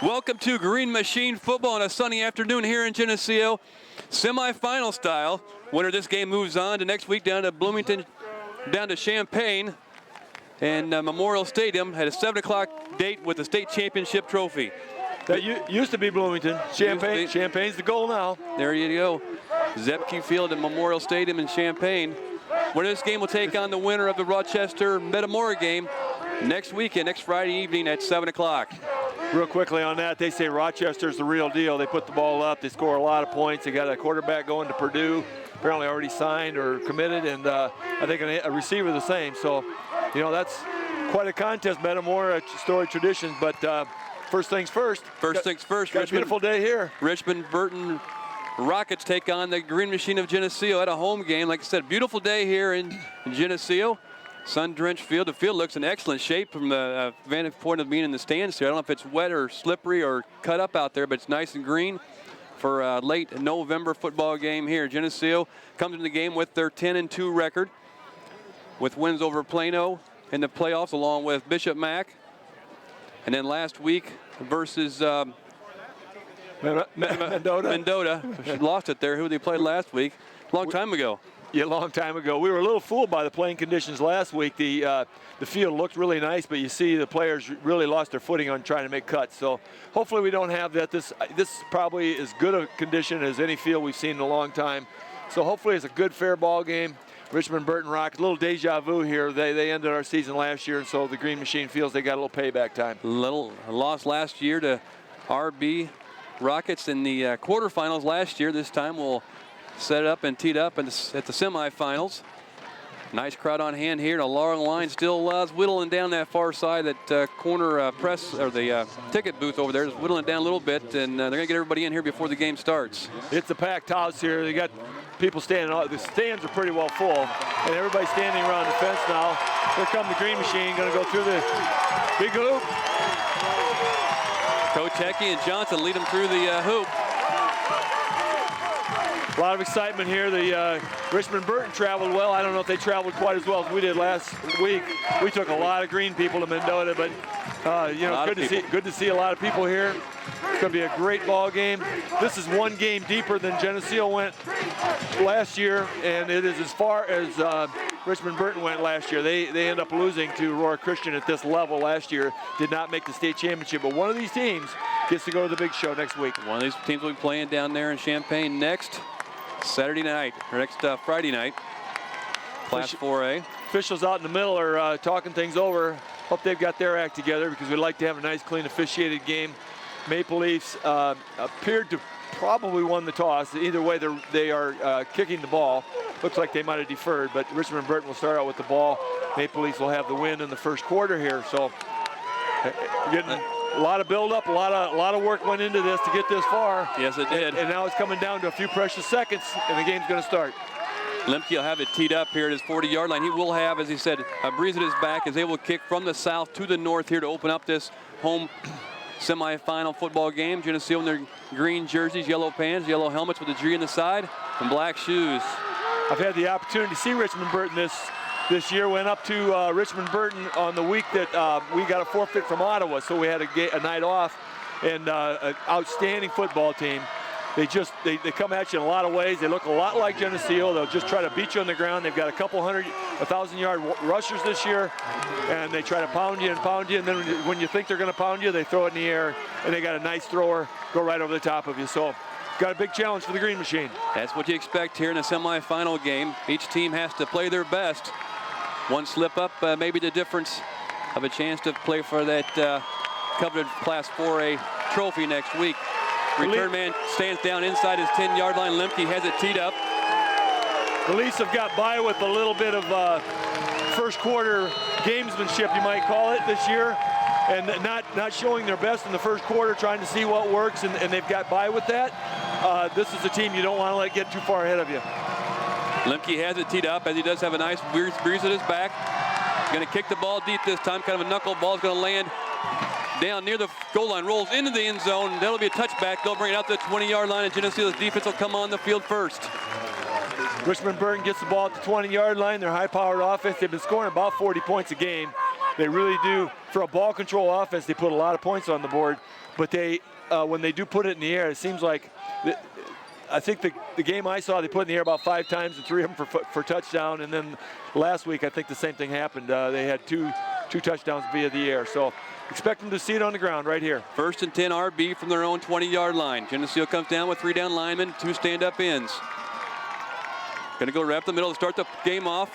Welcome to Green Machine Football on a sunny afternoon here in Geneseo. Semi-final style. Winner of this game moves on to next week down to Bloomington, down to Champaign. And Memorial Stadium had a 7 o'clock date with the state championship trophy. That used to be Bloomington. Champaign's the goal now. There you go. Zepke Field at Memorial Stadium in Champaign. Winner of this game will take on the winner of the Rochester-Metamora game next weekend, next Friday evening at 7 o'clock. Real quickly on that, they say Rochester's the real deal. They put the ball up. They score a lot of points. They got a quarterback going to Purdue, apparently already signed or committed, and I think a receiver the same. So, you know, that's quite a contest. Metamora, storied traditions, but first things first. First things first. Got a beautiful day here. Richmond-Burton Rockets take on the Green Machine of Geneseo at a home game. Like I said, beautiful day here in Geneseo. Sun-drenched field. The field looks in excellent shape from the vantage point of being in the stands here. I don't know if it's wet or slippery or cut up out there, but it's nice and green for a late November football game here. Geneseo comes into the game with their 10-2 record, with wins over Plano in the playoffs, along with Bishop Mack. And then last week versus Mendota. She lost it there. Who they played last week? Long time ago. Yeah, a long time ago. We were a little fooled by the playing conditions last week. The field looked really nice, but you see the players really lost their footing on trying to make cuts. So hopefully we don't have that. This probably is good a condition as any field we've seen in a long time. So hopefully it's a good, fair ball game. Richmond-Burton Rockets, a little deja vu here. They ended our season last year, and so the Green Machine feels they got a little payback time. Little loss last year to RB Rockets in the quarterfinals last year. This time we'll set it up and teed up at the semifinals. Nice crowd on hand here. A long line still whittling down that far side. That corner press or the ticket booth over there is whittling down a little bit, and they're going to get everybody in here before the game starts. It's a packed house here. They got people standing. The stands are pretty well full, and everybody's standing around the fence now. Here come the Green Machine, going to go through the big hoop. Coach Hecky and Johnson lead them through the hoop. A lot of excitement here. The Richmond-Burton traveled well. I don't know if they traveled quite as well as we did last week. We took a lot of green people to Mendota, but you know, good to see a lot of people here. It's going to be a great ball game. This is one game deeper than Geneseo went last year, and it is as far as Richmond-Burton went last year. They end up losing to Aurora Christian at this level last year. Did not make the state championship, but one of these teams gets to go to the big show next week. One of these teams will be playing down there in Champaign next Saturday night, or next Friday night, Class 4A. Officials out in the middle are talking things over. Hope they've got their act together because we'd like to have a nice, clean, officiated game. Maple Leafs appeared to probably won the toss. Either way, they are kicking the ball. Looks like they might have deferred, but Richmond-Burton will start out with the ball. Maple Leafs will have the win in the first quarter here. So getting a lot of build-up, a lot of work went into this to get this far. Yes, it did. And now it's coming down to a few precious seconds, and the game's going to start. Lemke will have it teed up here at his 40-yard line. He will have, as he said, a breeze at his back, is able to kick from the south to the north here to open up this home semi-final football game. Geneseo in their green jerseys, yellow pants, yellow helmets with a G in the side, and black shoes. I've had the opportunity to see Richmond-Burton this year. Went up to Richmond-Burton on the week that we got a forfeit from Ottawa, so we had a night off, and an outstanding football team. They come at you in a lot of ways. They look a lot like Geneseo. They'll just try to beat you on the ground. They've got a couple 1,000-yard rushers this year, and they try to pound you, and then when you think they're going to pound you, they throw it in the air, and they got a nice thrower go right over the top of you. So got a big challenge for the Green Machine. That's what you expect here in a semifinal game. Each team has to play their best. One slip up, maybe the difference of a chance to play for that coveted Class 4A trophy next week. Return man stands down inside his 10-yard line. Lemke has it teed up. The Leafs have got by with a little bit of first quarter gamesmanship, you might call it, this year, and not showing their best in the first quarter, trying to see what works, and they've got by with that. This is a team you don't want to let get too far ahead of you. Lemke has it teed up, as he does have a nice breeze at his back. Going to kick the ball deep this time, kind of a knuckle ball. Is going to land down near the goal line, rolls into the end zone. That'll be a touchback. They'll bring it out to the 20-yard line, and Geneseo's defense will come on the field first. Richmond-Burton gets the ball at the 20-yard line. They're high-powered offense. They've been scoring about 40 points a game. They really do. For a ball control offense, they put a lot of points on the board. But they, when they do put it in the air, it seems like, I think the game I saw, they put it in the air about 5 times, and 3 of them for touchdown. And then last week, I think the same thing happened. They had two touchdowns via the air. So expect them to see it on the ground right here. 1st and 10 RB from their own 20-yard line. Geneseo comes down with 3 down linemen, 2 stand-up ends. Going to go right up the middle to start the game off.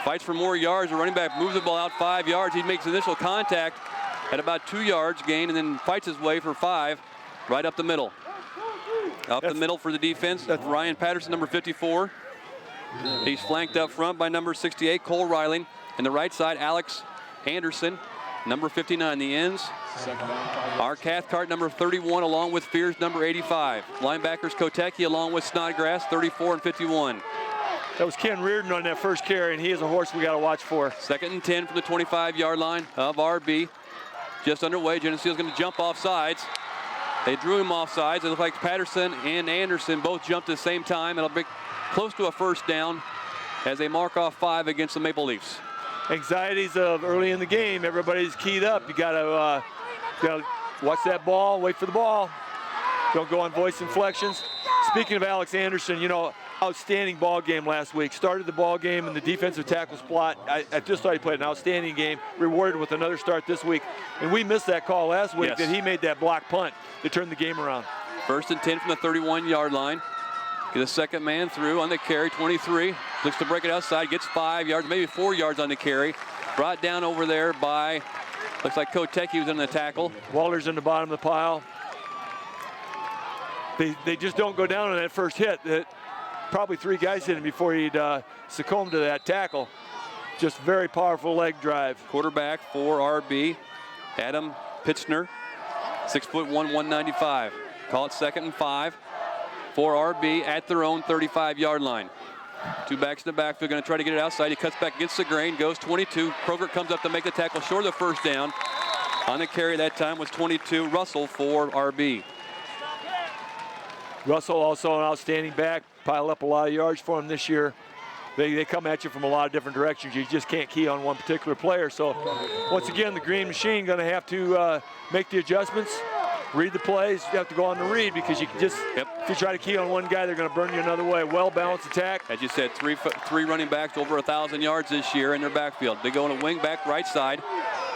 Fights for more yards. The running back moves the ball out 5 yards. He makes initial contact at about 2 yards gain, and then fights his way for 5 right up the middle. Up the middle for the defense, Ryan Patterson, number 54. He's flanked up front by number 68, Cole Riling. And the right side, Alex Anderson, number 59. The ends are Cathcart, number 31, along with Fears, number 85. Linebackers, Kotecki, along with Snodgrass, 34 and 51. That was Ken Reardon on that first carry, and he is a horse we got to watch for. 2nd and 10 from the 25-yard line of RB. Just underway. Geneseo's going to jump off sides. They drew him off sides. It looks like Patterson and Anderson both jumped at the same time. It'll be close to a 1st down as they mark off 5 against the Maple Leafs. Anxieties of early in the game. Everybody's keyed up. You gotta watch that ball, wait for the ball. Don't go on voice inflections. Speaking of Alex Anderson, you know, outstanding ball game last week. Started the ball game in the defensive tackle spot. I just thought he played an outstanding game, rewarded with another start this week. And we missed that call last week that he made that block punt to turn the game around. 1st and 10 from the 31-yard line. Get a second man through on the carry, 23. Looks to break it outside, gets 5 yards, maybe 4 yards on the carry. Brought down over there by, looks like Kotecki was in the tackle. Walter's in the bottom of the pile. They just don't go down on that first hit. Probably 3 guys hit him before he'd succumb to that tackle. Just very powerful leg drive. Quarterback for RB, Adam Pitchner, 6'1", 195. Call it 2nd and 5 for RB at their own 35-yard line. 2 backs in the backfield, going to try to get it outside. He cuts back against the grain, goes 22. Kroger comes up to make the tackle short of the 1st down. On the carry that time was 22, Russell for RB. Russell also an outstanding back, piled up a lot of yards for him this year. They come at you from a lot of different directions. You just can't key on one particular player. So once again, the Green Machine going to have to make the adjustments, read the plays. You have to go on the read because you can just, if you try to key on one guy, they're going to burn you another way. Well-balanced attack. As you said, three running backs over 1,000 yards this year in their backfield. They go on a wing back right side,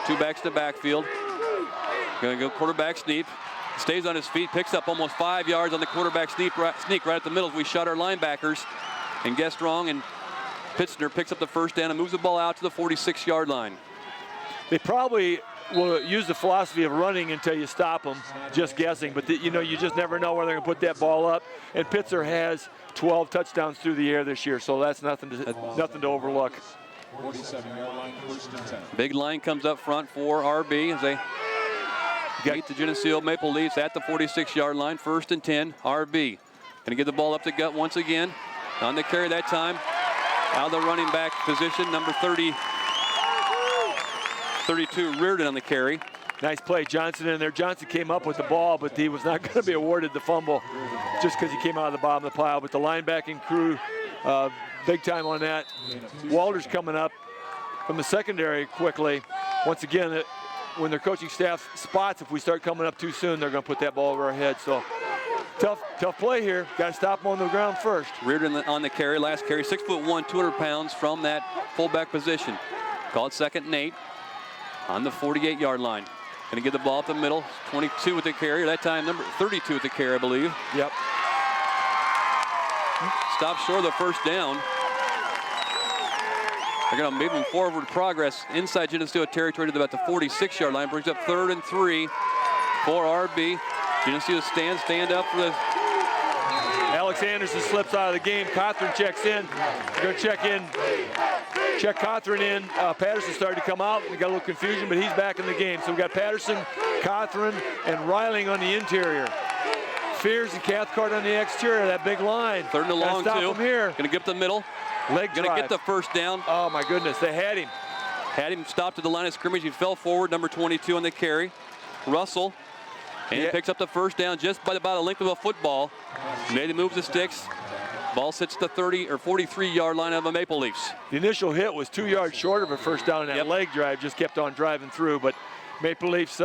2 backs to the backfield. Going to go quarterback sneak. Stays on his feet, picks up almost 5 yards on the quarterback sneak right at the middle. We shut our linebackers and guessed wrong, and Pittsner picks up the 1st down and moves the ball out to the 46-yard line. They probably will use the philosophy of running until you stop them, just guessing. But you know, you just never know where they're going to put that ball up. And Pitzer has 12 touchdowns through the air this year, so that's nothing to overlook. 47-yard line, 1st and 10. Big line comes up front for RB as they meet the Geneseo Maple Leafs at the 46-yard line. 1st and 10, RB. Going to get the ball up the gut once again. On the carry that time, out of the running back position, number 32, Reardon on the carry. Nice play, Johnson in there. Johnson came up with the ball, but he was not going to be awarded the fumble just because he came out of the bottom of the pile. But the linebacking crew, big time on that. Walter's coming up from the secondary quickly. Once again, when their coaching staff spots, if we start coming up too soon, they're going to put that ball over our head. So tough play here. Got to stop them on the ground first. Reardon on the carry, last carry, 6'1", 200 pounds from that fullback position. Call it 2nd and 8 on the 48-yard line. Going to get the ball up the middle. 22 with the carry. That time, number 32 with the carry, I believe. Yep. Stop short of the 1st down. They're going to move them forward progress inside Geneseo territory to about the 46-yard line. Brings up 3rd and 3 for RB. Geneseo stand up for the... Alex Anderson slips out of the game. Cothran checks in. We're going to check Cothran in. Patterson started to come out. We got a little confusion, but he's back in the game. So we got Patterson, Cothran, and Riling on the interior. Fears and Cathcart on the exterior. That big line. 3rd and long, stop too. Him here. Going to get up the middle. Leg drive. Going to get the 1st down. Oh, my goodness. They had him. Had him stopped at the line of scrimmage. He fell forward, number 22 on the carry. Russell. And he picks up the 1st down just by about a length of a football. Maybe moves the sticks. Ball sits at the 30 or 43-yard line of the Maple Leafs. The initial hit was 2 yards short of a first down, and that Yep. leg drive just kept on driving through. But Maple Leafs,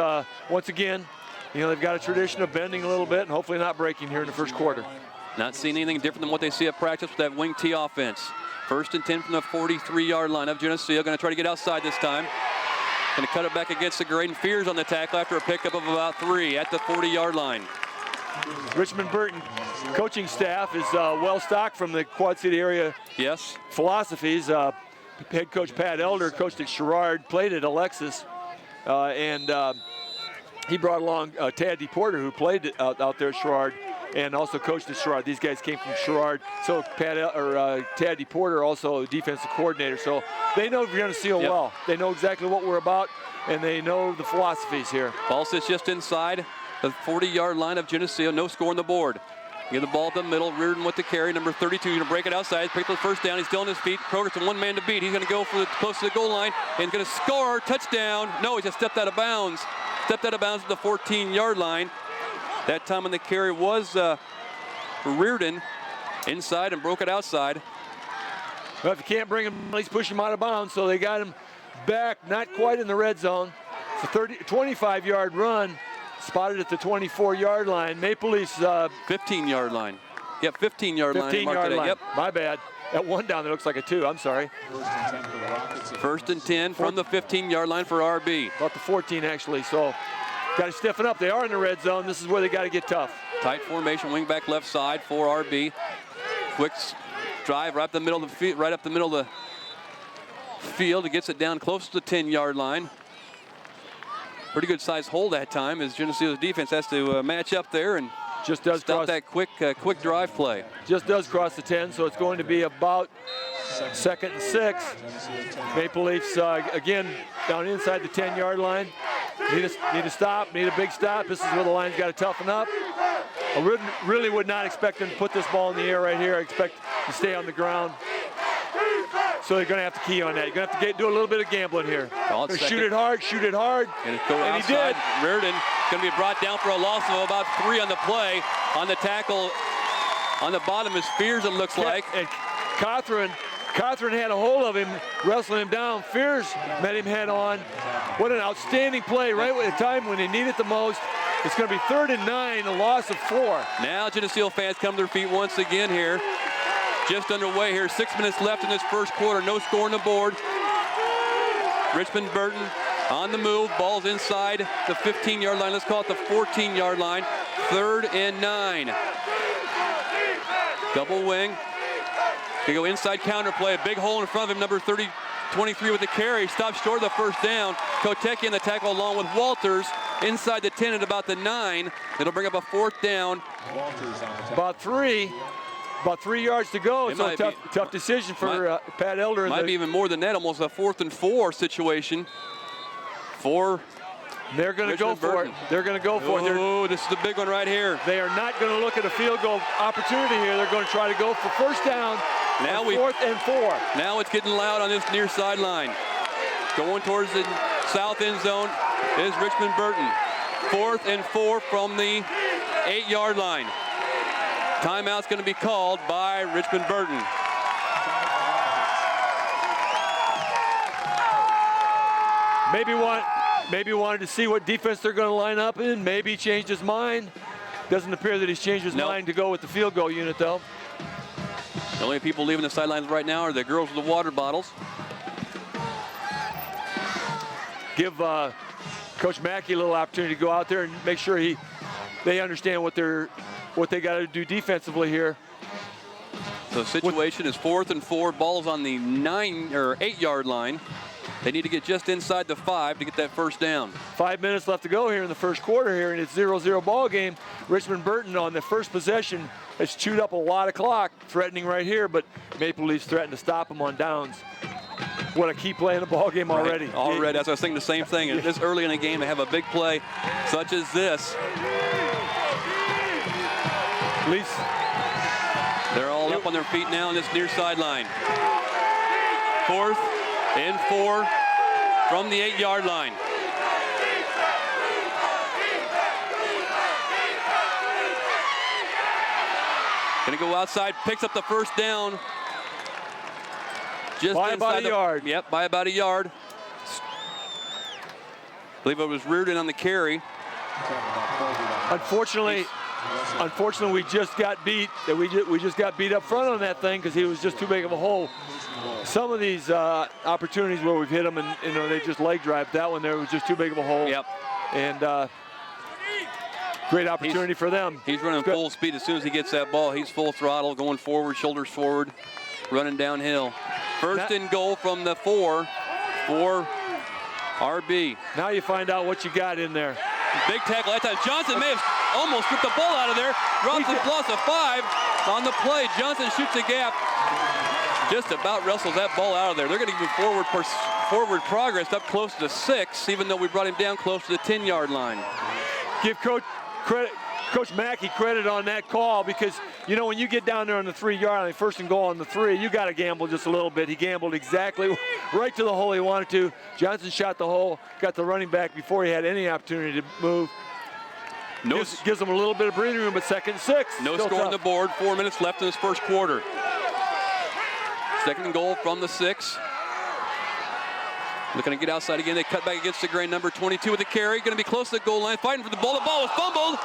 once again, they've got a tradition of bending a little bit and hopefully not breaking here in the first quarter. Not seeing anything different than what they see at practice with that wing T offense. 1st and 10 from the 43-yard line of Geneseo. Going to try to get outside this time. Going to cut it back against the Graydon Fears on the tackle after a pickup of about 3 at the 40-yard line. Richmond-Burton coaching staff is well stocked from the Quad City area Yes. philosophies. Head coach Pat Elder coached at Sherrard, played at Alexis, and he brought along Tad DePorter, who played out there at Sherrard and also coached at Sherrard. These guys came from Sherrard. So Tad DePorter, also a defensive coordinator. So they know Geneseo Yep. well. They know exactly what we're about, and they know the philosophies here. Ball sits just inside the 40-yard line of Geneseo. No score on the board. Get the ball up the middle. Reardon with the carry. Number 32 going to break it outside. Pick up the first down. He's still on his feet. Kroger's one man to beat. He's going to go for the close to the goal line and going to score. Touchdown. No, he just stepped out of bounds. Stepped out of bounds at the 14-yard line. That time on the carry was Reardon inside and broke it outside. Well, if you can't bring him, at least push him out of bounds. So they got him back, not quite in the red zone. It's a 25-yard run, spotted at the 24-yard line. Maple Leafs. 15-yard line. Yep, 15-yard line. 15-yard line. Yep. My bad. At one down, that looks like a 2. I'm sorry. 1st and 10 from the 15-yard line for RB. About the 14, actually. So got to stiffen up. They are in the red zone. This is where they got to get tough. Tight formation, wing back left side for RB. Quick drive right up the middle of the field, right up the middle of the field. It gets it down close to the 10-yard line. Pretty good size hole that time as Geneseo's defense has to match up there and just does stop cross that quick drive play. Just does cross the 10, so it's going to be about 2nd and 6. Maple Leafs again down inside the 10-yard line. Need a stop, need a big stop. This is where the line's got to toughen up. I really would not expect them to put this ball in the air right here. I expect to stay on the ground. So they're going to have to key on that. You're going to have to do a little bit of gambling here. Shoot it hard, shoot it hard. And, go and outside. He did. Reardon going to be brought down for a loss of about 3 on the play. On the tackle on the bottom is Fears, it looks like. And Cothran had a hold of him, wrestling him down. Fears met him head on. What an outstanding play right at the time when they need it the most. It's going to be 3rd and 9, a loss of 4. Now Geneseo fans come to their feet once again here. Just underway here, 6 minutes left in this first quarter, no score on the board. Richmond-Burton on the move, ball's inside the 15-yard line, let's call it the 14-yard line. 3rd and 9. Double wing. They go inside counter play, a big hole in front of him, number 23 with the carry, stops short of the first down. Kotecki in the tackle along with Walters inside the 10 at about the 9. It'll bring up a 4th down. About 3 yards to go. It's a tough decision for Pat Elder. Might be even more than that, almost a 4th and 4 situation for They're going to go for it. They're going to go for it. Oh, this is the big one right here. They are not going to look at a field goal opportunity here. They're going to try to go for first down. Now 4th and 4. Now it's getting loud on this near sideline. Going towards the south end zone is Richmond-Burton. 4th and 4 from the 8-yard line. Timeout's going to be called by Richmond-Burton. Maybe wanted to see what defense they're going to line up in. Maybe changed his mind. Doesn't appear that he's changed his mind to go with the field goal unit, though. The only people leaving the sidelines right now are the girls with the water bottles. Give Coach Mackey a little opportunity to go out there and make sure they understand what they got to do defensively here. So the situation is 4th and 4. Ball's on the 8-yard line. They need to get just inside the 5 to get that first down. 5 minutes left to go here in the first quarter here, and it's 0-0 ball game. Richmond-Burton on the first possession has chewed up a lot of clock, threatening right here, but Maple Leafs threatened to stop him on downs. What a key play in the ball game already. Right. Already, as I was thinking the same thing. And this early in a game to have a big play such as this. Leafs. They're all up on their feet now on this near sideline. 4th and 4 from the 8-yard line. Gonna go outside, picks up the first down. Just by inside about a yard. Yep, by about a yard. I believe it was Reardon on the carry. Unfortunately, we just got beat. We just got beat up front on that thing because he was just too big of a hole. Some of these opportunities where we've hit them and they just leg drive. That one there was just too big of a hole. Yep. And great opportunity for them. He's running full speed as soon as he gets that ball. He's full throttle, going forward, shoulders forward, running downhill. First and goal from the 4 for RB. Now you find out what you got in there. Big tackle that time. Johnson may have almost ripped the ball out of there. Drops and loss of 5 on the play. Johnson shoots a gap. Just about wrestles that ball out of there. They're going to give forward progress up close to 6, even though we brought him down close to the 10-yard line. Give Coach Mackey credit on that call because, when you get down there on the 3-yard line, first and goal on the 3, you got to gamble just a little bit. He gambled exactly right to the hole he wanted to. Johnson shot the hole, got the running back before he had any opportunity to move. Gives him a little bit of breathing room, but 2nd and 6. No score on the board, 4 minutes left in this first quarter. 2nd and goal from the 6. Looking to get outside again. They cut back against the grain. Number 22 with the carry. Going to be close to the goal line. Fighting for the ball. The ball was fumbled.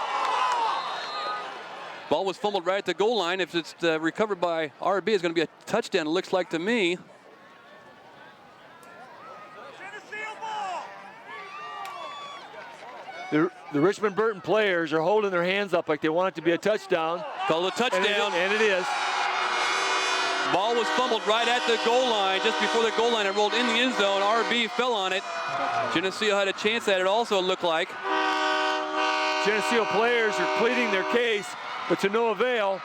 Ball was fumbled right at the goal line. If it's recovered by RB, it's going to be a touchdown, it looks like to me. The Richmond-Burton players are holding their hands up like they want it to be a touchdown. Called a touchdown. And it is. Ball was fumbled right at the goal line, just before the goal line. It rolled in the end zone. RB fell on it. Geneseo had a chance at it also, it looked like. Geneseo players are pleading their case, but to no avail.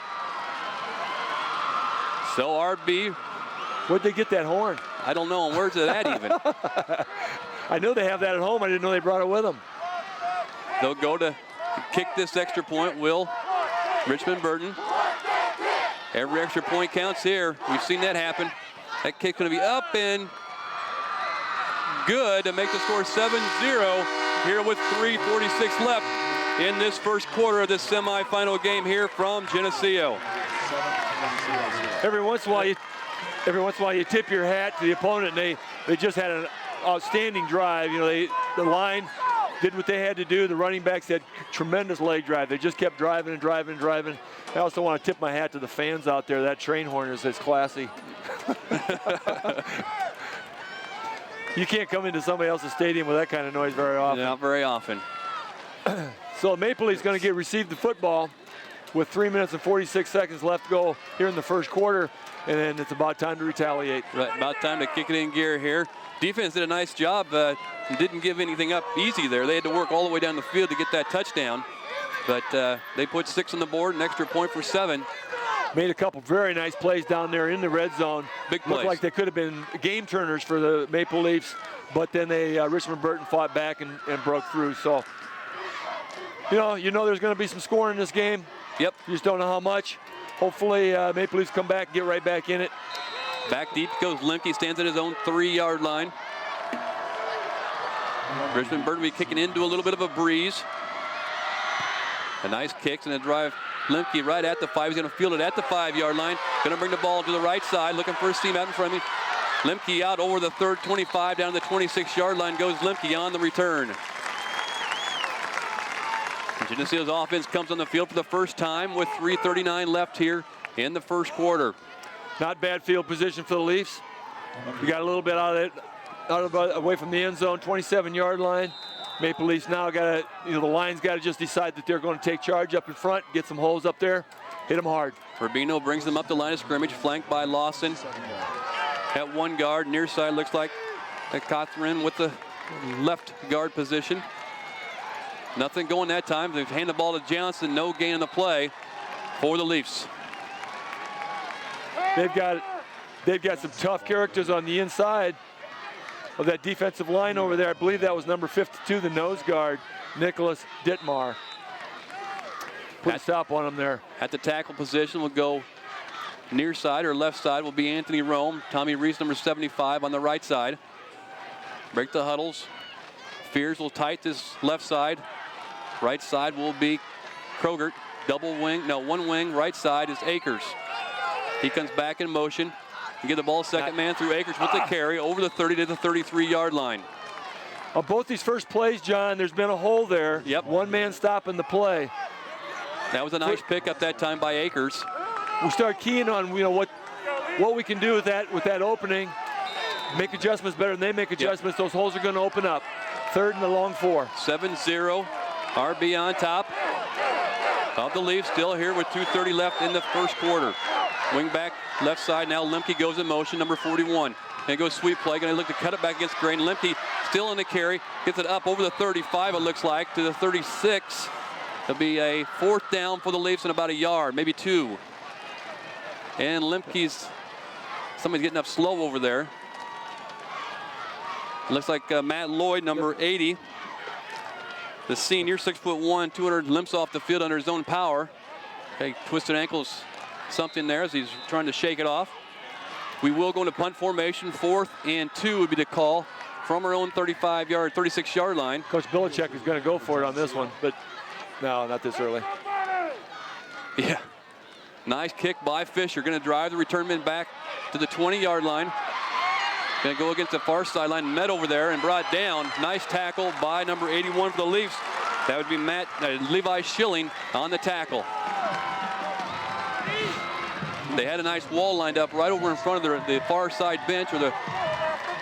So RB. Where'd they get that horn? I don't know. Where's it at even? I know they have that at home. I didn't know they brought it with them. They'll go to kick this extra point, will Richmond-Burton. Every extra point counts here. We've seen that happen. That kick's going to be up and good to make the score 7-0 here with 3:46 left in this first quarter of this semifinal game here from Geneseo. Every once in a while you tip your hat to the opponent, and they just had an outstanding drive. The line did what they had to do. The running backs had tremendous leg drive. They just kept driving and driving and driving. I also want to tip my hat to the fans out there. That train horn is classy. You can't come into somebody else's stadium with that kind of noise very often. Not very often. So Maple Leafs going to receive the football with 3 minutes and 46 seconds left to go here in the first quarter, and then it's about time to retaliate. Right, about time to kick it in gear here. Defense did a nice job. Didn't give anything up easy there. They had to work all the way down the field to get that touchdown. But they put 6 on the board, an extra point for 7. Made a couple very nice plays down there in the red zone. Big plays. Looked like they could have been game turners for the Maple Leafs, but then Richmond-Burton fought back and broke through. So, there's going to be some scoring in this game. Yep. You just don't know how much. Hopefully, Maple Leafs come back and get right back in it. Back deep goes Lemke, stands at his own 3-yard line. Richmond-Burton will be kicking into a little bit of a breeze. A nice kicks and a drive. Lemke right at the 5. He's going to field it at the 5-yard line. Going to bring the ball to the right side, looking for a seam out in front of him. Lemke out over the 25 down to the 26-yard line goes Lemke on the return. Geneseo's offense comes on the field for the first time with 3:39 left here in the first quarter. Not bad field position for the Leafs. We got a little bit away from the end zone, 27-yard line. Maple Leafs now got to, the line's got to just decide that they're going to take charge up in front, get some holes up there, hit them hard. Rubino brings them up the line of scrimmage, flanked by Lawson. At 1 guard, near side looks like Cothran with the left guard position. Nothing going that time. They hand the ball to Johnson, no gain in the play for the Leafs. They've got some tough characters on the inside of that defensive line over there. I believe that was number 52, the nose guard, Nicholas Dittmar. Put a stop on him there. At the tackle position will go near side or left side will be Anthony Rome. Tommy Reese, number 75 on the right side. Break the huddles. Fears will tight this left side. Right side will be Krogert. one wing, right side is Akers. He comes back in motion. You get the ball second man through Akers with the carry over the 30 to the 33-yard line. On both these first plays, John, there's been a hole there. Yep. One man stopping the play. That was a nice pickup that time by Akers. We start keying on what we can do with that opening. Make adjustments better than they make adjustments. Those holes are going to open up. 3rd and a long 4. 7-0. RB on top of the Leafs. Still here with 2:30 left in the first quarter. Wing back left side now. Lemke goes in motion. Number 41. And goes sweep play. Going to look to cut it back against Grain. Lemke still in the carry. Gets it up over the 35. It looks like to the 36. It'll be a 4th down for the Leafs in about a yard, maybe 2. And Lemke's somebody's getting up slow over there. It looks like Matt Lloyd, number 80. The senior, 6'1", 200, limps off the field under his own power. Okay, twisted ankles, something there as he's trying to shake it off. We will go into punt formation. 4th and 2 would be the call from our own 36-yard line. Coach Belichick is going to go for it on this one, but no, not this early. Yeah. Nice kick by Fisher. Going to drive the return man back to the 20-yard line. Going to go against the far sideline. Met over there and brought down. Nice tackle by number 81 for the Leafs. That would be Levi Schilling on the tackle. They had a nice wall lined up right over in front of the far side bench, or the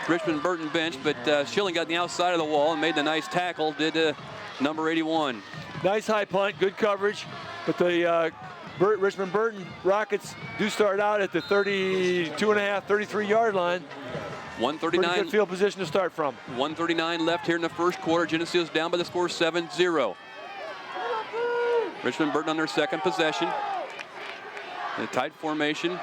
Richmond-Burton bench, but Schilling got on the outside of the wall and made the nice tackle, did number 81. Nice high punt, good coverage, but the Richmond-Burton Rockets do start out at the 32.5, 33-yard line. 139. Pretty good field position to start from. 139 left here in the first quarter. Geneseo's down by the score 7-0. Richmond-Burton on their second possession. In a tight formation.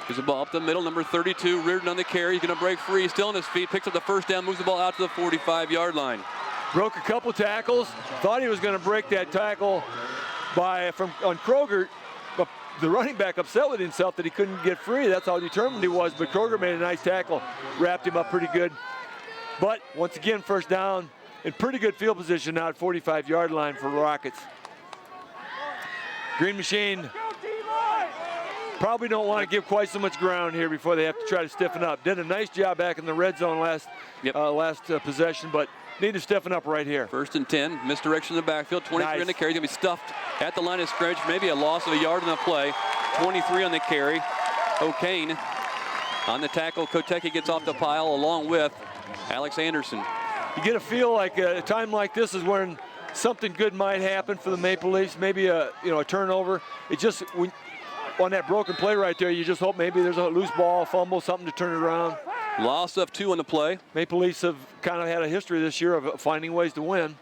Gives the ball up the middle. Number 32, Reardon on the carry. He's going to break free. Still on his feet. Picks up the first down. Moves the ball out to the 45-yard line. Broke a couple tackles. Thought he was going to break that tackle on Kroger. But the running back upset with himself that he couldn't get free. That's how determined he was. But Kroger made a nice tackle. Wrapped him up pretty good. But once again, first down in pretty good field position now at 45-yard line for Rockets. Green Machine probably don't want to give quite so much ground here before they have to try to stiffen up. Did a nice job back in the red zone last possession, but need to stiffen up right here. 1st and 10, misdirection in the backfield. 23 on the carry. He's going to be stuffed at the line of scrimmage. Maybe a loss of a yard on the play. 23 on the carry. O'Kane on the tackle. Kotecki gets off the pile along with Alex Anderson. You get a feel like a time like this is when something good might happen for the Maple Leafs. Maybe a turnover. It just on that broken play right there, you just hope maybe there's a loose ball, fumble, something to turn it around. Loss of 2 on the play. Maple Leafs have kind of had a history this year of finding ways to win.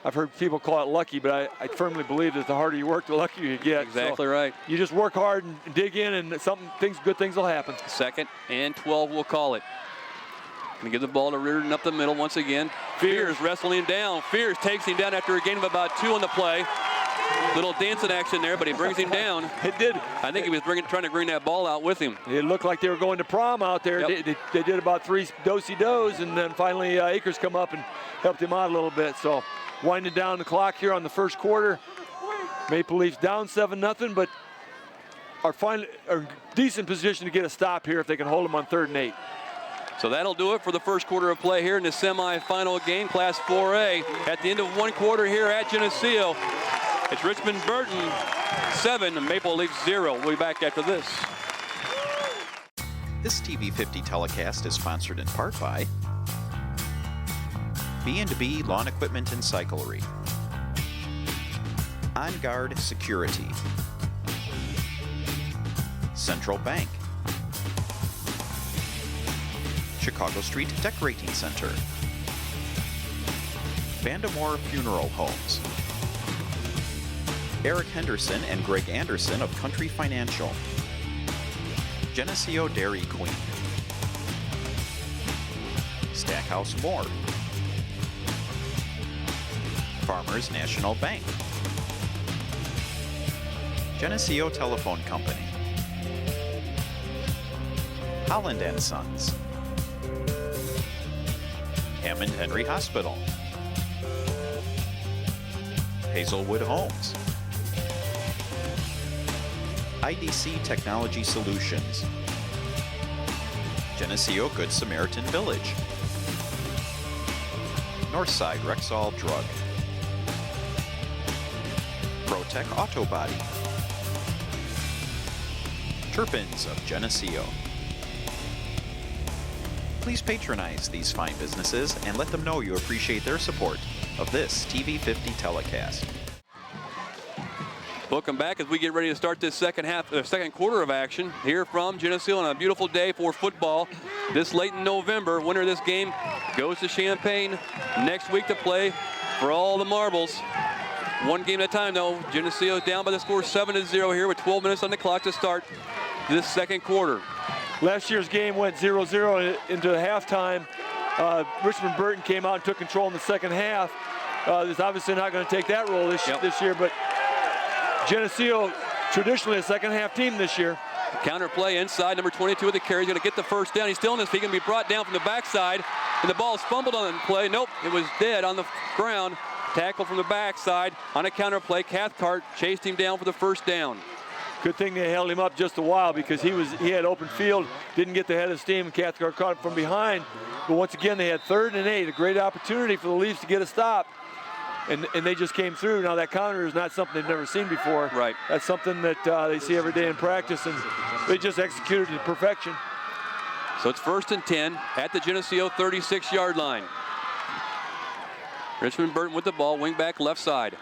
I've heard people call it lucky, but I firmly believe that the harder you work, the luckier you get. Exactly right. You just work hard and dig in, and good things will happen. 2nd and 12, we'll call it. Gonna give the ball to Reardon up the middle once again. Fears wrestling him down. Fears takes him down after a gain of about 2 on the play. Little dancing action there, but he brings him down. It did. I think he was trying to bring that ball out with him. It looked like they were going to prom out there. Yep. They did about 3 do-si-dos, and then finally Akers come up and helped him out a little bit. So winding down the clock here on the first quarter. Maple Leafs down 7-0, but are in decent position to get a stop here if they can hold them on 3rd and 8. So that'll do it for the first quarter of play here in the semifinal game, Class 4A. At the end of one quarter here at Geneseo, it's Richmond-Burton 7, Maple Leafs 0. We'll be back after this. This TV50 telecast is sponsored in part by B&B Lawn Equipment and Cyclery, On Guard Security, Central Bank, Chicago Street Decorating Center, Vandemore Funeral Homes, Eric Henderson and Greg Anderson of Country Financial, Geneseo Dairy Queen, Stackhouse Ford, Farmers National Bank, Geneseo Telephone Company, Holland & Sons, Hammond Henry Hospital, Hazelwood Homes, IDC Technology Solutions, Geneseo Good Samaritan Village, Northside Rexall Drug, ProTech Auto Body, Turpins of Geneseo. Please patronize these fine businesses and let them know you appreciate their support of this TV50 telecast. Welcome back as we get ready to start this second quarter of action here from Geneseo on a beautiful day for football. This late in November, winner of this game goes to Champaign next week to play for all the marbles. One game at a time though. Geneseo down by the score 7-0 here with 12 minutes on the clock to start this second quarter. Last year's game went 0-0 into halftime. Richmond-Burton came out and took control in the second half. It's obviously not going to take that role this year, but Geneseo, traditionally a second half team this year. Counter play inside, number 22 with the carry. He's going to get the first down. He's still on his feet. Going to be brought down from the backside. And the ball is fumbled on the play. Nope, it was dead on the ground. Tackle from the backside on a counter play. Cathcart chased him down for the first down. Good thing they held him up just a while because he had open field, didn't get the head of steam, and Cathcart caught him from behind. But once again, they had 3rd and 8, a great opportunity for the Leafs to get a stop. And they just came through. Now that counter is not something they've never seen before. Right. That's something that they see every day in practice, and they just executed it to perfection. So it's 1st and 10 at the Geneseo 36-yard line. Richmond-Burton with the ball, wing back left side.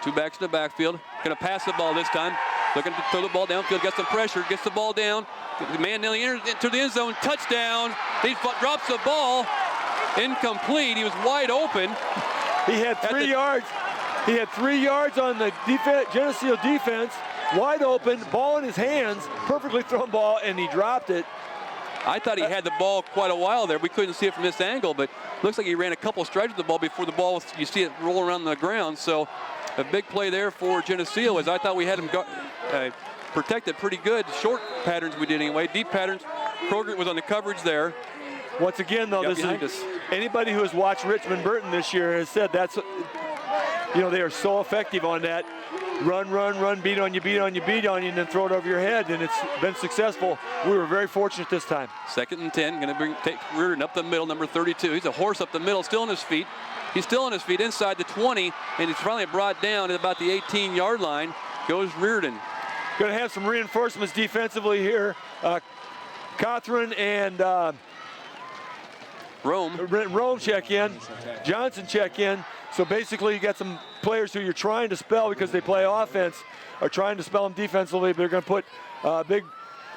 2 backs in the backfield. Going to pass the ball this time. Looking to throw the ball downfield, gets some pressure, gets the ball down. The man nearly into the end zone, touchdown. He drops the ball, incomplete. He was wide open. He had 3 yards. He had 3 yards on the Geneseo defense, wide open, ball in his hands, perfectly thrown ball, and he dropped it. I thought he had the ball quite a while there. We couldn't see it from this angle, but looks like he ran a couple strides with the ball before the ball, you see it roll around the ground. So a big play there for Geneseo, as I thought we had him protected pretty good. Short patterns we did anyway. Deep patterns, Kroger was on the coverage there. Once again, though, anybody who has watched Richmond-Burton this year has said that's, they are so effective on that. Run, beat on you, and then throw it over your head, and it's been successful. We were very fortunate this time. 2nd and 10, going to take Reardon up the middle, number 32. He's a horse up the middle, still on his feet. He's still on his feet inside the 20, and he's finally brought down at about the 18-yard line. Goes Reardon. Going to have some reinforcements defensively here. Cothran and Rome check in. Johnson check in. So basically you got some players who you're trying to spell because they play offense, are trying to spell them defensively, but they're going to put big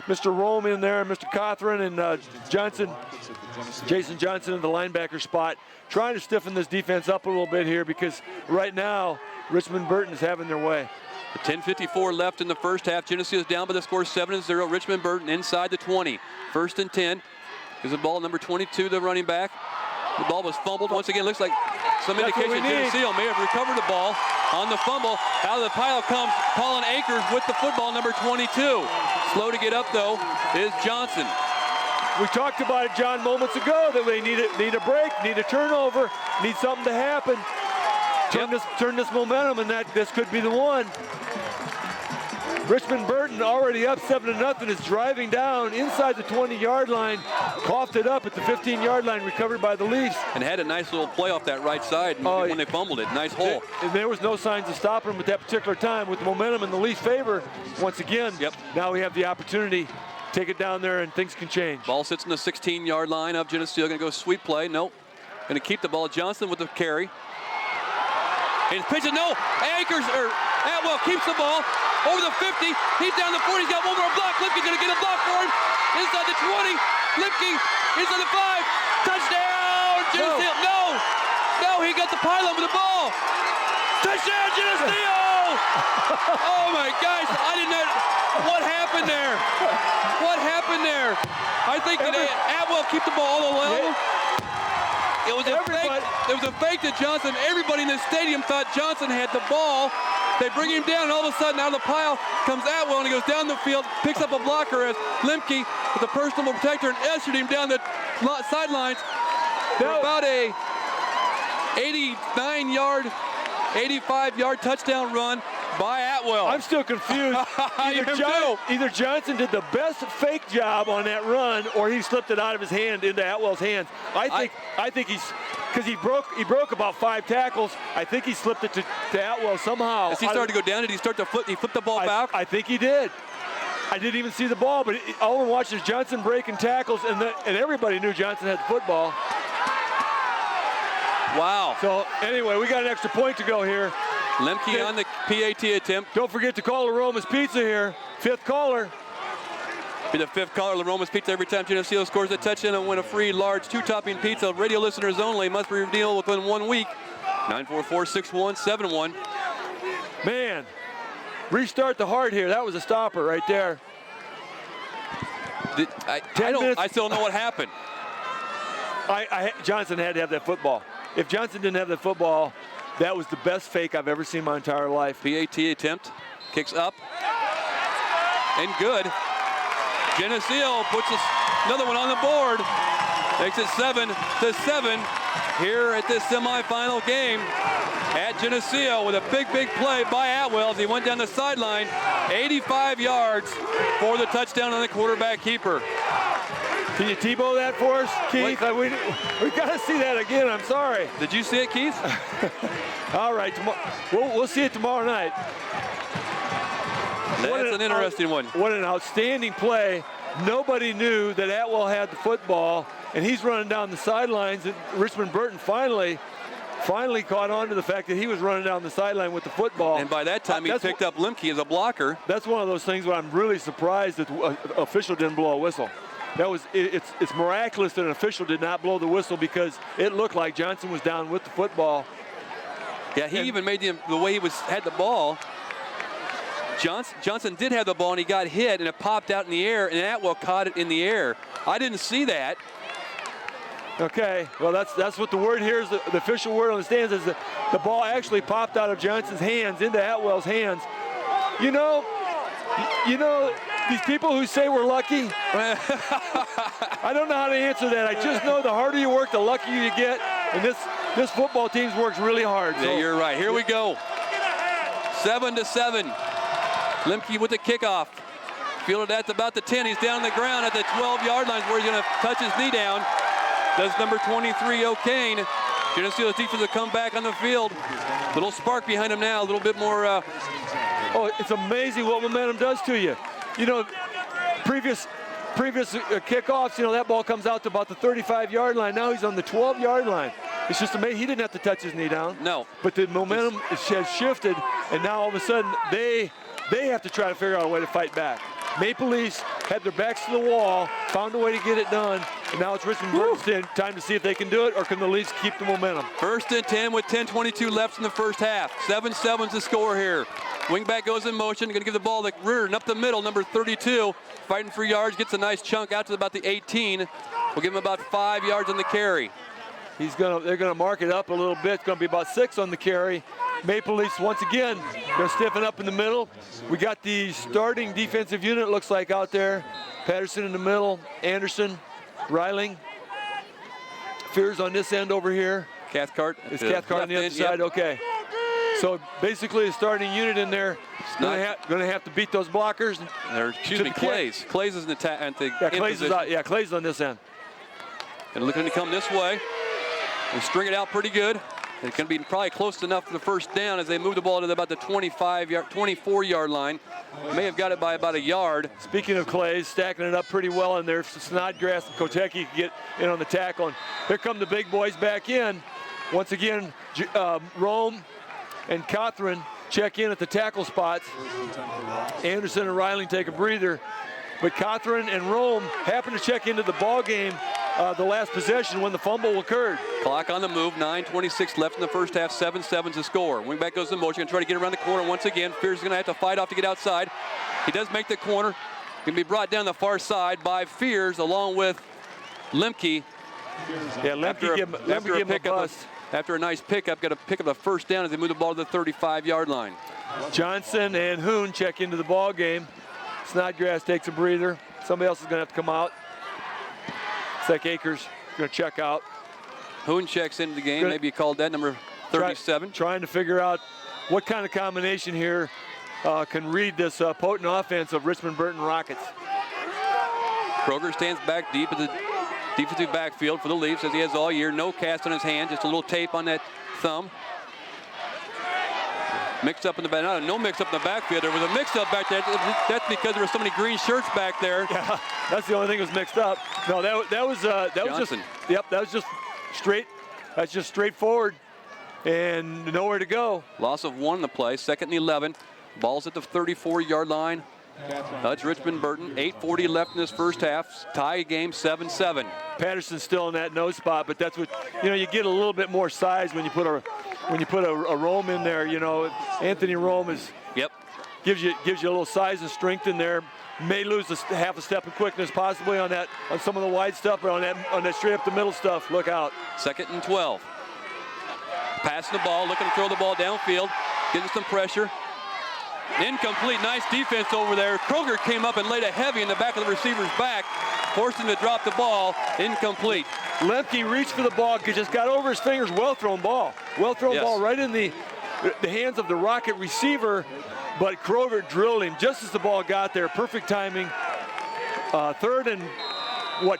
Mr. Rome in there, Mr. Cothran, and Jason Johnson in the linebacker spot, trying to stiffen this defense up a little bit here because right now Richmond-Burton is having their way. 10:54 left in the first half. Geneseo is down by the score 7-0. Richmond-Burton inside the 20. 1st and 10. Gives the ball number 22, the running back. The ball was fumbled. Once again, looks like some indication Geneseo may have recovered the ball on the fumble. Out of the pile comes Colin Akers with the football, number 22. Slow to get up, though, is Johnson. We talked about it, John, moments ago, that they need a break, need a turnover, need something to happen. Turn this momentum, and this could be the one. Richmond-Burton already up 7-0 is driving down inside the 20-yard line, coughed it up at the 15-yard line, recovered by the Leafs. And had a nice little play off that right side when they fumbled it. Nice hole. There was no signs of stopping them at that particular time. With the momentum in the Leafs' favor, once again, now we have the opportunity to take it down there and things can change. Ball sits in the 16-yard line of Geneseo. Going to go sweep play. Nope. Going to keep the ball. Johnson with the carry. He's pitching. No. Atwell keeps the ball. Over the 50, he's down the 40, he's got one more block. Lipke's gonna get a block for him. Inside the 20, Lipke, inside the 5, touchdown, Geneseo. No, he got the pylon with the ball. Touchdown, Geneseo! Oh my gosh, I did not, what happened there? I think that Atwell kept the ball all alone. It was a fake to Johnson. Everybody in the stadium thought Johnson had the ball. They bring him down, and all of a sudden, out of the pile comes Atwell, and he goes down the field, picks up a blocker as Lemke with a personal protector and ushered him down the sidelines for about a 85-yard touchdown run. by Atwell. I'm still confused. Either Johnson did the best fake job on that run, or he slipped it out of his hand into Atwell's hands. I think he's, because he broke about 5 tackles. I think he slipped it to Atwell somehow. As he started to go down, did he start to flip? He flipped the ball back. I think he did. I didn't even see the ball, but all I watched is Johnson breaking tackles, and everybody knew Johnson had the football. Wow. So anyway, we got an extra point to go here. Lemke on the PAT attempt. Don't forget to call Aroma's Pizza here. 5th caller. Be the 5th caller, La Roma's Pizza. Every time Geneseo scores a touchdown and win a free large 2-topping pizza. Radio listeners only. Must be redeemed within 1 week. 944-6171. Man, restart the heart here. That was a stopper right there. I still don't know what happened. Johnson had to have that football. If Johnson didn't have that football, that was the best fake I've ever seen in my entire life. PAT attempt. Kicks up. And good. Geneseo puts another one on the board. Makes it 7-7 here at this semifinal game at Geneseo with a big play by Atwell as he went down the sideline. 85 yards for the touchdown on the quarterback keeper. Can you Tebow that for us, Keith? We got to see that again. I'm sorry. Did you see it, Keith? All right. We'll see it tomorrow night. That's an interesting one. What an outstanding play. Nobody knew that Atwell had the football, and he's running down the sidelines. And Richmond-Burton finally caught on to the fact that he was running down the sideline with the football. And by that time, he picked up Lemke as a blocker. That's one of those things where I'm really surprised that the official didn't blow a whistle. It's miraculous that an official did not blow the whistle, because it looked like Johnson was down with the football. Yeah, he even made the way he had the ball. Johnson did have the ball, and he got hit, and it popped out in the air, and Atwell caught it in the air. I didn't see that. Okay, well, that's what the word here is. The official word on the stands is that the ball actually popped out of Johnson's hands into Atwell's hands. You know, these people who say we're lucky, I don't know how to answer that. I just know the harder you work, the luckier you get. And this football team works really hard. Yeah, you're right. Here we go. 7-7. Lemke with the kickoff. Fielded at about the 10. He's down on the ground at the 12-yard line where he's going to touch his knee down. Does number 23, O'Kane. Geneseo's defense will come back on the field. Little spark behind him now. A little bit more. Oh, it's amazing what momentum does to you. You know, previous kickoffs, that ball comes out to about the 35-yard line. Now he's on the 12-yard line. It's just amazing. He didn't have to touch his knee down. No. But the momentum has shifted, and now all of a sudden they have to try to figure out a way to fight back. Maple Leafs had their backs to the wall, found a way to get it done, and now it's Richmond-Burton's time to see if they can do it, or can the Leafs keep the momentum. 1st and 10 with 10:22 left in the first half. 7-7's the score here. Wingback goes in motion, going to give the ball to Reardon up the middle, number 32, fighting for yards, gets a nice chunk out to about the 18. We'll give him about 5 yards on the carry. They're gonna mark it up a little bit. It's gonna be about 6 on the carry. Maple Leafs once again gonna stiffen up in the middle. We got the starting defensive unit, looks like, out there. Patterson in the middle, Anderson, Reiling. Fears on this end over here. Cathcart. Is Cathcart on the other side? Yep. Okay. So basically the starting unit in there gonna have to beat those blockers. Clays. Clays is in the Clays on this end. And looking to come this way. They string it out pretty good. It's going to be probably close enough for the first down as they move the ball to about the 24-yard line. May have got it by about a yard. Speaking of Clays, stacking it up pretty well in there. Snodgrass and Kotecki can get in on the tackle. And here come the big boys back in. Once again, Rome and Cothran check in at the tackle spots. Anderson and Reiling take a breather. But Cothran and Rome happen to check into the ball game the last possession when the fumble occurred. Clock on the move, 9:26 left in the first half, 7-7's the score. Wingback goes in motion, going to try to get around the corner once again. Fears is going to have to fight off to get outside. He does make the corner. Going to be brought down the far side by Fears along with Lemke. Yeah, Lemke give him a bust. After a nice pickup, got to pick up the first down as they move the ball to the 35-yard line. Johnson and Hoon check into the ball game. Snodgrass takes a breather. Somebody else is going to have to come out. It's like Akers going to check out. Hoon checks into the game. Maybe you called that number 37. Trying to figure out what kind of combination here can read this potent offense of Richmond-Burton Rockets. Kroger stands back deep at the defensive backfield for the Leafs, as he has all year. No cast on his hand, just a little tape on that thumb. Mixed up in the back. No mix up in the backfield. There was a mix up back there. That's because there were so many green shirts back there. Yeah, that's the only thing that was mixed up. No, that was just. Yep, that was just straight. That's just straightforward, and nowhere to go. Loss of 1 in the play. 2nd and 11. Ball's at the 34-yard line. That's Richmond-Burton. 8:40 left in this first half. Tie game 7-7. Patterson's still in that nose spot, but that's what you get a little bit more size when you put a Rome in there. Anthony Rome gives you a little size and strength in there. May lose half a step in quickness possibly on some of the wide stuff, but on that straight up the middle stuff, look out. 2nd and 12. Passing the ball, looking to throw the ball downfield, getting some pressure. Incomplete. Nice defense over there. Kroger came up and laid a heavy in the back of the receiver's back, forced him to drop the ball. Incomplete. Lemke reached for the ball, just got over his fingers. Well thrown ball. Well thrown ball right in the hands of the Rocket receiver, but Kroger drilled him just as the ball got there. Perfect timing. 3rd and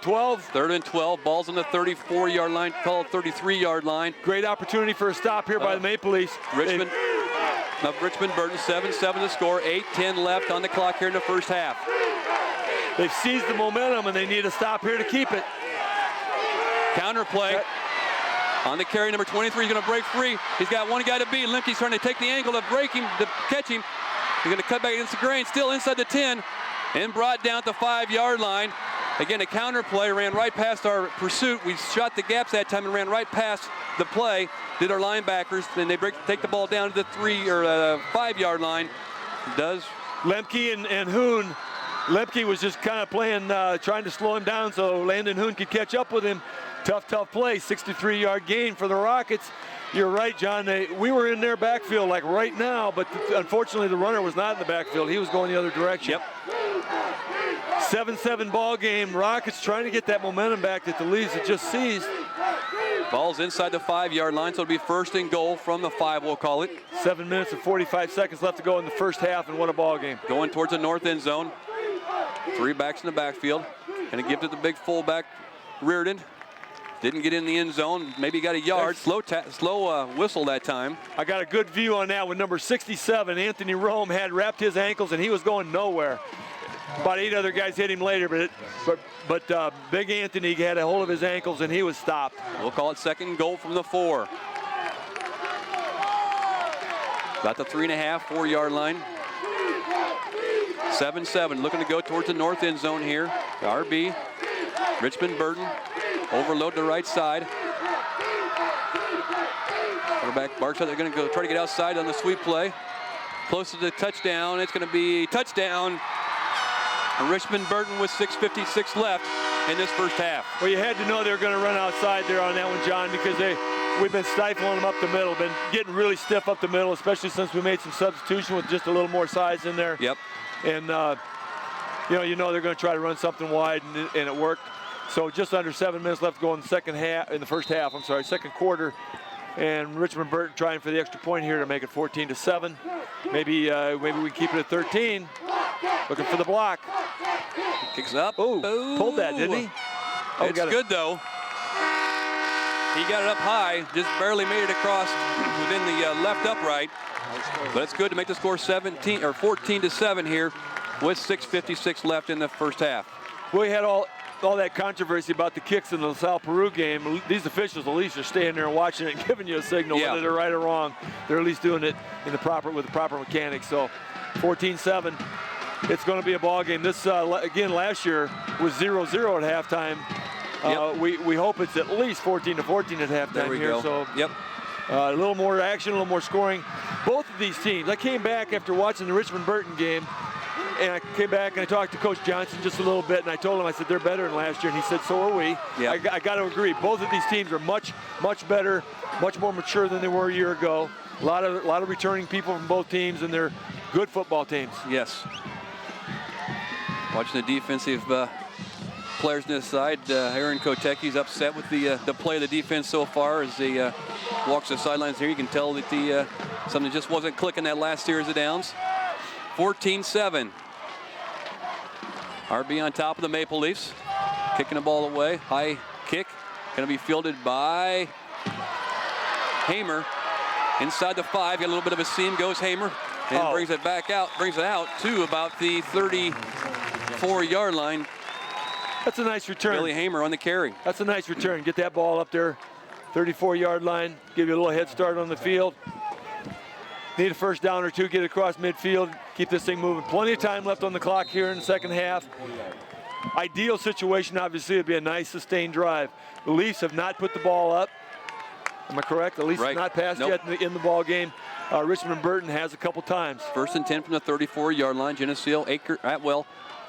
12? 3rd and 12. Ball's on the 34-yard line, called 33-yard line. Great opportunity for a stop here by the Maple Leafs. Richmond-Burton, 7-7 to score. 8:10 left on the clock here in the first half. They've seized the momentum, and they need a stop here to keep it. Counter play on the carry. Number 23 is going to break free. He's got one guy to beat. Lemke's trying to take the angle to break him, to catch him. He's going to cut back against the grain. Still inside the 10 and brought down at the 5-yard line. Again, a counter play ran right past our pursuit. We shot the gaps that time and ran right past the play. Did our linebackers, then they take the ball down to the 3 or 5-yard line. Does Lemke and Hoon. Lemke was just kind of playing, trying to slow him down so Landon Hoon could catch up with him. Tough play. 63-yard gain for the Rockets. You're right, John. We were in their backfield like right now, but unfortunately the runner was not in the backfield. He was going the other direction. Yep. 7-7 ball game. Rockets trying to get that momentum back that the Leafs had just seized. Ball's inside the 5-yard line, so it'll be 1st and goal from the 5, we'll call it. 7 minutes and 45 seconds left to go in the first half, and what a ball game. Going towards the north end zone. 3 backs in the backfield. And it gives it the big fullback, Reardon. Didn't get in the end zone. Maybe got a yard. Slow whistle that time. I got a good view on that with number 67. Anthony Rome had wrapped his ankles, and he was going nowhere. About 8 other guys hit him later, but Big Anthony had a hold of his ankles, and he was stopped. We'll call it 2nd and goal from the 4. About the 3.5, 4-yard line. 7-7, looking to go towards the north end zone here. The RB, Richmond-Burton, overload the right side. Quarterback barks out. They're going to go try to get outside on the sweep play. Close to the touchdown. It's going to be touchdown. Richmond-Burton with 6:56 left in this first half. Well, you had to know they were going to run outside there on that one, John, because we've been stifling them up the middle, been getting really stiff up the middle, especially since we made some substitution with just a little more size in there. Yep. And you know they're going to try to run something wide, and it worked. So just under 7 minutes left to go in the first half. Second quarter, and Richmond-Burton trying for the extra point here to make it 14-7. Maybe we keep it at 13. Looking for the block. Kicks up. Ooh, pulled that, didn't he? Oh, it's good though. He got it up high, just barely made it across within the left upright. But it's good to make the score 14-7 here with 6:56 left in the first half. We had all that controversy about the kicks in the LaSalle Peru game. These officials at least are staying there and watching it and giving you a signal whether they're right or wrong. They're at least doing it with the proper mechanics. So 14-7. It's going to be a ball game. This again last year was 0-0 at halftime. We hope it's at least 14-14 at halftime here. Go. So a little more action, a little more scoring. Both of these teams. I came back after watching the Richmond-Burton game, and I came back and I talked to Coach Johnson just a little bit, and I told him, I said, they're better than last year, and he said, so are we. Yep. I got to agree. Both of these teams are much better, much more mature than they were a year ago. A lot of returning people from both teams, and they're good football teams. Yes. Watching the defensive players on this side, Aaron Koteki's upset with the play of the defense so far as he walks the sidelines here. You can tell that the Something just wasn't clicking that last series of downs. 14-7. RB on top of the Maple Leafs. Kicking the ball away. High kick. Going to be fielded by Hamer. Inside the 5. Got a little bit of a seam. Goes Hamer. And brings it back out. Brings it out to about the 34-yard line. That's a nice return. Billy Hamer on the carry. That's a nice return. Get that ball up there. 34-yard line. Give you a little head start on the field. Need a first down or two. Get it across midfield. Keep this thing moving. Plenty of time left on the clock here in the second half. Ideal situation, obviously, would be a nice sustained drive. The Leafs have not put the ball up. Am I correct? The Leafs have not passed yet in the ball game. Richmond-Burton has a couple times. 1st and 10 from the 34-yard line. Geneseo, Atwell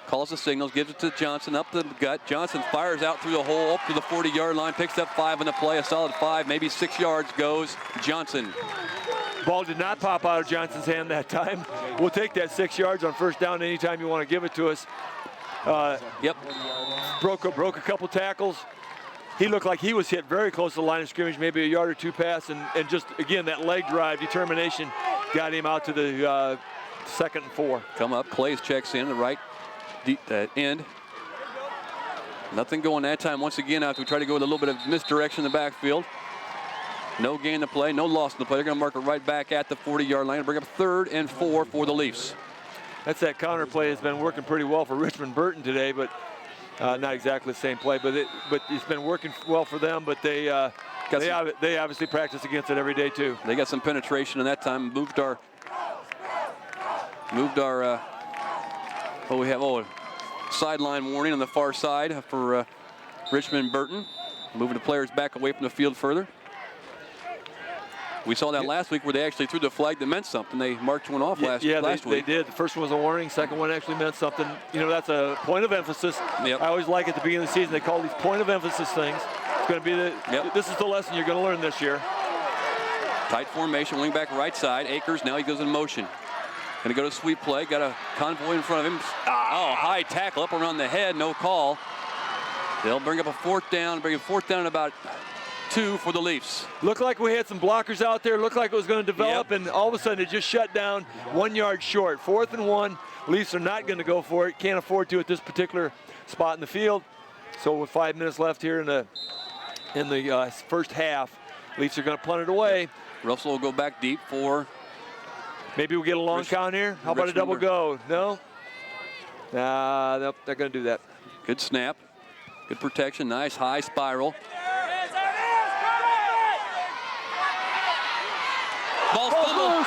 calls the signals, gives it to Johnson up the gut. Johnson fires out through the hole up to the 40-yard line, picks up 5 on the play, a solid 5, maybe 6 yards goes Johnson. Ball did not pop out of Johnson's hand that time. We'll take that 6 yards on first down anytime you want to give it to us. Broke a couple tackles. He looked like he was hit very close to the line of scrimmage, maybe a yard or two pass, and just, again, that leg drive, determination got him out to the 2nd and 4. Come up, Clays checks in the right end. Nothing going that time. Once again, after we try to go with a little bit of misdirection in the backfield. No gain to play, no loss in the play. They're going to mark it right back at the 40-yard line and bring up 3rd and 4 for the Leafs. That counter play has been working pretty well for Richmond-Burton today, but not exactly the same play, but it's been working well for them. But they obviously practice against it every day too. They got some penetration in that time. Moved our sideline warning on the far side for Richmond-Burton. Moving the players back away from the field further. We saw that last week where they actually threw the flag that meant something. They marked one off last week. They did. The first one was a warning. Second one actually meant something. You know, that's a point of emphasis. Yep. I always like at the beginning of the season, they call these point of emphasis things. It's going to be this is the lesson you're going to learn this year. Tight formation, wing back right side. Akers, now he goes in motion. Going to go to sweep play. Got a convoy in front of him. High tackle up around the head. No call. They'll bring up a 4th down. Bring a 4th down about 2 for the Leafs. Looked like we had some blockers out there. Looked like it was going to develop, and all of a sudden it just shut down 1 yard short. 4th and 1. Leafs are not going to go for it. Can't afford to at this particular spot in the field. So with 5 minutes left here in the first half, Leafs are going to punt it away. Russell will go back deep for. Maybe we'll get a long count here. How about a double go? No? Nah, nope, not going to do that. Good snap. Good protection. Nice high spiral. Ball fumbled.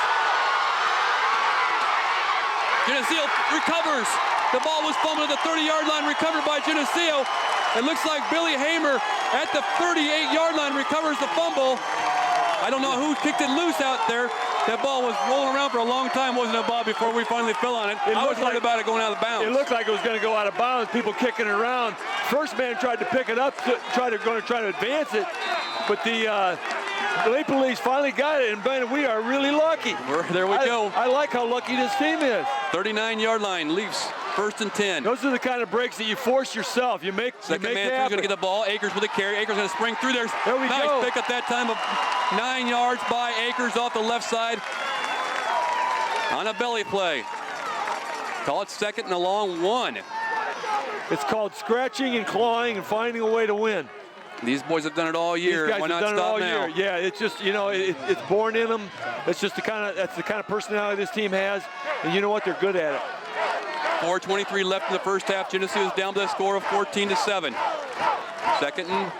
Geneseo recovers. The ball was fumbled at the 30-yard line, recovered by Geneseo. It looks like Billy Hamer at the 38-yard line recovers the fumble. I don't know who kicked it loose out there. That ball was rolling around for a long time, wasn't it, Bob, before we finally fell on it? I was worried about it going out of bounds. It looked like it was going to go out of bounds, people kicking it around. First man tried to pick it up, try to advance it, but the Maple Leafs finally got it, and Ben, we are really lucky. There we go. I like how lucky this team is. 39-yard line, Leafs, 1st and 10. Those are the kind of breaks that you force yourself. You make Second man through, going to get the ball. Akers with a carry. Akers going to spring through there. There we go. Nice pick up that time of 9 yards by Akers off the left side on a belly play. Call it 2nd and a long 1. It's called scratching and clawing and finding a way to win. These boys have done it all year. These guys Why not have done stop it all now? year. Yeah, it's just, you know, it's born in them. It's just the kind of personality this team has, and you know what? They're good at it. 4:23 left in the first half. Geneseo is down to the score of 14-7. 2nd and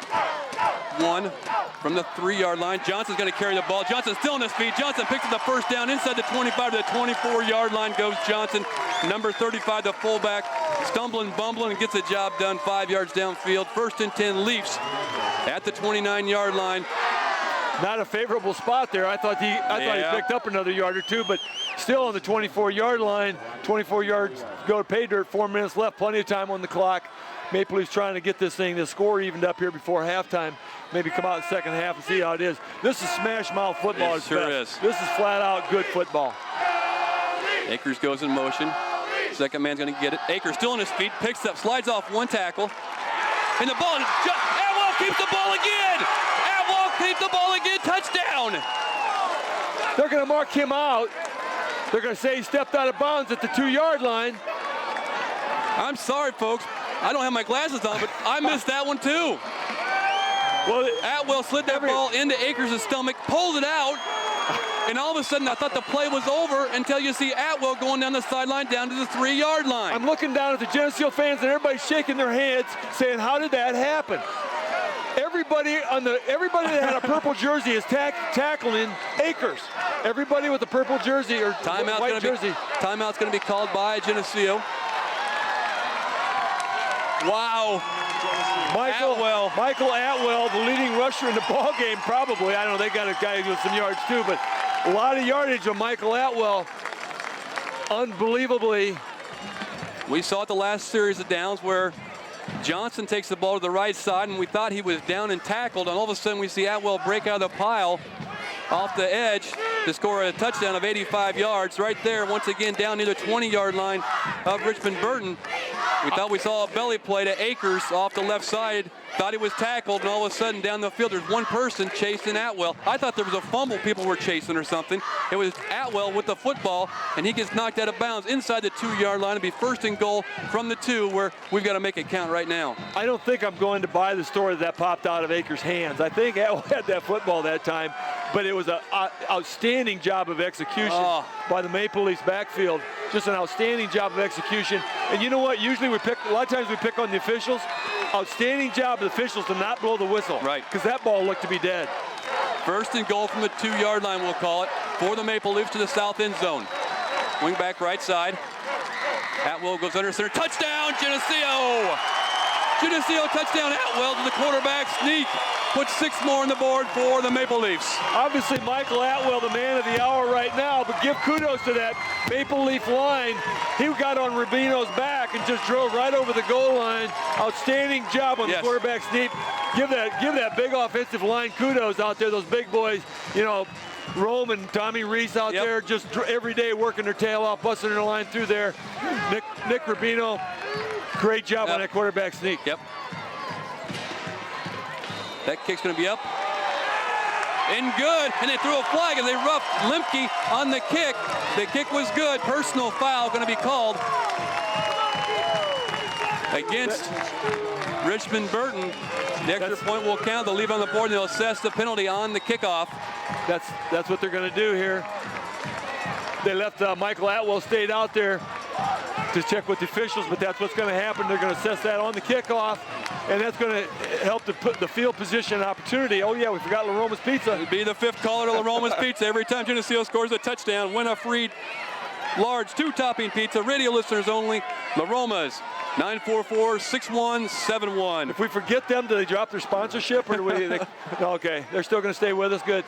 1 from the 3-yard line. Johnson's going to carry the ball. Johnson still on his feet. Johnson picks up the first down inside the 25 to the 24-yard line goes Johnson. Number 35, the fullback, stumbling, bumbling, and gets the job done 5 yards downfield. 1st and 10 Leafs at the 29-yard line. Not a favorable spot there. I thought he picked up another yard or two, but still on the 24-yard line. 24 yards go to pay dirt. 4 minutes left. Plenty of time on the clock. Maple Leafs trying to get this score evened up here before halftime. Maybe come out in the second half and see how it is. This is smash mouth football. It sure is. This is flat out good football. Akers goes in motion. Second man's going to get it. Akers still on his feet, picks up, slides off one tackle. And the ball, Atwell keeps the ball again. Atwell keeps the ball again, touchdown. They're going to mark him out. They're going to say he stepped out of bounds at the 2-yard line. I'm sorry, folks. I don't have my glasses on, but I missed that one too. Well, Atwell slid that ball into Akers' stomach, pulled it out, and all of a sudden I thought the play was over until you see Atwell going down the sideline down to the 3-yard line. I'm looking down at the Geneseo fans and everybody's shaking their heads saying, how did that happen? Everybody that had a purple jersey is tackling Akers. Everybody with a purple jersey or white jersey. Timeout's going to be called by Geneseo. Wow. Michael Atwell, the leading rusher in the ball game, probably. I don't know, they got a guy with some yards too, but a lot of yardage on Michael Atwell. Unbelievably. We saw it the last series of downs where Johnson takes the ball to the right side, and we thought he was down and tackled, and all of a sudden we see Atwell break out of the pile off the edge to score a touchdown of 85 yards right there, once again down near the 20-yard line of Richmond-Burton. We thought we saw a belly play to Akers off the left side, thought he was tackled, and all of a sudden down the field there's one person chasing Atwell. I thought there was a fumble people were chasing or something. It was Atwell with the football, and he gets knocked out of bounds inside the 2-yard line. It'll be 1st and goal from the 2, where we've got to make it count right now. I don't think I'm going to buy the story that popped out of Akers' hands. I think Atwell had that football that time, but it was an outstanding job of execution by the Maple Leafs backfield. Just an outstanding job of execution. And you know what? Usually a lot of times we pick on the officials. Outstanding job of the officials to not blow the whistle. Right. Because that ball looked to be dead. 1st and goal from the 2-yard line, we'll call it, for the Maple Leafs to the south end zone. Wing back right side. Atwell goes under center. Touchdown, Geneseo! Geneseo touchdown, Atwell to the quarterback sneak. Puts 6 more on the board for the Maple Leafs. Obviously, Michael Atwell, the man of the hour right now, but give kudos to that Maple Leaf line. He got on Rubino's back and just drove right over the goal line. Outstanding job on the quarterback sneak. Give that big offensive line kudos out there, those big boys, you know, Rome and Tommy Reese out there just every day working their tail off, busting their line through there. Nick Rubino, great job on that quarterback sneak. Yep. That kick's going to be up and good, and they threw a flag and they roughed Lemke on the kick. The kick was good. Personal foul going to be called against Richmond-Burton. The extra point will count. They'll leave on the board and they'll assess the penalty on the kickoff. That's what they're going to do here. They left Michael Atwell stayed out there to check with the officials, but that's what's going to happen. They're going to assess that on the kickoff, and that's going to help to put the field position opportunity. Oh yeah, we forgot La Roma's Pizza. It'd be the 5th caller to La Roma's Pizza. Every time Geneseo scores a touchdown, win a free large 2-topping pizza. Radio listeners only. La Roma's. 944-6171. If we forget them, do they drop their sponsorship, or do we? Okay, they're still going to stay with us. Good.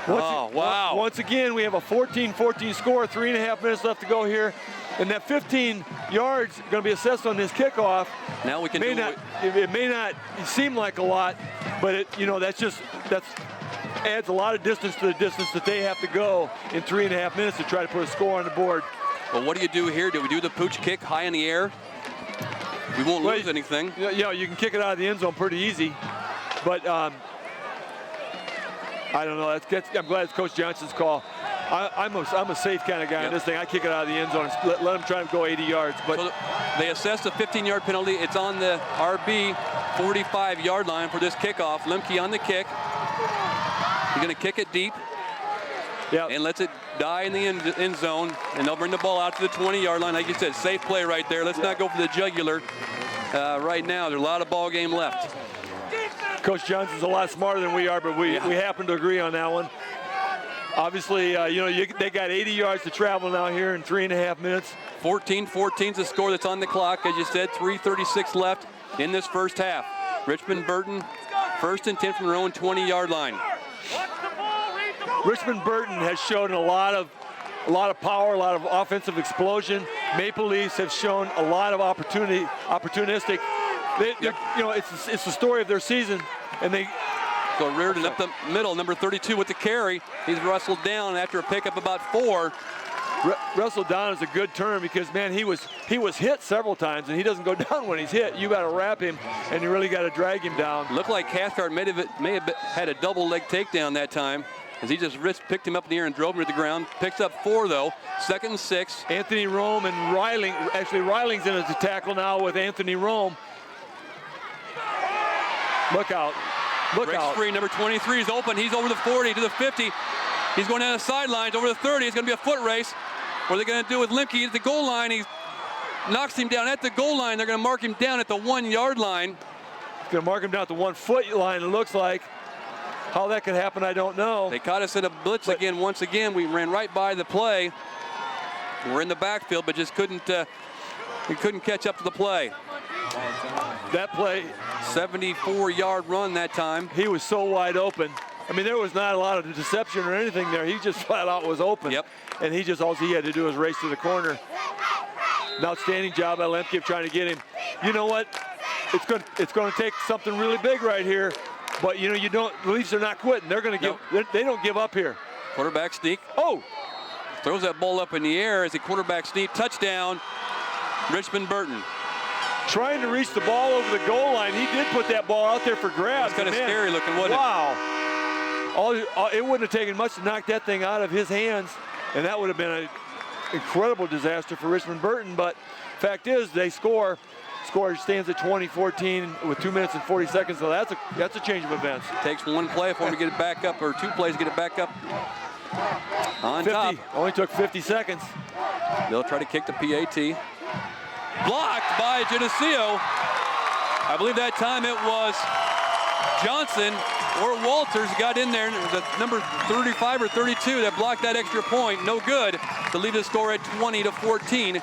Wow. Once again, we have a 14-14 score, 3.5 minutes left to go here. And that 15 yards going to be assessed on this kickoff. Now we can it may not seem like a lot, but that adds a lot of distance to the distance that they have to go in 3.5 minutes to try to put a score on the board. Well, what do you do here? Do we do the pooch kick high in the air? We won't lose anything. Yeah, you can kick it out of the end zone pretty easy, but I don't know. I'm glad it's Coach Johnson's call. I'm a safe kind of guy on this thing. I kick it out of the end zone and let them try to go 80 yards. But so they assessed a 15-yard penalty. It's on the RB 45-yard line for this kickoff. Lemke on the kick. He's going to kick it deep. Yeah. And lets it die in the end zone, and they'll bring the ball out to the 20-yard line. Like you said, safe play right there. Let's not go for the jugular right now. There's a lot of ball game left. Coach Johnson's a lot smarter than we are, but we happen to agree on that one. Obviously, they got 80 yards to travel now here in 3.5 minutes. 14-14's the score that's on the clock. As you said, 3:36 left in this first half. Richmond-Burton, 1st and 10 from their own 20-yard line. Richmond-Burton has shown a lot of power, a lot of offensive explosion. Maple Leafs have shown a lot of opportunistic. It's the story of their season, and they go Reardon up the middle, number 32 with the carry. He's wrestled down after a pickup about 4. wrestled down is a good term because, man, he was hit several times, and he doesn't go down when he's hit. You got to wrap him, and you really got to drag him down. Looked like Cathcart may have had a double leg takedown that time, as he just picked him up in the air and drove him to the ground. Picks up 4 though. 2nd and 6. Anthony Rome and Reiling. Actually, Reiling's in as a tackle now with Anthony Rome. Look out. Look Breaks out. free. Number 23 is open. He's over the 40 to the 50. He's going down the sidelines over the 30. It's going to be a foot race. What are they going to do with Lemke at the goal line? He knocks him down at the goal line. They're going to mark him down at the 1-yard line. Going to mark him down at the 1-foot line, it looks like. How that could happen, I don't know. They caught us in a blitz again. Once again, we ran right by the play. We're in the backfield, but just couldn't catch up to the play. That play, 74-yard run that time. he was so wide open. I mean, there was not a lot of deception or anything there. He just flat out was open. Yep. And all he had to do was race to the corner. An outstanding job by Lemke trying to get him. You know what? It's going to take something really big right here. But you know, the Leafs are not quitting. They're going to they don't give up here. Quarterback sneak. Oh, Throws that ball up in the air as a quarterback sneak. Touchdown, Richmond-Burton. trying to reach the ball over the goal line. He did put that ball out there for grabs. It's kind of Man, scary looking, wasn't it? Wow. It wouldn't have taken much to knock that thing out of his hands, and that would have been an incredible disaster for Richmond-Burton. But fact is, they score. Score stands at 20-14 with 2 minutes and 40 seconds. So that's a change of events. Takes one play for him to get it back up, or 2 plays to get it back up on 50, top. only took 50 seconds. They'll try to kick the PAT. Blocked by Geneseo. I believe that time it was Johnson or Walters got in there. The number 35 or 32 that blocked that extra point. No good to leave the score at 20-14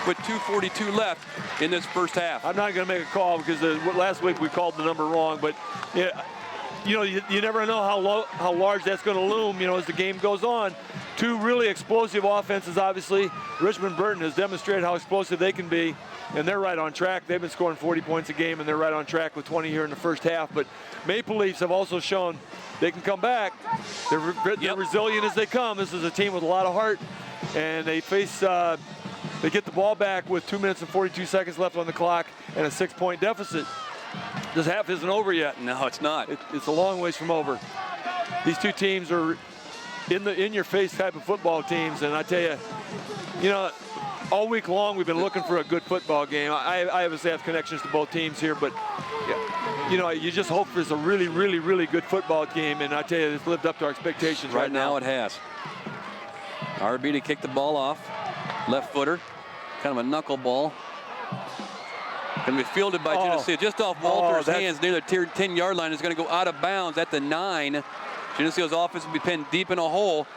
with 2:42 left in this first half. I'm not going to make a call because last week we called the number wrong, but yeah, you never know how large that's going to loom, as the game goes on. 2 really explosive offenses, obviously. Richmond-Burton has demonstrated how explosive they can be, and they're right on track. They've been scoring 40 points a game, and they're right on track with 20 here in the first half. But Maple Leafs have also shown they can come back. They're resilient as they come. This is a team with a lot of heart, and they face. They get the ball back with 2 minutes and 42 seconds left on the clock and a 6-point deficit. This half isn't over yet. No, it's not. It's a long ways from over. These 2 teams are in-your-face type of football teams, and I tell you, all week long we've been looking for a good football game. I obviously have connections to both teams here, but you just hope there's a really, really, really good football game, and I tell you, it's lived up to our expectations right now. It has. RB to kick the ball off. Left footer, kind of a knuckleball. Going to be fielded by Geneseo just off Walters' hands near the 10-yard line. Is going to go out of bounds at the 9. Geneseo's offense will be pinned deep in a hole.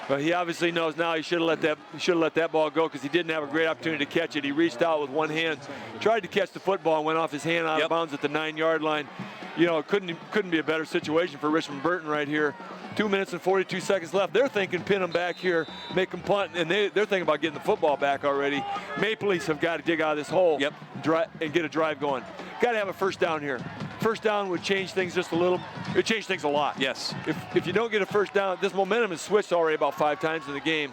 But he obviously knows now he should have let that ball go because he didn't have a great opportunity to catch it. He reached out with one hand, tried to catch the football, and went off his hand out of bounds at the 9-yard line. It couldn't be a better situation for Richmond-Burton right here. 2 minutes and 42 seconds left. They're thinking pin them back here, make them punt, and they're thinking about getting the football back already. Maple Leafs have got to dig out of this hole and get a drive going. Got to have a first down here. First down would change things just a little. It changed things a lot. Yes. If you don't get a first down, this momentum has switched already about 5 times in the game.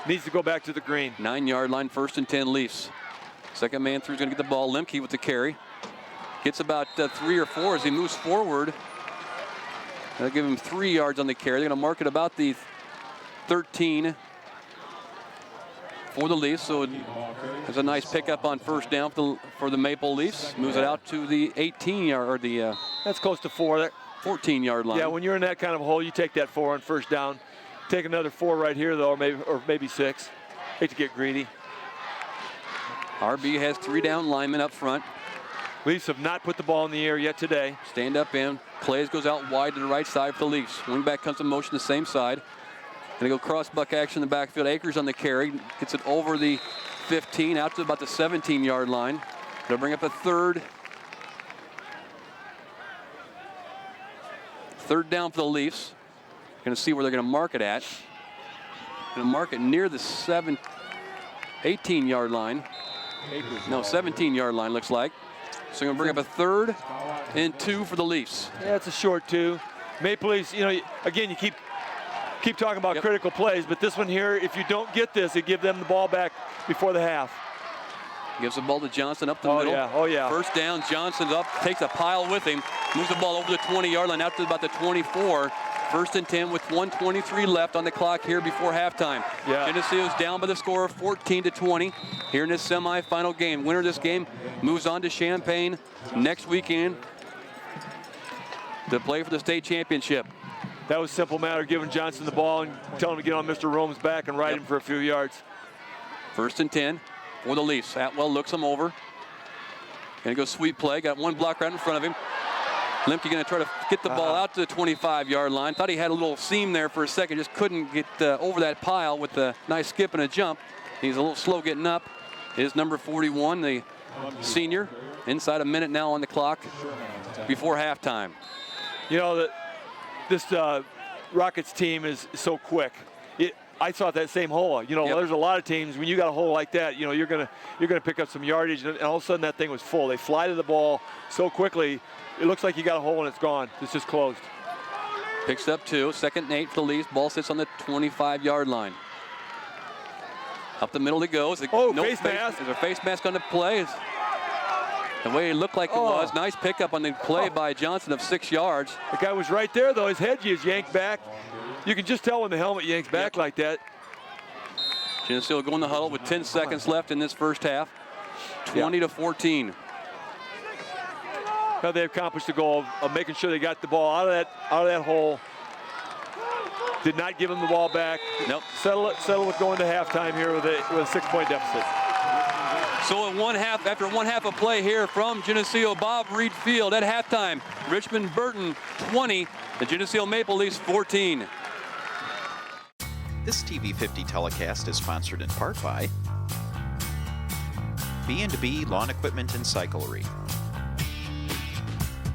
Needs to go back to the green. 9-yard line, 1st and 10 Leafs. Second man through is going to get the ball. Lemke with the carry. Gets about 3 or 4 as he moves forward. They'll give him 3 yards on the carry. They're going to mark it about the 13 for the Leafs. So there's a nice pickup on first down for the Maple Leafs. Moves it out to the 18-yard or the that's close to 4. 14-yard line. Yeah, when you're in that kind of a hole, you take that 4 on first down. Take another 4 right here though, or maybe 6. Hate to get greedy. RB has 3 down linemen up front. Leafs have not put the ball in the air yet today. Stand up in. Clays goes out wide to the right side for the Leafs. Wingback comes in motion the same side. Gonna go cross buck action in the backfield. Akers on the carry. Gets it over the 15 out to about the 17-yard line. They'll bring up a third down for the Leafs. Gonna see where they're gonna mark it at. Gonna mark it near the 18-yard line. No, 17-yard line looks like. So we're going to bring up a 3rd and 2 for the Leafs. Yeah, it's a short 2. Maple Leafs, again, you keep keep talking about critical plays, but this one here, if you don't get this, it give them the ball back before the half. Gives the ball to Johnson up the middle. Oh, yeah. First down, Johnson's up, takes a pile with him, moves the ball over the 20-yard line out to about the 24. First and 10 with 1:23 left on the clock here before halftime. Yeah. Geneseo's down by the score of 14-20 here in this semifinal game. Winner of this game moves on to Champaign next weekend to play for the state championship. That was a simple matter, giving Johnson the ball and telling him to get on Mr. Rome's back and ride him for a few yards. First and 10 for the Leafs. Atwell looks him over. Gonna go sweep play. Got one block right in front of him. Lemke gonna try to get the ball out to the 25-yard line. Thought he had a little seam there for a second. Just couldn't get over that pile with a nice skip and a jump. He's a little slow getting up. Is number 41, the senior. Inside a minute now on the clock before halftime. You know, this Rockets team is so quick. I saw that same hole. You know, there's a lot of teams when you got a hole like that. You know, you're gonna pick up some yardage, and all of a sudden that thing was full. They fly to the ball so quickly. It looks like you got a hole and it's gone. It's just closed. Picks up 2. Second and 8 for the Leafs. Ball sits on the 25-yard line. Up the middle it goes. Face mask. Is there a face mask on the play? The way it looked like it was. Nice pickup on the play by Johnson of 6 yards. The guy was right there, though. His head is yanked back. You can just tell when the helmet yanks back like that. Geneseo going to the huddle with 10 seconds left in this first half. 20-14. Now they accomplished the goal of making sure they got the ball out of that hole. Did not give him the ball back. Nope. Settle with going to halftime here with a 6-point deficit. So after one half of play here from Geneseo Bob Reed Field at halftime, Richmond-Burton 20, the Geneseo Maple Leafs 14. This TV50 telecast is sponsored in part by B&B Lawn Equipment and Cyclery,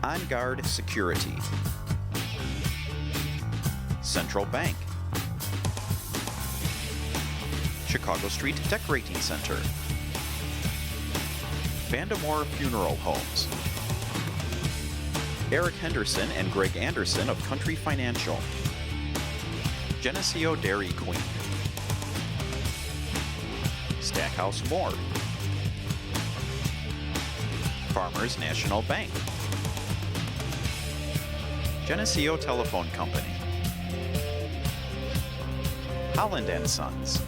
On Guard Security, Central Bank, Chicago Street Decorating Center, Vandemore Funeral Homes, Eric Henderson and Greg Anderson of Country Financial, Geneseo Dairy Queen, Stackhouse Moore, Farmers National Bank, Geneseo Telephone Company, Holland & Sons,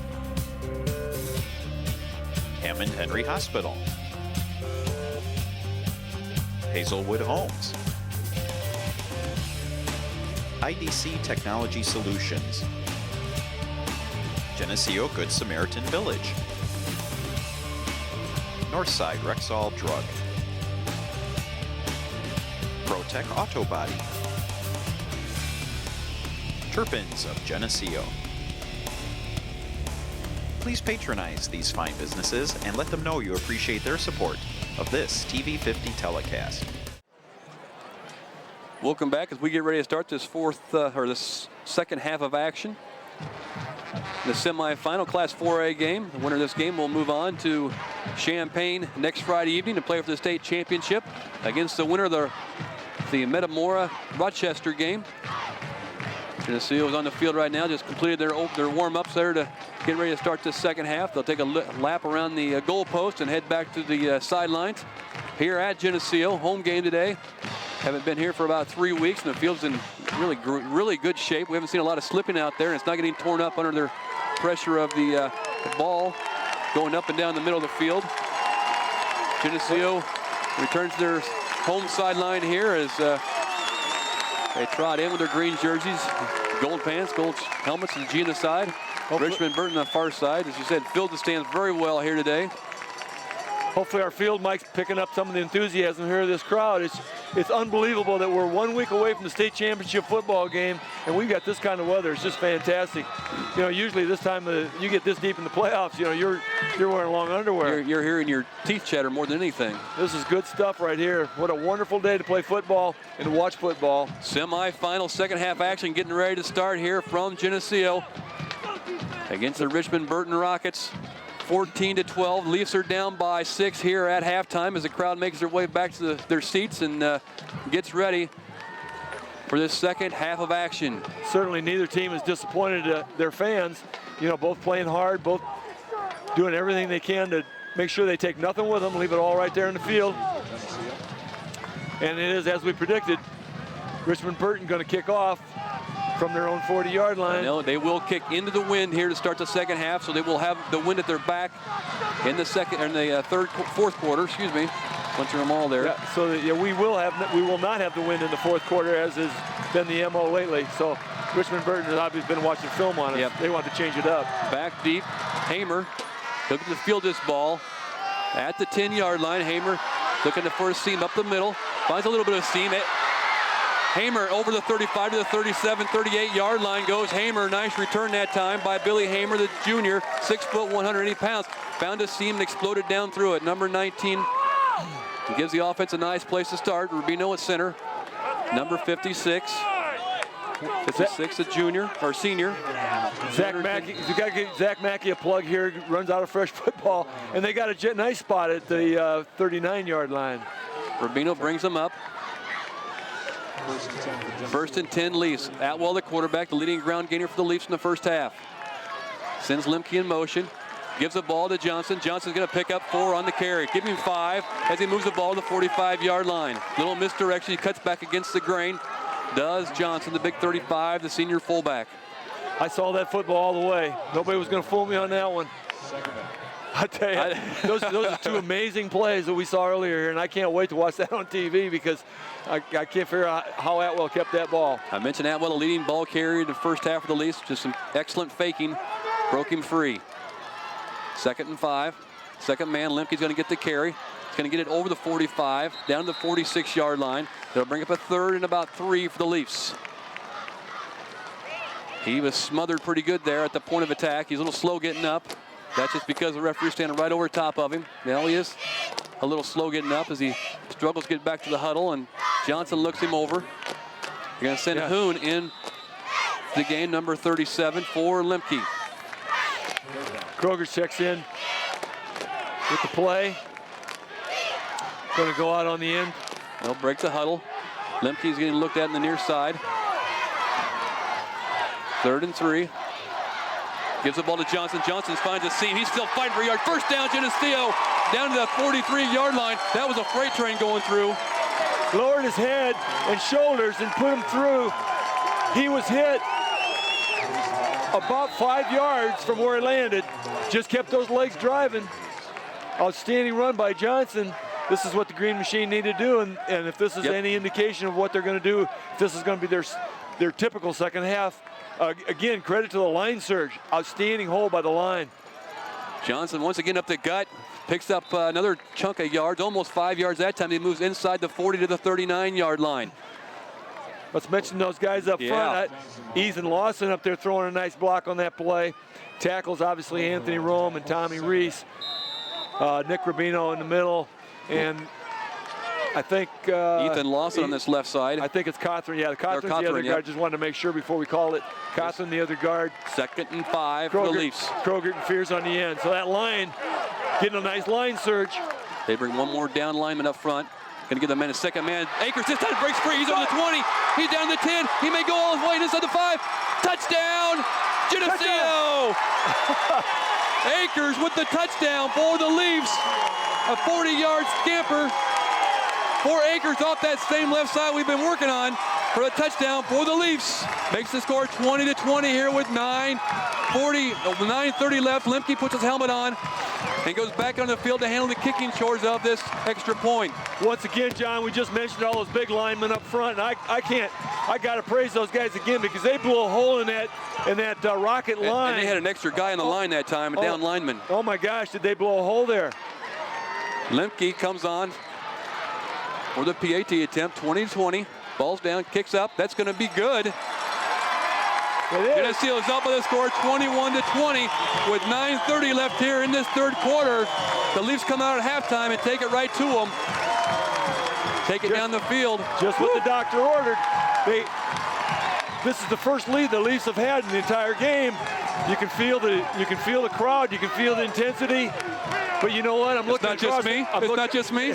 Hammond Henry Hospital, Hazelwood Homes, IDC Technology Solutions, Geneseo Good Samaritan Village, Northside Rexall Drug, ProTech Auto Body, Turpins of Geneseo. Please patronize these fine businesses and let them know you appreciate their support of this TV50 telecast. Welcome back as we get ready to start this this second half of action. The semifinal Class 4A game. The winner of this game will move on to Champaign next Friday evening to play for the state championship against the winner of the Metamora Rochester game. Geneseo is on the field right now, just completed their warm-ups there to get ready to start this second half. They'll take a lap around the goal post and head back to the sidelines here at Geneseo. Home game today. Haven't been here for about 3 weeks, and the field's in really good shape. We haven't seen a lot of slipping out there, and it's not getting torn up under the pressure of the ball going up and down the middle of the field. Geneseo returns to their home sideline here as they trot in with their green jerseys, gold pants, gold helmets, and the G on the side. Richmond-Burton on the far side. As you said, filled the stands very well here today. Hopefully our field mic's picking up some of the enthusiasm here of this crowd. It's unbelievable that we're 1 week away from the state championship football game, and we've got this kind of weather. It's just fantastic. You know, usually this time you get this deep in the playoffs, you know, you're wearing long underwear. You're hearing your teeth chatter more than anything. This is good stuff right here. What a wonderful day to play football and to watch football. Semi-final second half action getting ready to start here from Geneseo against the Richmond-Burton Rockets. 14-12. Leafs are down by 6 here at halftime as the crowd makes their way back to their seats and gets ready for this second half of action. Certainly neither team is disappointed their fans. You know, both playing hard, both doing everything they can to make sure they take nothing with them, leave it all right there in the field. And it is, as we predicted, Richmond-Burton going to kick off from their own 40-yard line. No, they will kick into the wind here to start the second half, so they will have the wind at their back in the fourth quarter. Excuse me, went through them all there. Yeah, so yeah, we will not have the wind in the fourth quarter, as has been the MO lately. So Richmond-Burton has obviously been watching film on it. Yep. They want to change it up. Back deep, Hamer looking to field this ball at the 10-yard line. Hamer looking for a seam up the middle, finds a little bit of seam. Hamer over the 35 to the 37, 38-yard line goes. Hamer, nice return that time by Billy Hamer, the junior, 6 foot, 180 pounds. Found a seam and exploded down through it. Number 19 gives the offense a nice place to start. Rubino at center. Number 56. 56, a junior or senior. Zach Mackey, you got to give Zach Mackey a plug here. Runs out of fresh football, and they got a nice spot at the 39-yard line. Rubino brings them up. First and 10 Leafs. Atwell, the quarterback, the leading ground gainer for the Leafs in the first half. Sends Lemke in motion. Gives the ball to Johnson. Johnson's going to pick up 4 on the carry. Give him 5 as he moves the ball to the 45-yard line. Little misdirection. He cuts back against the grain. Does Johnson, the big 35, the senior fullback. I saw that football all the way. Nobody was going to fool me on that one. I tell you, those are 2 amazing plays that we saw earlier here, and I can't wait to watch that on TV because I can't figure out how Atwell kept that ball. I mentioned Atwell, the leading ball carrier in the first half of the Leafs. Just some excellent faking. Broke him free. 2nd and 5. Second man, Lemke's going to get the carry. He's going to get it over the 45, down to the 46-yard line. They'll bring up a 3rd and about 3 for the Leafs. He was smothered pretty good there at the point of attack. He's a little slow getting up. That's just because the referee's standing right over top of him. Well, he is a little slow getting up as he struggles to get back to the huddle, and Johnson looks him over. You're going to send Hoon in the game, number 37 for Lemke. Kroger checks in with the play. Going to go out on the end. They'll break the huddle. Lemke's getting looked at in the near side. 3rd and 3. Gives the ball to Johnson. Johnson finds a seam. He's still fighting for a yard. First down, Geneseo, down to the 43-yard line. That was a freight train going through. Lowered his head and shoulders and put him through. He was hit about 5 yards from where he landed. Just kept those legs driving. Outstanding run by Johnson. This is what the Green Machine need to do, and if this is any indication of what they're going to do, if this is going to be their typical second half, again, credit to the line surge. Outstanding hold by the line. Johnson once again up the gut, picks up another chunk of yards, almost 5 yards that time. He moves inside the 40 to the 39-yard line. Let's mention those guys up front. Ethan Lawson up there throwing a nice block on that play. Tackles, obviously, Anthony Rome and Tommy Reese. Nick Rubino in the middle. And I think Ethan Lawson on this left side. I think it's Cawthorn. Yeah, Cawthorn's the other guard. Just wanted to make sure before we call it. Cawthorn, the other guard. 2nd and 5 for the Leafs. Kroger and Fears on the end. So that line, getting a nice line surge. They bring one more down lineman up front. Going to give the man a second man. Akers this time breaks free. He's over the 20. He's down to the 10. He may go all his way inside the 5. Touchdown, Geneseo! Akers with the touchdown for the Leafs. A 40-yard scamper. 4 Akers off that same left side we've been working on for a touchdown for the Leafs. Makes the score 20-20 here with 9:30 left. Lemke puts his helmet on and goes back on the field to handle the kicking chores of this extra point. Once again, John, we just mentioned all those big linemen up front, and I got to praise those guys again because they blew a hole in that rocket line. And they had an extra guy on the line that time, a down lineman. Oh my gosh, did they blow a hole there? Lemke comes on for the PAT attempt, 20-20. Ball's down, kicks up. That's going to be good. Geneseo is up by the score, 21-20, with 9:30 left here in this third quarter. The Leafs come out at halftime and take it right to them. Take it down the field. Just what the doctor ordered. This is the first lead the Leafs have had in the entire game. You can feel the crowd. You can feel the intensity. But you know what? I'm looking across. It's not just me.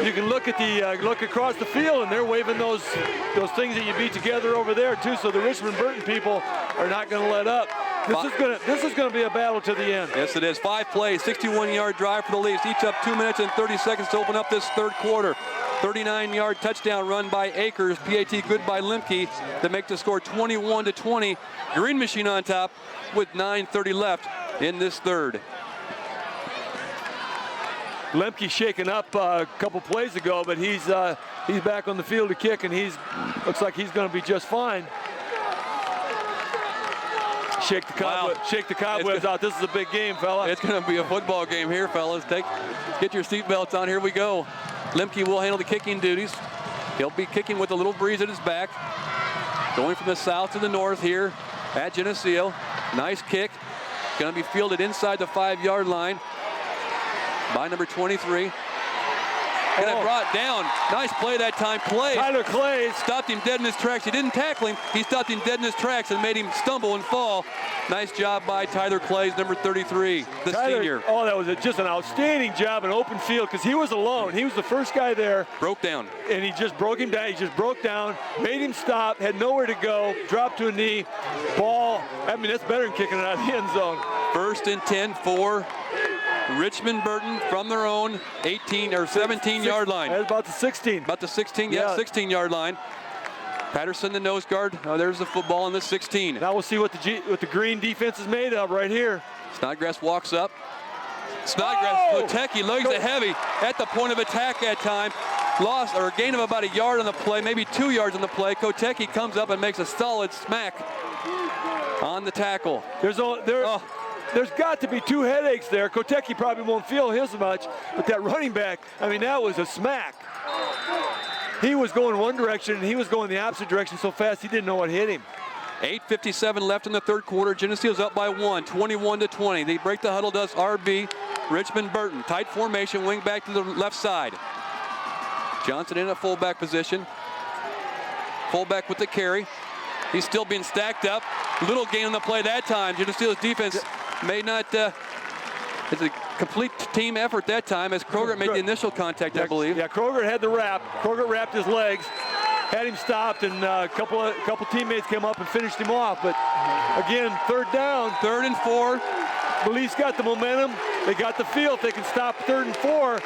you can look at the look across the field, and they're waving those things that you beat together over there too. So the Richmond-Burton people are not going to let up. This is gonna be a battle to the end. Yes, it is. 5 plays, 61-yard drive for the Leafs. Each up 2 minutes and 30 seconds to open up this third quarter. 39-yard touchdown run by Akers. PAT good by Lemke to make the score 21-20. Green Machine on top with 9:30 left in this third. Lemke shaken up a couple plays ago, but he's back on the field to kick, and looks like he's going to be just fine. Shake the cobwebs out. This is a big game, fella. It's going to be a football game here, fellas. Get your seatbelts on. Here we go. Lemke will handle the kicking duties. He'll be kicking with a little breeze at his back. Going from the south to the north here at Geneseo. Nice kick. Going to be fielded inside the 5-yard line by number 23. And it brought down. Nice play that time. Tyler Clays stopped him dead in his tracks. He didn't tackle him. He stopped him dead in his tracks and made him stumble and fall. Nice job by Tyler Clays, number 33, the senior. Oh, that was just an outstanding job in open field because he was alone. He was the first guy there. Broke down. And he just broke him down. He just broke down, made him stop, had nowhere to go, dropped to a knee, ball. I mean, that's better than kicking it out of the end zone. 1st and 10 for Richmond-Burton from their own 18 or 17-yard line. That's about the 16. About the 16, yeah, 16-yard line. Patterson, the nose guard. Oh, there's the football in the 16. Now we'll see what the green defense is made of right here. Snodgrass walks up. Snodgrass, Kotecki legs it heavy at the point of attack that time. Loss or a gain of about a yard on the play, maybe 2 yards on the play. Kotecki comes up and makes a solid smack on the tackle. There's got to be 2 headaches there. Kotecki probably won't feel his much, but that running back, I mean, that was a smack. He was going one direction, and he was going the opposite direction so fast he didn't know what hit him. 8:57 left in the third quarter. Geneseo's up by 1, 21-20. They break the huddle, does RB Richmond-Burton. Tight formation, wing back to the left side. Johnson in a fullback position. Fullback with the carry. He's still being stacked up. Little gain on the play that time. Geneseo's defense may not, it's a complete team effort that time as Kroger made the initial contact, I believe. Yeah, Kroger had the wrap. Kroger wrapped his legs, had him stopped, and a couple teammates came up and finished him off. But again, third down. 3rd and 4. The Leafs got the momentum. They got the feel. If they can stop 3rd and 4.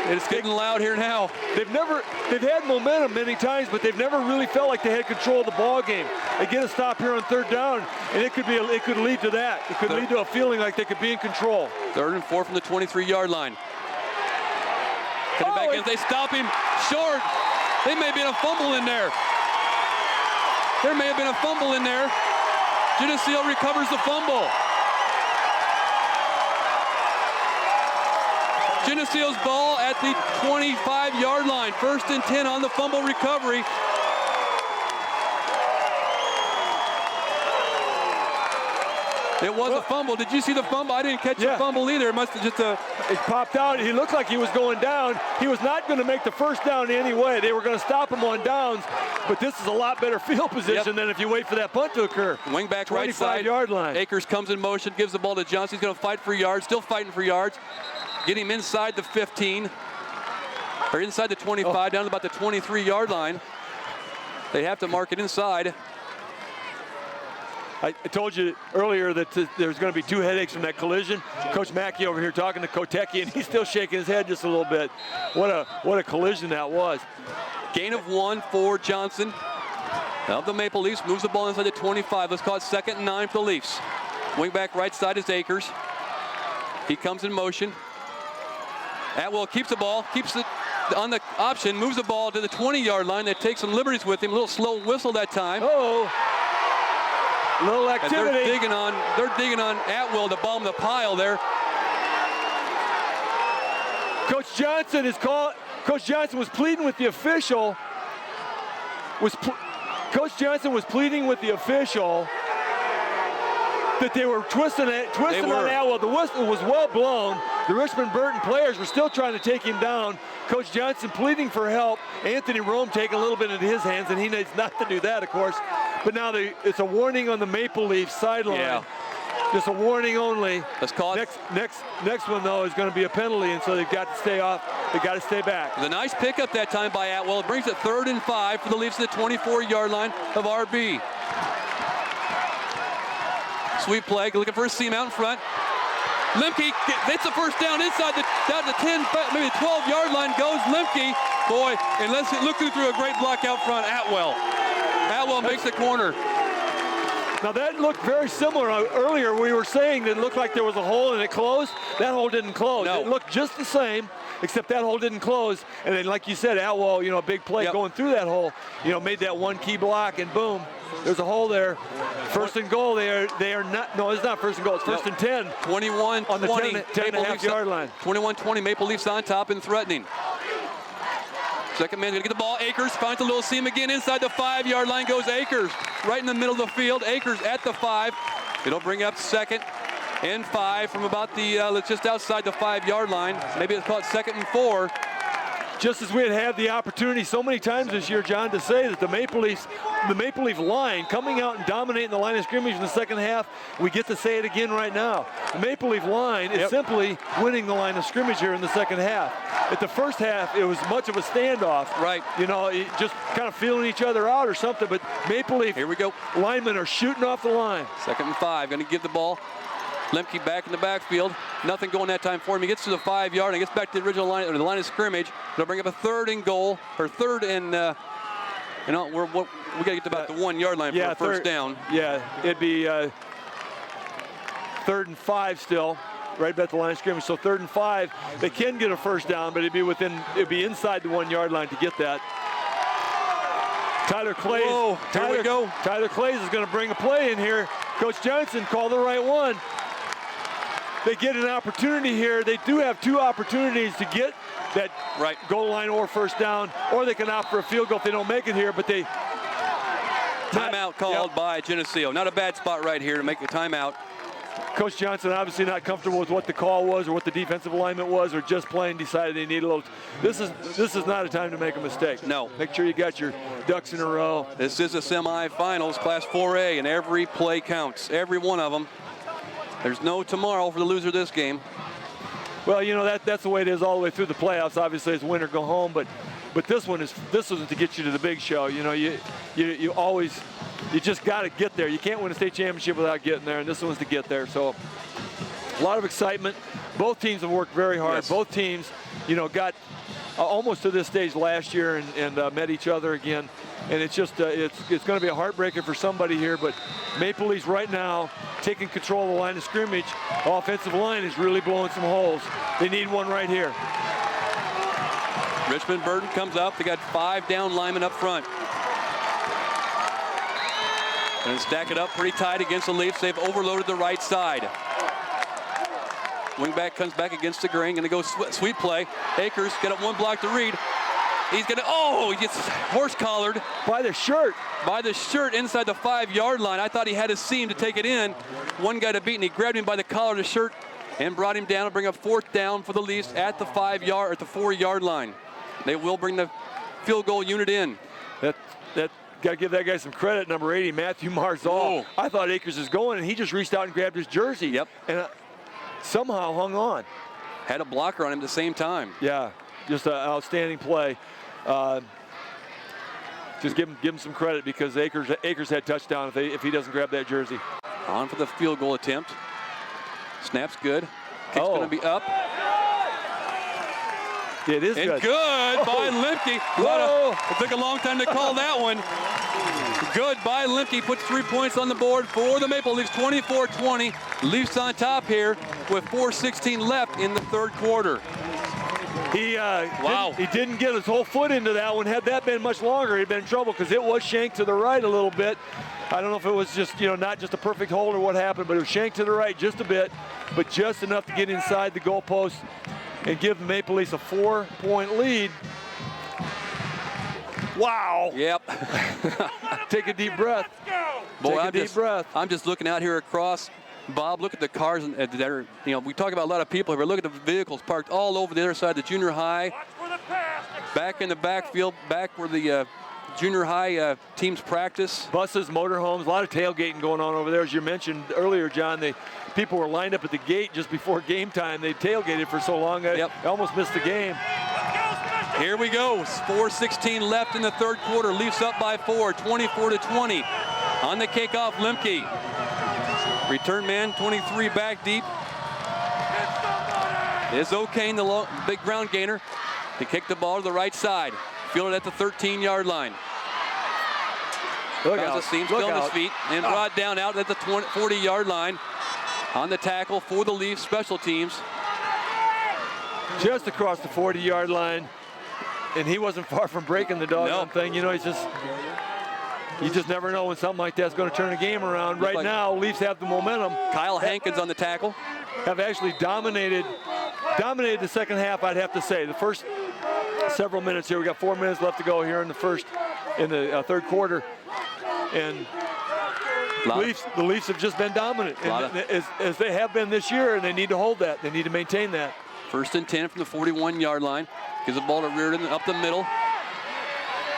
It's getting loud here now. They've had momentum many times, but they've never really felt like they had control of the ball game. They get a stop here on 3rd down, and it could lead to that. It could lead to a feeling like they could be in control. 3rd and 4 from the 23-yard line. Coming back in, they stop him short. There may have been a fumble in there. Geneseo recovers the fumble. Geneseo's ball at the 25-yard line. 1st and 10 on the fumble recovery. It was a fumble. Did you see the fumble? I didn't catch the fumble either. It must have just it popped out. He looked like he was going down. He was not going to make the first down anyway. They were going to stop him on downs, but this is a lot better field position than if you wait for that punt to occur. Wing back right side. 25-yard line. Akers comes in motion, gives the ball to Johnson. He's going to fight for yards, still fighting for yards. Get him inside the 15, or inside the 25, down to about the 23-yard line. They have to mark it inside. I told you earlier that there's going to be 2 headaches from that collision. Coach Mackey over here talking to Kotecki, and he's still shaking his head just a little bit. What a collision that was. Gain of 1 for Johnson of the Maple Leafs. Moves the ball inside the 25. Let's call it 2nd and 9 for the Leafs. Wing back right side is Akers. He comes in motion. Atwell keeps the ball, keeps it on the option, moves the ball to the 20-yard line. They take some liberties with him. A little slow whistle that time. Little activity. And they're digging on Atwell to bomb the pile there. Coach Johnson was pleading with the official. Coach Johnson was pleading with the official that they were twisting on Atwell. The whistle was well blown. The Richmond-Burton players were still trying to take him down. Coach Johnson pleading for help. Anthony Rome taking a little bit into his hands, and he needs not to do that, of course. But now it's a warning on the Maple Leafs sideline. Just a warning only. Let's call it. Next one though is going to be a penalty, and so they've got to stay off. They got to stay back. The nice pickup that time by Atwell. It brings it 3rd and 5 for the Leafs at the 24-yard line of RB. Sweep play, looking for a seam out in front. Lemke hits the first down inside down the 10, maybe the 12-yard line goes Lemke. Boy, and let's look through a great block out front. Atwell makes the corner. Now that looked very similar. Earlier we were saying that it looked like there was a hole and it closed. That hole didn't close. No. It looked just the same, except that hole didn't close. And then, like you said, Atwell, a big play going through that hole, made that one key block, and boom, there's a hole there. First and goal. They are not. No, it's not first and goal. It's first and 10. 21-20 on the 10.5-yard line. 21-20. Maple Leafs on top and threatening. Second man's gonna get the ball. Akers finds a little seam again inside the 5-yard line. Goes Akers right in the middle of the field. Akers at the 5. It'll bring up 2nd and 5 from about the just outside the 5-yard line. Maybe it's called 2nd and 4. Just as we had the opportunity so many times this year, John, to say that the Maple Leaf line coming out and dominating the line of scrimmage in the second half, we get to say it again right now. The Maple Leaf line is simply winning the line of scrimmage here in the second half. At the first half, it was much of a standoff. Right. Just kind of feeling each other out or something, but Maple Leaf Here we go. linemen are shooting off the line. 2nd and 5, gonna give the ball. Lemke back in the backfield. Nothing going that time for him. He gets to the 5-yard and gets back to the original line, or the line of scrimmage. They'll bring up a 3rd and goal, or 3rd and, we got to get to about the 1-yard line for a first down. Yeah, it'd be 3rd and 5 still, right at the line of scrimmage. So 3rd and 5, they can get a first down, but it'd be inside the 1-yard line to get that. Tyler Clays. Whoa, here we go. Tyler Clays is going to bring a play in here. Coach Johnson called the right one. They get an opportunity here. They do have 2 opportunities to get that goal line or first down, or they can opt for a field goal if they don't make it here, but they... Timeout called by Geneseo. Not a bad spot right here to make a timeout. Coach Johnson obviously not comfortable with what the call was or what the defensive alignment was, or just plain decided they need a little... This is not a time to make a mistake. No. Make sure you got your ducks in a row. This is the semifinals, Class 4A, and every play counts. Every one of them. There's no tomorrow for the loser of this game. Well, that's the way it is all the way through the playoffs. Obviously, it's win or go home, but this isn't to get you to the big show. You just got to get there. You can't win a state championship without getting there, and this one's to get there. So a lot of excitement. Both teams have worked very hard. Yes. Both teams, got almost to this stage last year and met each other again. And it's just it's going to be a heartbreaker for somebody here, but Maple Leafs right now taking control of the line of scrimmage. Offensive line is really blowing some holes. They need one right here. Richmond-Burton comes up. They got 5 down linemen up front. And stack it up pretty tight against the Leafs. They've overloaded the right side. Wingback comes back against the grain. Going to go sweep play. Akers got up 1 block to Reed. He's going to, he gets horse-collared. By the shirt. By the shirt inside the 5-yard line. I thought he had a seam to take it in. One guy to beat, and he grabbed him by the collar of the shirt and brought him down to bring a 4th down for the Leafs at the 4-yard line. They will bring the field goal unit in. That got to give that guy some credit, number 80, Matthew Marzal. Oh. I thought Akers is going, and he just reached out and grabbed his jersey. Yep. And somehow hung on. Had a blocker on him at the same time. Yeah, just an outstanding play. Just give him some credit, because Akers had touchdown if he doesn't grab that jersey. On for the field goal attempt. Snap's good. Kick's going to be up. Yeah, it is and good. Good by Lemke. It took a long time to call that one. Good by Lemke. Puts 3 points on the board for the Maple Leafs. 24-20. Leafs on top here with 4:16 left in the 3rd quarter. He didn't get his whole foot into that one. Had that been much longer, he'd been in trouble, because it was shanked to the right a little bit. I don't know if it was just, not just a perfect hold or what happened, but it was shanked to the right just a bit, but just enough to get inside the goalpost and give the Maple Leafs a 4-point lead. Wow. Yep. Take a deep breath. Boy, Take a deep breath. I'm just looking out here across. Bob, look at the cars that are, we talk about a lot of people here, but look at the vehicles parked all over the other side of the junior high. Back in the backfield, back where the junior high teams practice. Buses, motorhomes, a lot of tailgating going on over there. As you mentioned earlier, John, people were lined up at the gate just before game time. They tailgated for so long, they almost missed the game. Here we go. 4:16 left in the third quarter. Leafs up by 4, 24-20. On the kickoff, Lemke. Return man, 23 back deep. Is O'Kane, the big ground gainer. He kicked the ball to the right side. Fielded at the 13-yard line. Look out. Seam, still on his feet, and brought down out at the 40-yard line. On the tackle for the Leafs special teams. Just across the 40-yard line. And he wasn't far from breaking the doggone thing. You know, you just never know when something like that's going to turn a game around. Right now, Leafs have the momentum. Kyle Hankins on the tackle. Have actually dominated the second half, I'd have to say. The first several minutes here, we got 4 minutes left to go here in the third quarter. And the Leafs have just been dominant, as they have been this year, and they need to hold that. They need to maintain that. 1st and 10 from the 41-yard line. Gives the ball to Reardon up the middle.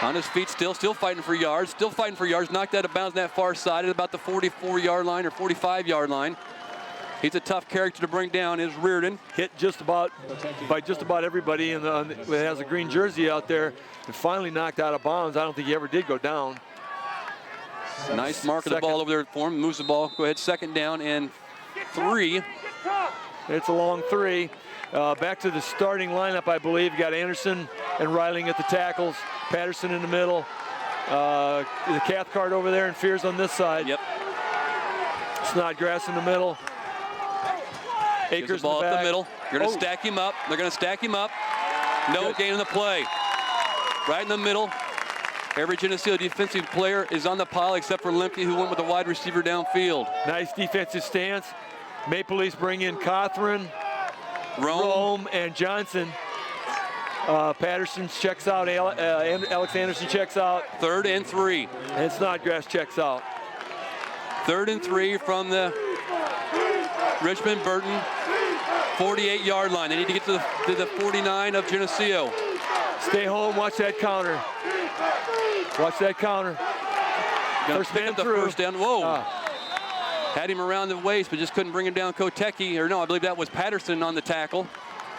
On his feet, still fighting for yards. Knocked out of bounds on that far side at about the 44-yard line or 45-yard line. He's a tough character to bring down, is Reardon. Hit by just about everybody that has a green jersey out there, and finally knocked out of bounds. I don't think he ever did go down. Nice mark of the ball over there for him. Moves the ball. Go ahead, 2nd down and 3. It's a long 3. Back to the starting lineup, I believe. You got Anderson and Reiling at the tackles. Patterson in the middle. The Cathcart over there and Fears on this side. Yep. Snodgrass in the middle. Akers the ball in the up the middle. They're going to stack him up. No gain in the play. Right in the middle. Every Geneseo defensive player is on the pile except for Lemke, who went with the wide receiver downfield. Nice defensive stance. Maple Leafs bring in Cothran, Rome, and Johnson. Patterson checks out. Alex Anderson checks out. 3rd and 3. And Snodgrass checks out. 3rd and 3 from the Richmond-Burton 48-yard line. They need to get to the 49 of Geneseo. Stay home. Watch that counter. First pick up the first down. Whoa. Had him around the waist, but just couldn't bring him down. Kotecki, or no, I believe that was Patterson on the tackle.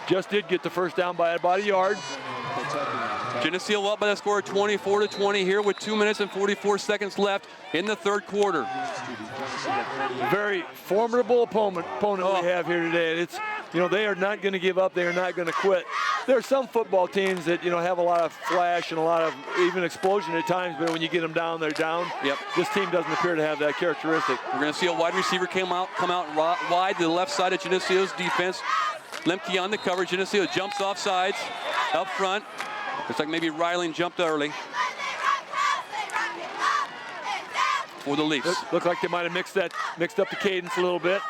Just did get the first down by about a yard. Geneseo up by the score 24-20 here with 2 minutes and 44 seconds left in the third quarter. Very formidable opponent we have here today. It's, they are not going to give up. They are not going to quit. There are some football teams that, have a lot of flash and a lot of even explosion at times, but when you get them down, they're down. Yep. This team doesn't appear to have that characteristic. We're going to see a wide receiver come out wide to the left side of Geneseo's defense. Lemke on the cover. Geneseo jumps off sides up front. Looks like maybe Reiling jumped early for the Leafs. Look like they might have mixed up the cadence a little bit.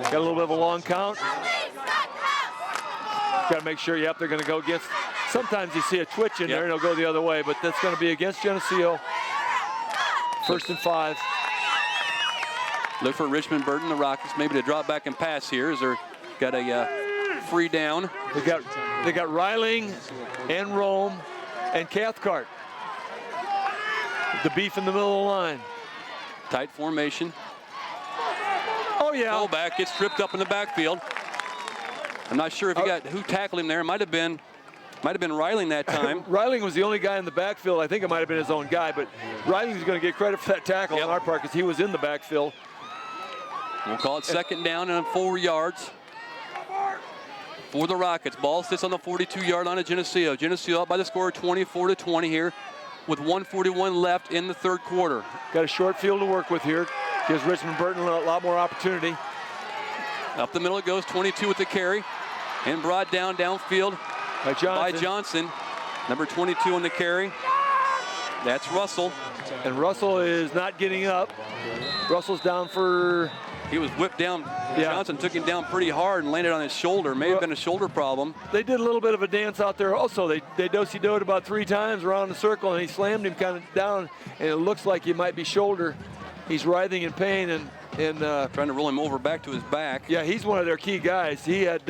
Got a little bit of a long count. Got to make sure, they're going to go against. Sometimes you see a twitch in there and it'll go the other way, but that's going to be against Geneseo. 1st and 5. Look for Richmond-Burton, the Rockets, maybe to drop back and pass here as they're got a free down. They got Reiling and Rome and Cathcart. The beef in the middle of the line. Tight formation. Oh yeah. Fullback gets tripped up in the backfield. I'm not sure if who tackled him there. It might have been Reiling that time. Reiling was the only guy in the backfield. I think it might have been his own guy, but Reiling's going to get credit for that tackle on our part because he was in the backfield. We'll call it 2nd down and 4 yards for the Rockets. Ball sits on the 42-yard line of Geneseo. Geneseo up by the score 24-20 here with 1:41 left in the third quarter. Got a short field to work with here. Gives Richmond-Burton a lot more opportunity. Up the middle it goes, 22 with the carry. And brought downfield by Johnson. Number 22 on the carry. That's Russell. And Russell is not getting up. Russell's down for... He was whipped down. Johnson took him down pretty hard and landed on his shoulder. May have been a shoulder problem. They did a little bit of a dance out there also. They do-si-doed about 3 times around the circle, and he slammed him kind of down, and it looks like he might be shoulder. He's writhing in pain and trying to roll him over back to his back. Yeah, he's one of their key guys. He had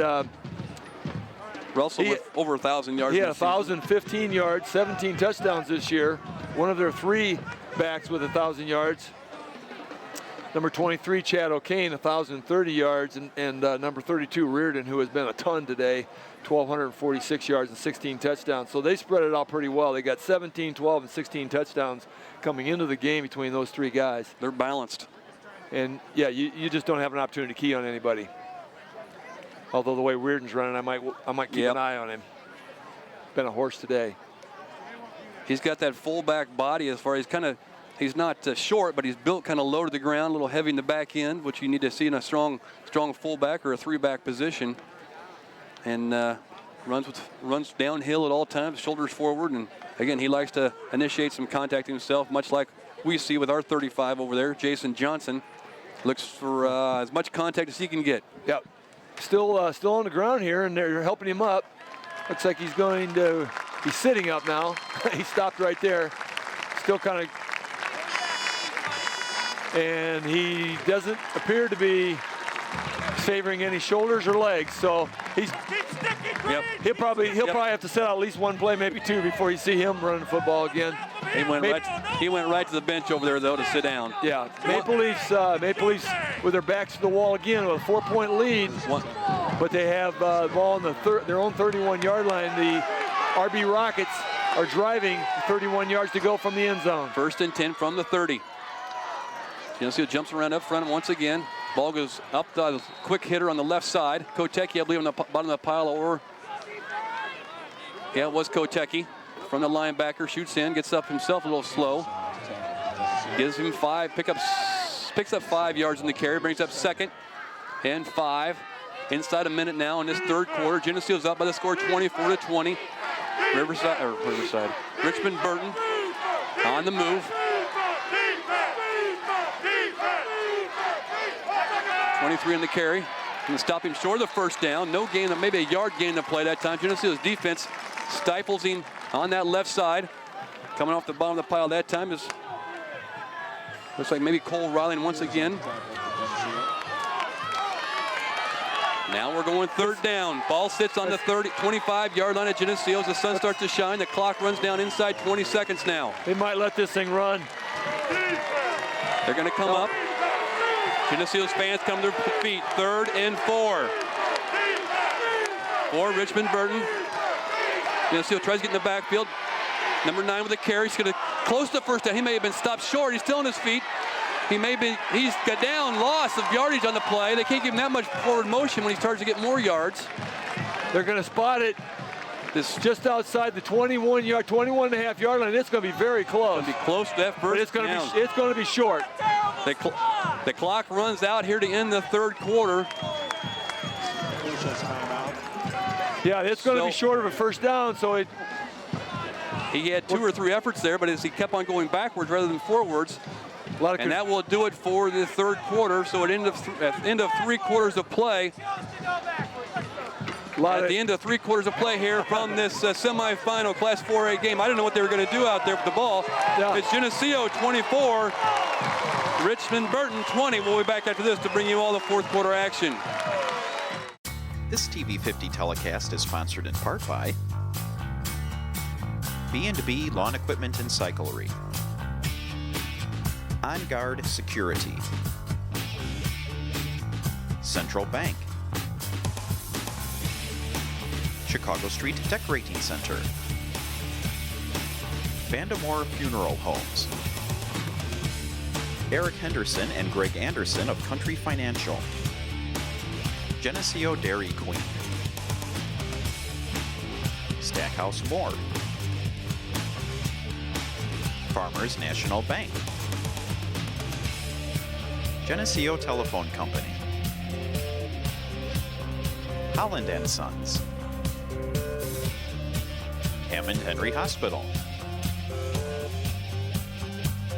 Russell with over 1,000 yards. He had in the season. 1,015 yards, 17 touchdowns this year. One of their 3 backs with 1,000 yards. Number 23, Chad O'Kane, 1,030 yards, and number 32, Reardon, who has been a ton today, 1,246 yards and 16 touchdowns. So they spread it out pretty well. They got 17, 12, and 16 touchdowns coming into the game between those 3 guys. They're balanced. And yeah, you just don't have an opportunity to key on anybody. Although the way Reardon's running, I might keep an eye on him. Been a horse today. He's got that fullback body as far as he's not short, but he's built kind of low to the ground, a little heavy in the back end, which you need to see in a strong fullback or a 3-back position. And runs downhill at all times, shoulders forward, and again, he likes to initiate some contact himself, much like we see with our 35 over there. Jason Johnson looks for as much contact as he can get. Yep. Still on the ground here, and they're helping him up. Looks like he's going to be sitting up now. He stopped right there. Still kind of, and he doesn't appear to be favoring any shoulders or legs. So he'll probably have to set out at least 1 play, maybe 2, before you see him running the football again. He went right to the bench over there though to sit down. Yeah, Maple Leafs with their backs to the wall again with a 4-point lead. But they have the ball on their own 31-yard line. The RB Rockets are driving 31 yards to go from the end zone. 1st and 10 from the 30. Geneseo jumps around up front once again. Ball goes up the quick hitter on the left side. Kotecki, I believe, on the bottom of the pile, or yeah, it was Kotecki from the linebacker. Shoots in, gets up himself a little slow. Gives him 5, picks up 5 yards in the carry, brings up 2nd and 5. Inside a minute now in this 3rd quarter. Geneseo's up by the score 24-20. Richmond-Burton on the move. 23 in the carry. Can stop him short of the 1st down. No gain, maybe a yard gain to play that time. Geneseo's defense stifles him on that left side. Coming off the bottom of the pile that time is, looks like maybe Cole Riley once again. Now we're going 3rd down. Ball sits on the 25-yard line at Geneseo as the sun starts to shine. The clock runs down inside 20 seconds now. They might let this thing run. They're going to come up. Geneseo's fans come to their feet. 3rd and 4. For Richmond-Burton. Geneseo tries to get in the backfield. Number 9 with a carry. He's going to close the 1st down. He may have been stopped short. He's still on his feet. He's got down, loss of yardage on the play. They can't give him that much forward motion when he starts to get more yards. They're going to spot it. This just outside the 21.5 yard line. It's going to be very close. It's going to be close to that 1st but it's going to be short. The clock runs out here to end the 3rd quarter. Yeah, it's going to be short of a 1st down. So he had 2 or 3 efforts there, but as he kept on going backwards rather than forwards. And that will do it for the 3rd quarter. So at end of 3 quarters of play. At the end of 3 quarters of play here from this semifinal Class 4A game. I didn't know what they were going to do out there with the ball. Yeah. It's Geneseo 24, Richmond-Burton 20. We'll be back after this to bring you all the 4th quarter action. This TV50 telecast is sponsored in part by B&B Lawn Equipment and Cyclery, On Guard Security, Central Bank, Chicago Street Decorating Center, Vandemore Funeral Homes, Eric Henderson and Greg Anderson of Country Financial, Geneseo Dairy Queen, Stackhouse Moore, Farmers National Bank, Geneseo Telephone Company, Holland & Sons, Hammond Henry Hospital,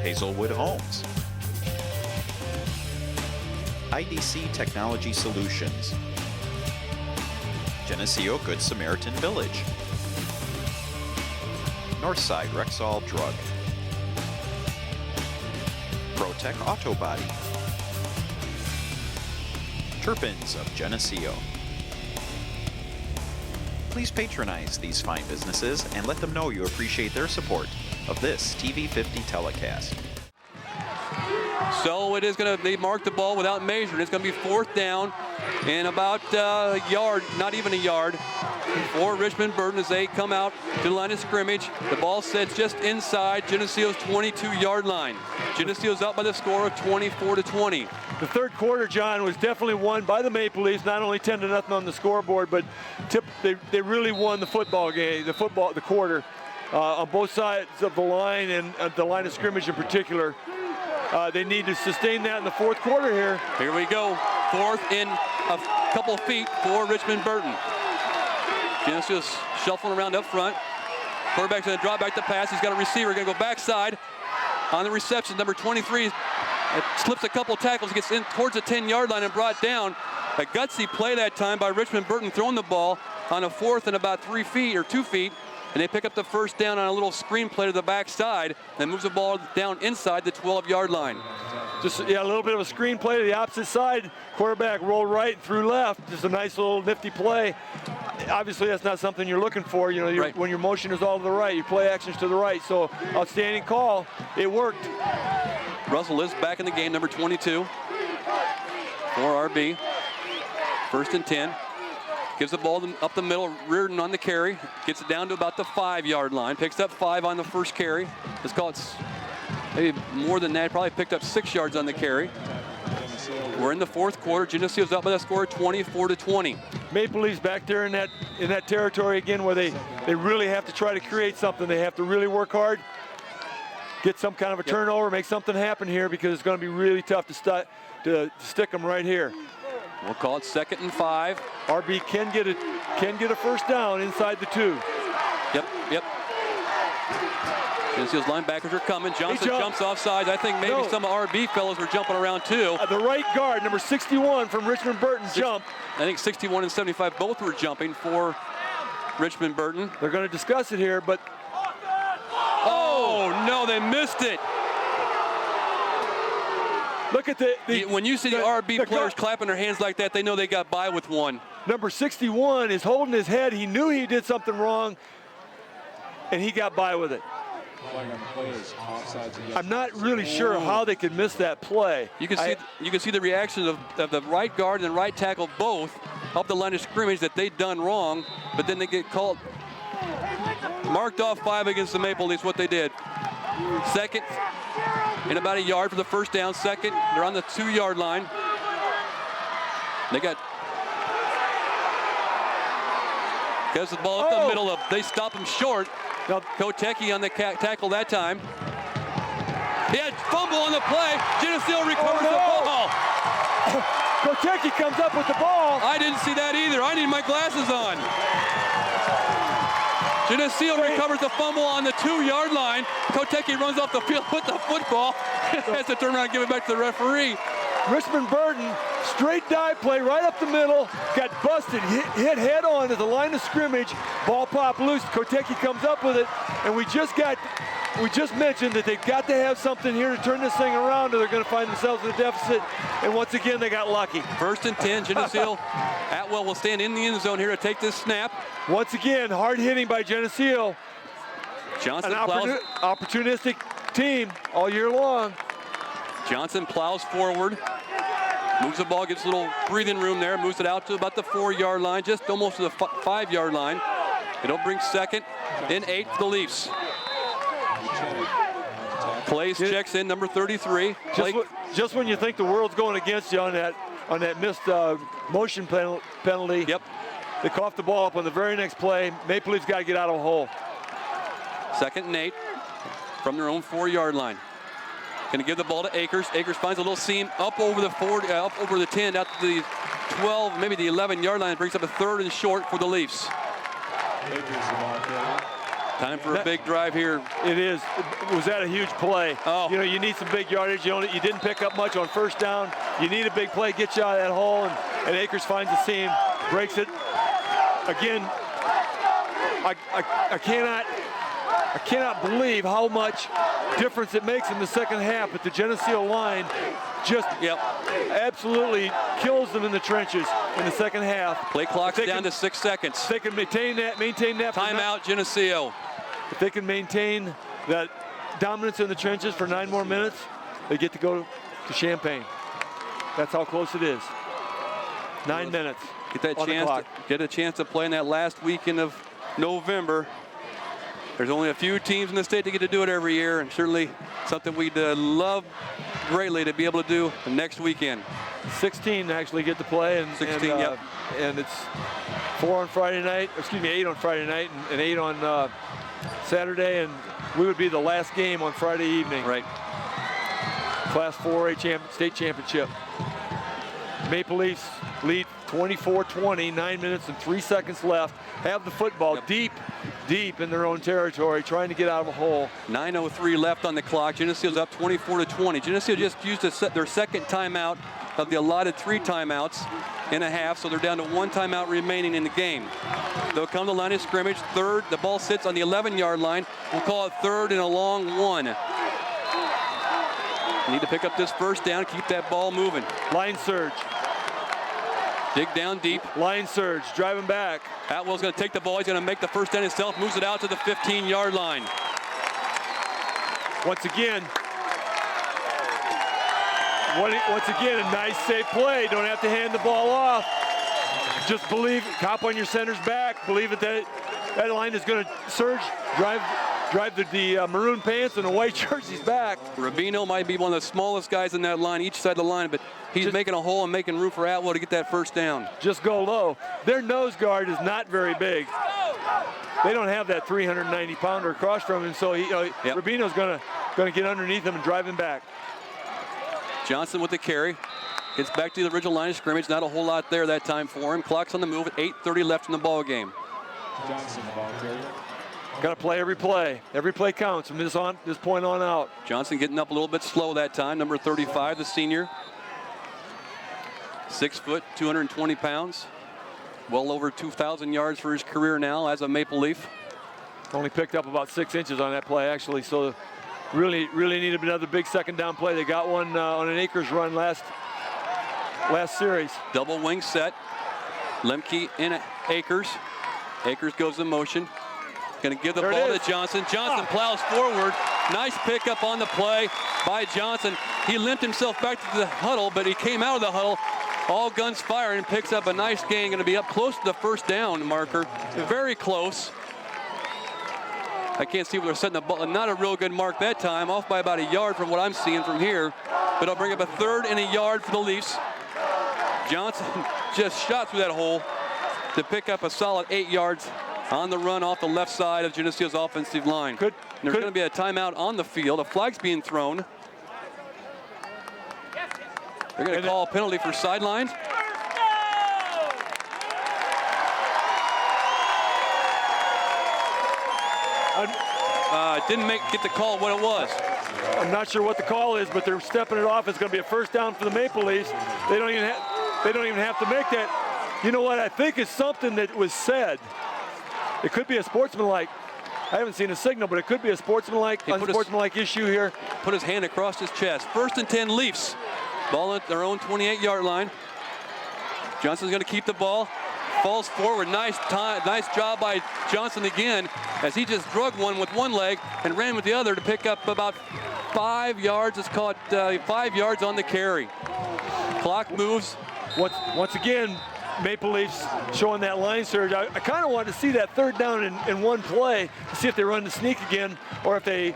Hazelwood Homes, IDC Technology Solutions, Geneseo Good Samaritan Village, Northside Rexall Drug, ProTech Auto Body, Turpins of Geneseo, Please patronize these fine businesses and let them know you appreciate their support of this TV50 telecast. So it is going to, they mark the ball without measuring. It's going to be 4th down and about a yard, not even a yard, for Richmond-Burton as they come out to the line of scrimmage. The ball sits just inside Geneseo's 22-yard line. Geneseo's up by the score of 24-20. The third quarter, John, was definitely won by the Maple Leafs, not only 10-0 on the scoreboard, but they really won the football game, the quarter, on both sides of the line and the line of scrimmage in particular. They need to sustain that in the fourth quarter here. Here we go. 4th in a couple of feet for Richmond-Burton. Geneseo's shuffling around up front. Quarterback's going to drop back the pass. He's got a receiver going to go backside on the reception. Number 23 slips a couple tackles, gets in towards the 10-yard line and brought down. A gutsy play that time by Richmond-Burton, throwing the ball on a 4th and about 3 feet or 2 feet. And they pick up the first down on a little screen play to the backside and moves the ball down inside the 12-yard line. Just, yeah, a little bit of a screen play to the opposite side. Quarterback rolled right through left. Just a nice little nifty play. Obviously, that's not something you're looking for. You know, right. When your motion is all to the right, your play action's to the right. So, outstanding call. It worked. Russell is back in the game, number 22 for RB. 1st and 10. Gives the ball up the middle, Reardon on the carry. Gets it down to about the 5-yard line. Picks up 5 on the first carry. Let's call it maybe more than that. Probably picked up 6 yards on the carry. We're in the fourth quarter. Geneseo's up by the score 24-20. Maple Leafs back there in that territory again where they really have to try to create something. They have to really work hard, get some kind of a turnover, make something happen here because it's going to be really tough to stick them right here. We'll call it 2nd and 5. RB can get a first down inside the 2. Yep. Geneseo's linebackers are coming. Johnson jumps offside. I think maybe some RB fellows were jumping around too. The right guard, number 61 from Richmond-Burton, jumped. I think 61 and 75 both were jumping for Richmond-Burton. They're going to discuss it here, but oh no, they missed it. Look at when you see the RB players clapping their hands like that, they know they got by with one. Number 61 is holding his head. He knew he did something wrong, and he got by with it. I'm not really sure how they could miss that play. You can see the reaction of the right guard and right tackle both up the line of scrimmage that they'd done wrong, but then they get called. Marked off 5 against the Maple Leafs, what they did. 2nd and about a yard for the first down. 2nd, they're on the 2-yard line. Because the ball up the middle, they stop him short. Now, Kotecki on the tackle that time. He had fumble on the play. Geneseo recovers the ball. Kotecki comes up with the ball. I didn't see that either. I need my glasses on. Geneseo recovers the fumble on the 2-yard line. Kotecki runs off the field with the football. Has to turn around and give it back to the referee. Richmond-Burton, straight dive play right up the middle, got busted, hit head on to the line of scrimmage, ball popped loose. Kotecki comes up with it, and we just mentioned that they've got to have something here to turn this thing around, or they're going to find themselves in a deficit. And once again, they got lucky. 1st and 10. Geneseo. Atwell will stand in the end zone here to take this snap. Once again, hard hitting by Geneseo. Johnson An opportunistic team all year long. Johnson plows forward, moves the ball, gets a little breathing room there, moves it out to about the 4-yard line, just almost to the 5-yard line. It'll bring 2nd and 8 for the Leafs. Clays checks in, number 33. Just when you think the world's going against you on that missed motion penalty. Yep. They coughed the ball up on the very next play. Maple Leafs got to get out of a hole. 2nd and 8 from their own 4-yard line. Going to give the ball to Akers. Akers finds a little seam up over the 10, out to the 12, maybe the 11-yard line. Brings up a 3rd and short for the Leafs. Time for a big drive here. It is. Was that a huge play? Oh. You know, you need some big yardage. You didn't pick up much on first down. You need a big play, get you out of that hole, and Akers finds the seam, breaks it. Again, I cannot believe how much difference it makes in the second half. But the Geneseo line just absolutely kills them in the trenches in the second half. Play clock's down to 6 seconds. If they can maintain that. Timeout, Geneseo. If they can maintain that dominance in the trenches for 9 more minutes, they get to go to Champaign. That's how close it is. 9 minutes. Get a chance to play in that last weekend of November. There's only a few teams in the state that get to do it every year, and certainly something we'd love greatly to be able to do the next weekend. 16 actually get to play, and 16, and it's 4 on Friday night. Excuse me, 8 on Friday night, and 8 on Saturday, and we would be the last game on Friday evening. Right. Class 4A state championship. Maple Leafs lead 24-20, 9 minutes and 3 seconds left. Have the football deep in their own territory, trying to get out of a hole. 9:03 left on the clock. Geneseo's up 24-20. Geneseo just used their second timeout of the allotted 3 timeouts in a half, so they're down to 1 timeout remaining in the game. They'll come to the line of scrimmage. Third, the ball sits on the 11-yard line. We'll call it third and a long 1. Need to pick up this first down, keep that ball moving. Line surge. Dig down deep. Line surge, driving back. Atwell's going to take the ball. He's going to make the first down himself, moves it out to the 15-yard line. Once again, a nice safe play. Don't have to hand the ball off. Just believe, hop on your center's back. Believe that line is going to surge, drive the maroon pants and the white jerseys back. Rubino might be one of the smallest guys in that line, each side of the line, but he's making a hole and making room for Atwell to get that first down. Just go low. Their nose guard is not very big. They don't have that 390-pounder across from him, so Rubino's going to get underneath him and drive him back. Johnson with the carry. Gets back to the original line of scrimmage. Not a whole lot there that time for him. Clock's on the move at 8:30 left in the ball game. Johnson, the ball carrier. Got to play every play. Every play counts from this point on out. Johnson getting up a little bit slow that time. Number 35, the senior. 6 foot, 220 pounds. Well over 2,000 yards for his career now as a Maple Leaf. Only picked up about 6 inches on that play, actually. So really needed another big second down play. They got one on an Akers run last series. Double wing set. Lemke in Akers. Akers goes in motion. Going to give the ball to Johnson. Johnson plows forward. Nice pickup on the play by Johnson. He limped himself back to the huddle, but he came out of the huddle. All guns firing and picks up a nice gain. Going to be up close to the first down marker. Very close. I can't see where they're setting the ball. Not a real good mark that time. Off by about a yard from what I'm seeing from here. But I'll bring up a 3rd and a yard for the Leafs. Johnson just shot through that hole to pick up a solid 8 yards on the run off the left side of Geneseo's offensive line. There's going to be a timeout on the field. A flag's being thrown. They're going to call a penalty for sidelines. Didn't get the call what it was. I'm not sure what the call is, but they're stepping it off. It's going to be a first down for the Maple Leafs. They don't even have to make that. You know what? I think it's something that was said. It could be a sportsmanlike. I haven't seen a signal, but it could be a unsportsmanlike issue here. Put his hand across his chest. 1st and 10 Leafs. Ball at their own 28-yard line. Johnson's going to keep the ball. Falls forward. Nice job by Johnson again, as he just drug one with one leg and ran with the other to pick up about 5 yards. It's caught 5 yards on the carry. Clock moves. Once again, Maple Leafs showing that line surge. I kind of wanted to see that 3rd down in one play to see if they run the sneak again, or if they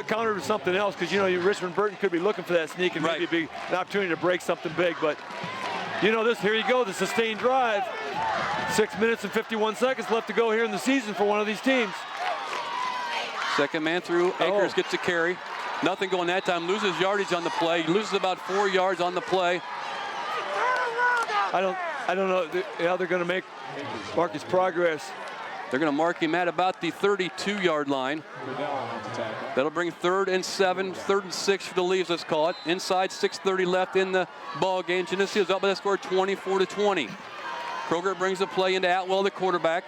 counter with something else, because Richmond-Burton could be looking for that sneak and maybe be an opportunity to break something big. But here you go, the sustained drive. 6 minutes and 51 seconds left to go here in the season for one of these teams. Second man through. Akers gets a carry. Nothing going that time. Loses yardage on the play. He loses about 4 yards on the play. I don't know how they're going to mark his progress. They're going to mark him at about the 32-yard line. That'll bring 3rd and 7, 3rd and 6 for the Leafs, let's call it. Inside, 6:30 left in the ball game. Geneseo's up by the score 24-20. Kroger brings the play into Atwell, the quarterback.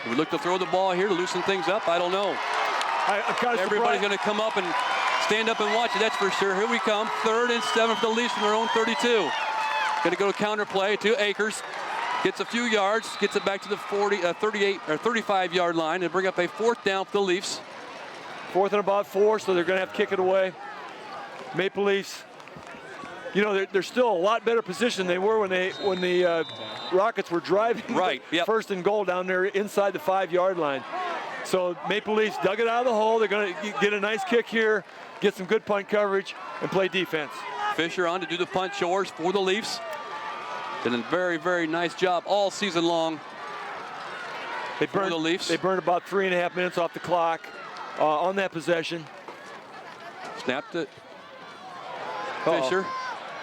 We look to throw the ball here to loosen things up. I don't know. I'm kind of Everybody's going to come up and stand up and watch it. That's for sure. Here we come. 3rd and 7 for the Leafs from their own 32. Going to go to counter play to Akers. Gets a few yards. Gets it back to the 38 or 35-yard line and bring up a 4th down for the Leafs. 4th and about 4, so they're going to have to kick it away. Maple Leafs, you know, they're still a lot better position than they were when the Rockets were driving. Right. Yep. 1st and goal down there inside the 5-yard line. So Maple Leafs dug it out of the hole. They're going to get a nice kick here, get some good punt coverage, and play defense. Fisher on to do the punt chores for the Leafs. Did a very, very nice job all season long. They burned the Leafs. They burned about 3.5 minutes off the clock on that possession. Snapped it. Fisher.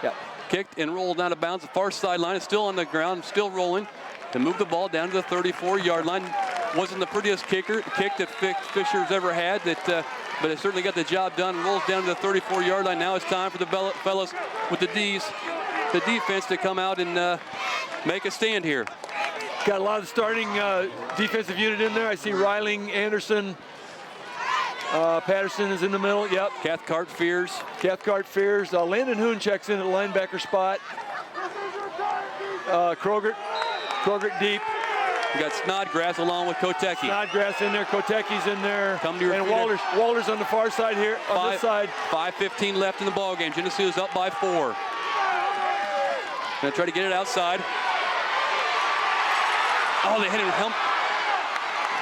Yep. Kicked and rolled out of bounds. The far sideline is still on the ground, still rolling. And moved the ball down to the 34-yard line. Wasn't the prettiest kick that Fisher's ever had, but it certainly got the job done. Rolls down to the 34-yard line. Now it's time for the fellas with the defense to come out and make a stand here. Got a lot of starting defensive unit in there. I see Reiling, Anderson, Patterson is in the middle. Yep. Cathcart Fears. Landon Hoon checks in at linebacker spot. Kroger deep. You got Snodgrass along with Kotecki. Snodgrass in there. Koteki's in there. Come to your and feet. Walters on the far side here. On this side. 5:15 left in the ball game. Geneseo's up by 4. Gonna try to get it outside. Oh, they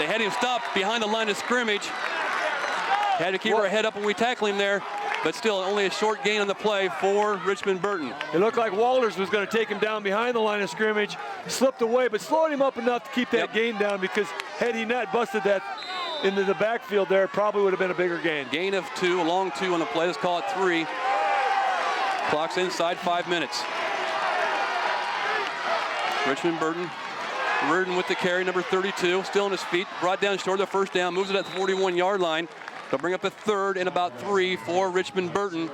had him stopped behind the line of scrimmage. Had to keep our head up when we tackle him there, but still only a short gain on the play for Richmond-Burton. It looked like Walters was going to take him down behind the line of scrimmage, slipped away, but slowed him up enough to keep that gain down, because had he not busted that into the backfield there, it probably would have been a bigger gain. Gain of 2, a long 2 on the play. Let's call it 3. Clock's inside 5 minutes. Richmond-Burton with the carry, number 32, still on his feet, brought down short of the 1st down, moves it at the 41-yard line. They'll bring up a 3rd and about 3 for Richmond-Burton.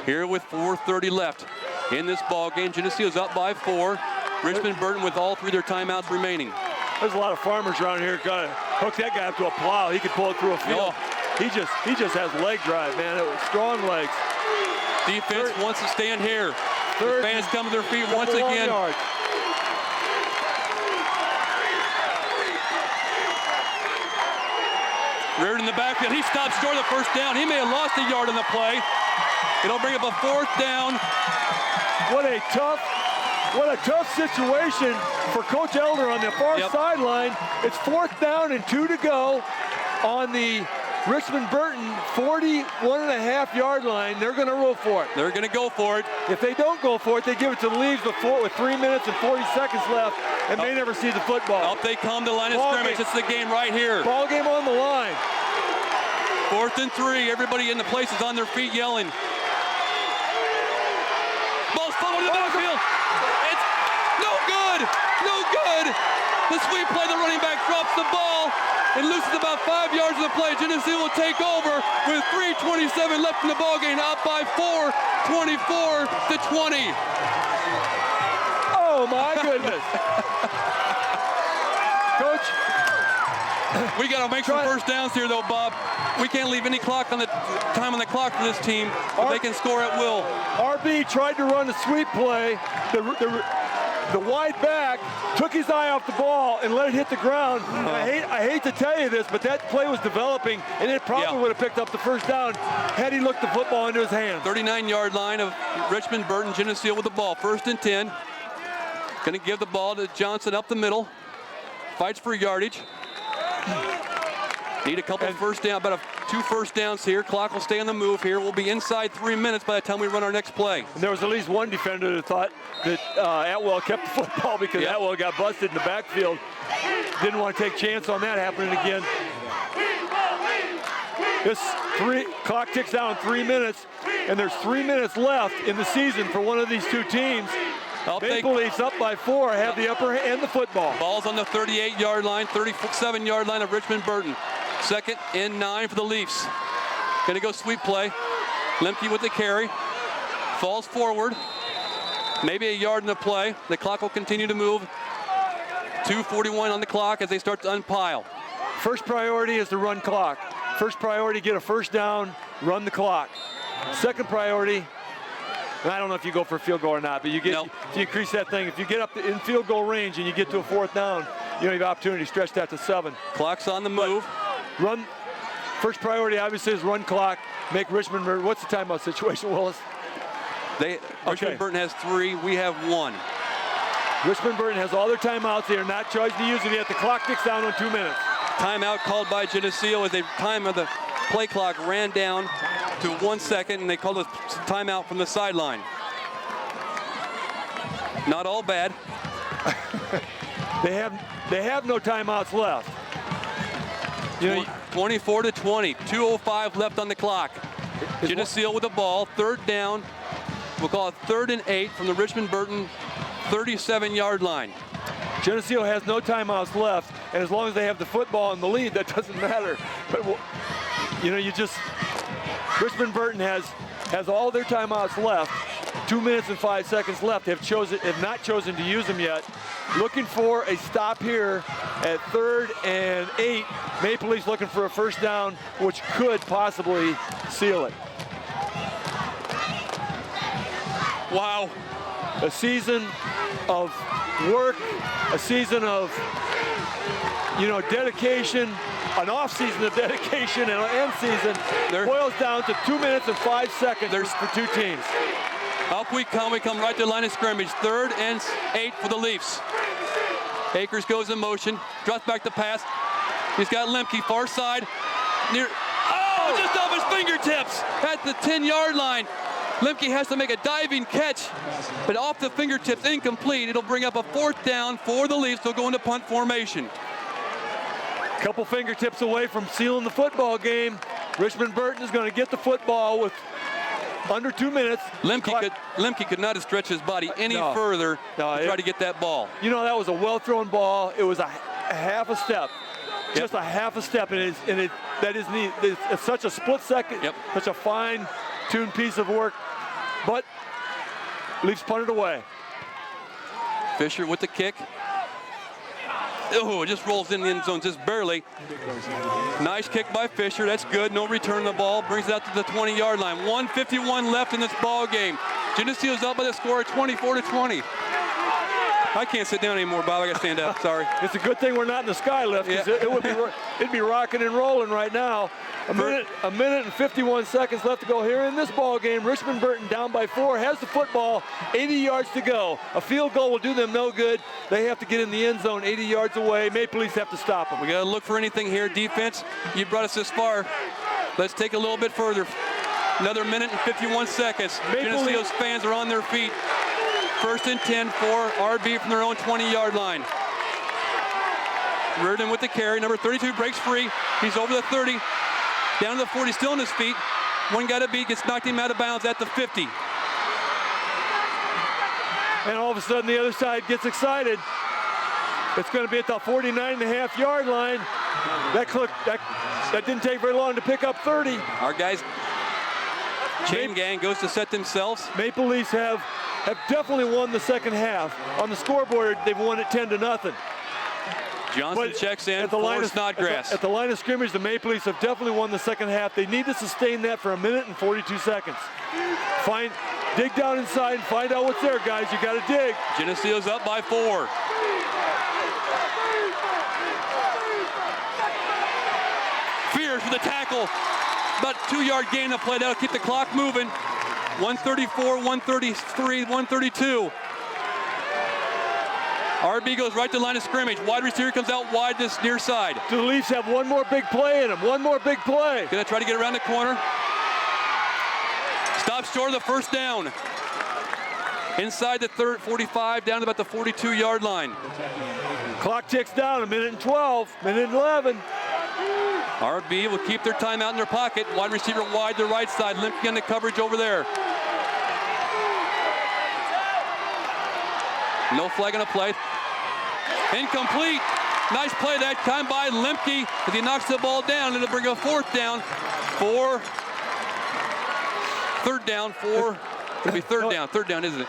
Here with 4:30 left in this ball game. Geneseo's up by 4. Richmond-Burton with all 3 of their timeouts remaining. There's a lot of farmers around here. Got to hook that guy up to a plow. He could pull it through a field. He just has leg drive, man. It was strong legs. Defense wants to stand here. The fans come to their feet once again. Yards. Reared in the backfield. He stops short of the 1st down. He may have lost a yard on the play. It'll bring up a 4th down. What a tough situation for Coach Elder on the far sideline. It's 4th down and 2 to go on the Richmond-Burton 41.5-yard line. They're going to roll for it. They're going to go for it. If they don't go for it, they give it to the Leafs with 3 minutes and 40 seconds left, and may never see the football. Up they come to the line of scrimmage. It's the game right here. Ball game on the line. 4th and 3. Everybody in the place is on their feet yelling. Ball's following the backfield. It's no good. No good. The sweep play, the running back drops the ball and loses about 5 yards of the play. Geneseo will take over with 3:27 left in the ball game, up by 4, 24-20. Oh my goodness. Coach, we got to make some 1st downs here, though, Bob. We can't leave any time on the clock for this team. They can score at will. RB tried to run a sweep play. The wide back took his eye off the ball and let it hit the ground. I hate to tell you this, but that play was developing, and it probably would have picked up the 1st down had he looked the football into his hands. 39-yard line of Richmond-Burton. Geneseo with the ball. 1st and 10. Going to give the ball to Johnson up the middle. Fights for yardage. Need a couple of 1st down, about 2 1st downs here. Clock will stay on the move here. We'll be inside 3 minutes by the time we run our next play. And there was at least one defender that thought that Atwell kept the football because Atwell got busted in the backfield. Didn't want to take a chance on that happening again. This clock ticks down 3 minutes, and there's 3 minutes left in the season for one of these two teams. Maple Leafs up by 4, have the upper hand, the football. Ball's on the 38-yard line, 37-yard line of Richmond-Burton. 2nd and 9 for the Leafs. Gonna go sweep play. Lemke with the carry. Falls forward. Maybe a yard in the play. The clock will continue to move. 2:41 on the clock as they start to unpile. First priority is the run clock. First priority, get a first down, run the clock. Second priority, and I don't know if you go for a field goal or not, but you get if you increase that thing. If you get up in field goal range and you get to a fourth down, you have the opportunity to stretch that to 7. Clock's on the move. But run. First priority obviously is run clock. Make Richmond. What's the timeout situation, Willis? Richmond-Burton has 3. We have 1. Richmond-Burton has all their timeouts. They are not charged to use them yet. The clock ticks down on 2 minutes. Timeout called by Geneseo as the time of the play clock ran down to 1 second, and they called a timeout from the sideline. Not all bad. They have no timeouts left. 24-20, 2:05 left on the clock. Geneseo with the ball, 3rd down. We'll call it 3rd and 8 from the Richmond-Burton 37-yard line. Geneseo has no timeouts left, and as long as they have the football in the lead, that doesn't matter. But Richmond-Burton has all their timeouts left. 2 minutes and 5 seconds left. Have not chosen to use them yet. Looking for a stop here at 3rd and 8. Maple Leafs looking for a first down, which could possibly seal it. Wow. A season of work, a season of dedication, an off season of dedication, and an end season boils down to 2 minutes and 5 seconds for two teams. Up we come right to the line of scrimmage. 3rd and 8 for the Leafs. Akers goes in motion, drops back the pass. He's got Lemke far side. Just off his fingertips at the 10-yard line. Lemke has to make a diving catch, but off the fingertips, incomplete. It'll bring up a 4th down for the Leafs. They'll go into punt formation. Couple fingertips away from sealing the football game. Richmond-Burton is going to get the football with under 2 minutes. Lemke could not have stretched his body any further to try to get that ball. That was a well-thrown ball. It was a half a step. Just a half a step, and it's such a split second, such a fine-tuned piece of work. But Leafs punted away. Fisher with the kick. Oh, it just rolls in the end zone, just barely. Nice kick by Fisher. That's good. No return of the ball. Brings it out to the 20-yard line. 1:51 left in this ball game. Geneseo's up by the score of 24-20. I can't sit down anymore, Bob. I got to stand up. Sorry. It's a good thing we're not in the sky lift, because it'd be rocking and rolling right now. A minute and 51 seconds left to go here in this ball game. Richmond-Burton down by 4, has the football, 80 yards to go. A field goal will do them no good. They have to get in the end zone 80 yards away. Maple Leafs have to stop them. We got to look for anything here. Defense, you brought us this far. Let's take a little bit further. Another minute and 51 seconds. Geneseo's fans are on their feet. 1st and 10 for RB from their own 20-yard line. Reardon with the carry. Number 32 breaks free. He's over the 30. Down to the 40, still on his feet. One guy to beat, gets knocked him out of bounds at the 50. And all of a sudden the other side gets excited. It's going to be at the 49.5-yard line. That didn't take very long to pick up 30. Our guys, chain gang goes to set themselves. Maple Leafs have definitely won the second half. On the scoreboard, they've won it 10-0. Johnson checks in for Snodgrass. At the line of scrimmage, the Maple Leafs have definitely won the second half. They need to sustain that for a minute and 42 seconds. Dig down inside and find out what's there, guys. You got to dig. Geneseo's up by 4. Fierce with the tackle. About 2-yard gain to play. That'll keep the clock moving. 134, 133, 132. RB goes right to the line of scrimmage. Wide receiver comes out wide this near side. Do the Leafs have one more big play in them? One more big play. Gonna try to get around the corner. Stops short of the first down. Inside the 45, down to about the 42-yard line. Clock ticks down, a minute and 12, minute and 11. RB will keep their timeout in their pocket. Wide receiver wide to the right side. Limping on the coverage over there. No flag on the play. Incomplete. Nice play that time by Lemke as he knocks the ball down. It'll bring a 4th down for 3rd down for, it'll be third down, isn't it?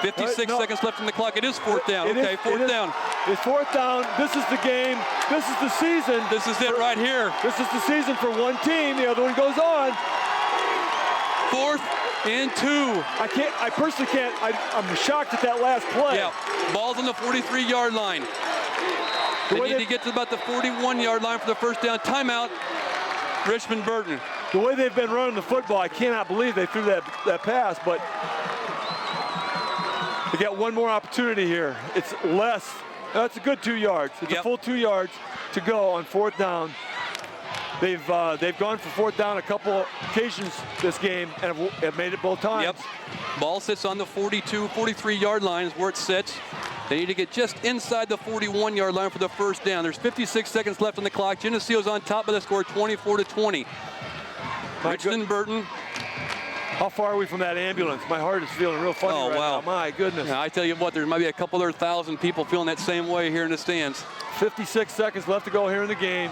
56 seconds left on the clock. It is fourth down. Okay, fourth down. It's fourth down. This is the game. This is the season. This is it right here. This is the season for one team. The other one goes on. 4th and 2. I personally can't. I'm shocked at that last play. Yeah, ball's on the 43-yard line. They need to get to about the 41-yard line for the first down. Timeout, Richmond-Burton. The way they've been running the football, I cannot believe they threw that pass, but they got one more opportunity here. It's less. That's a good 2 yards. It's a full 2 yards to go on fourth down. They've gone for fourth down a couple occasions this game and have made it both times. Yep. Ball sits on the 42, 43-yard line is where it sits. They need to get just inside the 41-yard line for the first down. There's 56 seconds left on the clock. Geneseo's on top of the score, 24-20. Richmond-Burton. How far are we from that ambulance? My heart is feeling real funny right now. My goodness. Yeah, I tell you what, there might be a couple other thousand people feeling that same way here in the stands. 56 seconds left to go here in the game.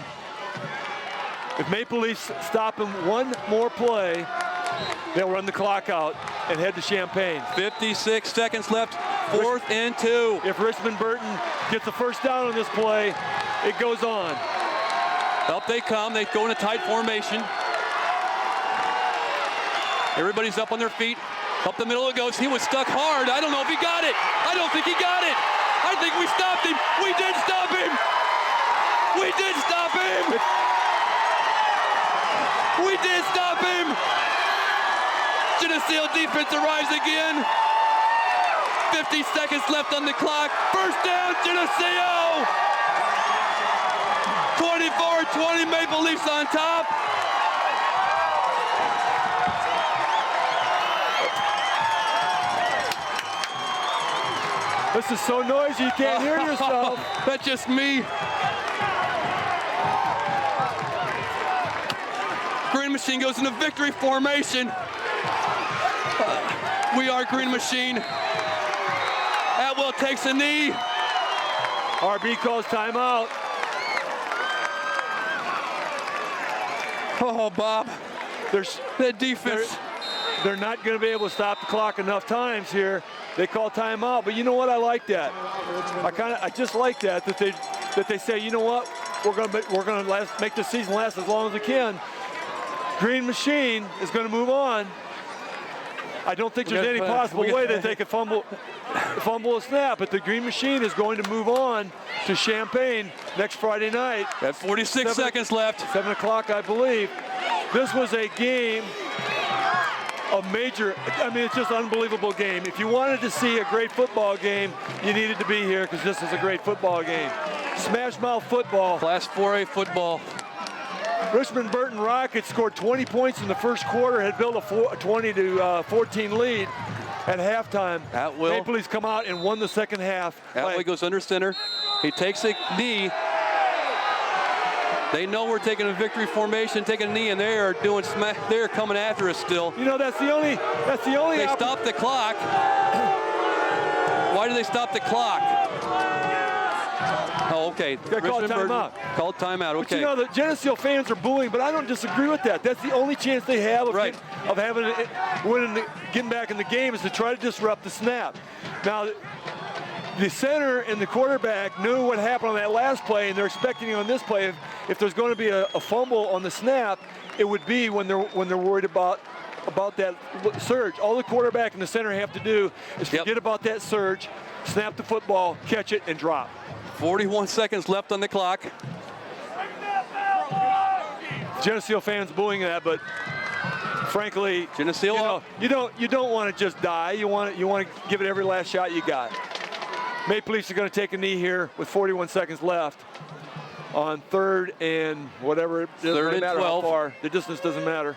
If Maple Leafs stop him one more play, they'll run the clock out and head to Champaign. 56 seconds left, 4th and 2. If Richmond-Burton gets the first down on this play, it goes on. Up they come. They go in a tight formation. Everybody's up on their feet. Up the middle it goes. He was stuck hard. I don't know if he got it. I don't think he got it. I think we stopped him. We did stop him. We did stop him. We did stop him. Geneseo defense arrives again. 50 seconds left on the clock. First down, Geneseo. 24-20, Maple Leafs on top. This is so noisy you can't hear yourself. That's just me. Green Machine goes into victory formation. We are Green Machine. Atwell takes a knee. RB calls timeout. Oh, Bob. There's that defense. They're not going to be able to stop the clock enough times here. They call timeout, but you know what? I like that. I just like that they say, you know what? We're going to make this season last as long as it can. Green Machine is going to move on. I don't think there's any possible way that they could fumble a snap, but the Green Machine is going to move on to Champaign next Friday night. At 46 seconds left. 7 o'clock, I believe. This was a game of major, it's just an unbelievable game. If you wanted to see a great football game, you needed to be here because this is a great football game. Smash mouth football. Class 4A football. Richmond-Burton Rockets scored 20 points in the first quarter, had built a 20-14 lead at halftime. Atwell. Maple Leafs come out and won the second half. Atwell goes under center. He takes a knee. They know we're taking a victory formation, taking a knee, and they are doing smack. They are coming after us still. You know, that's the only. They stopped the clock. Why do they stop the clock? Oh, okay. Got called timeout. Called timeout. Okay. But you know, the Geneseo fans are booing, but I don't disagree with that. That's the only chance they have of getting back in the game is to try to disrupt the snap. Now, the center and the quarterback knew what happened on that last play, and they're expecting on this play. If there's going to be a fumble on the snap, it would be when they're worried about that surge. All the quarterback and the center have to do is forget about that surge, snap the football, catch it, and drop. 41 seconds left on the clock. Geneseo fans booing that, but frankly, Geneseo, you don't want to just die. You want to give it every last shot you got. Maple Leafs are going to take a knee here with 41 seconds left on 3rd and whatever. It doesn't matter 12. how far. The distance doesn't matter.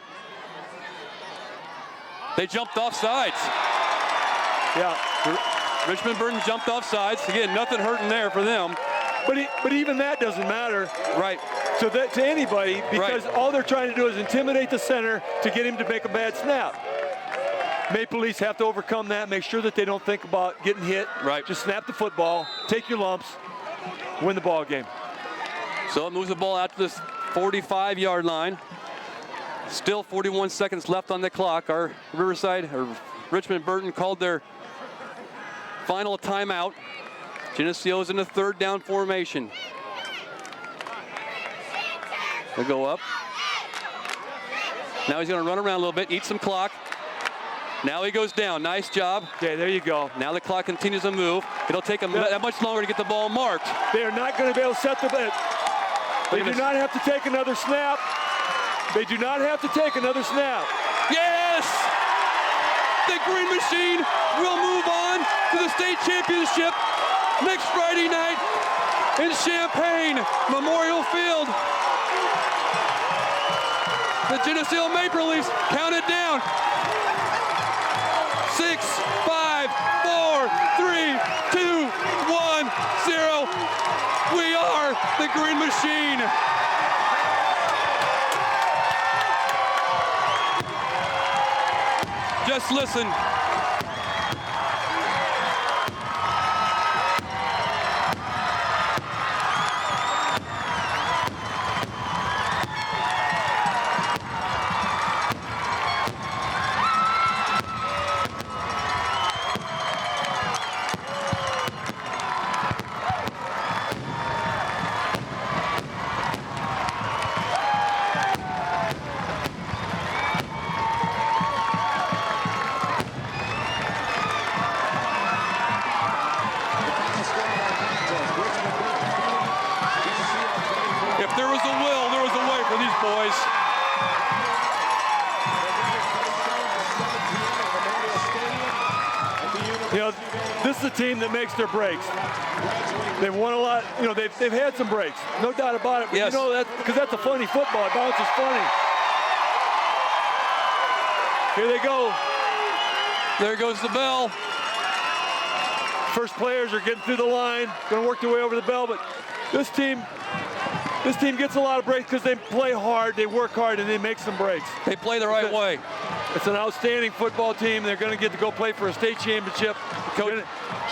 They jumped off sides. Yeah. Richmond-Burton jumped off sides. Again, nothing hurting there for them. But even that doesn't matter. Right. To anybody, because all they're trying to do is intimidate the center to get him to make a bad snap. Maple Leafs have to overcome that, make sure that they don't think about getting hit. Right. Just snap the football, take your lumps, win the ball game. So it moves the ball out to this 45-yard line. Still 41 seconds left on the clock. Our Richmond-Burton called their Final timeout. Geneseo's in the third down formation. They'll go up. Now he's going to run around a little bit, eat some clock. Now he goes down. Nice job. Okay, there you go. Now the clock continues to move. It'll take him that much longer to get the ball marked. They are not going to be able to set the bit. They do not have to take another snap. They do not have to take another snap. Yes! The Green Machine will move on to the state championship next Friday night in Champaign Memorial Field. The Geneseo Maple Leafs count it down. 6, 5, 4, 3, 2, 1, 0. We are the Green Machine. Just listen. If there was a will, there was a way for these boys. You know, this is a team that makes their breaks. They've won a lot. You know, they've had some breaks, no doubt about it. But yes. You know, because that's a funny football. It bounces funny. Here they go. There goes the bell. First players are getting through the line, going to work their way over the bell. But this team gets a lot of breaks because they play hard, they work hard, and they make some breaks. They play the right way. It's an outstanding football team. They're going to get to go play for a state championship.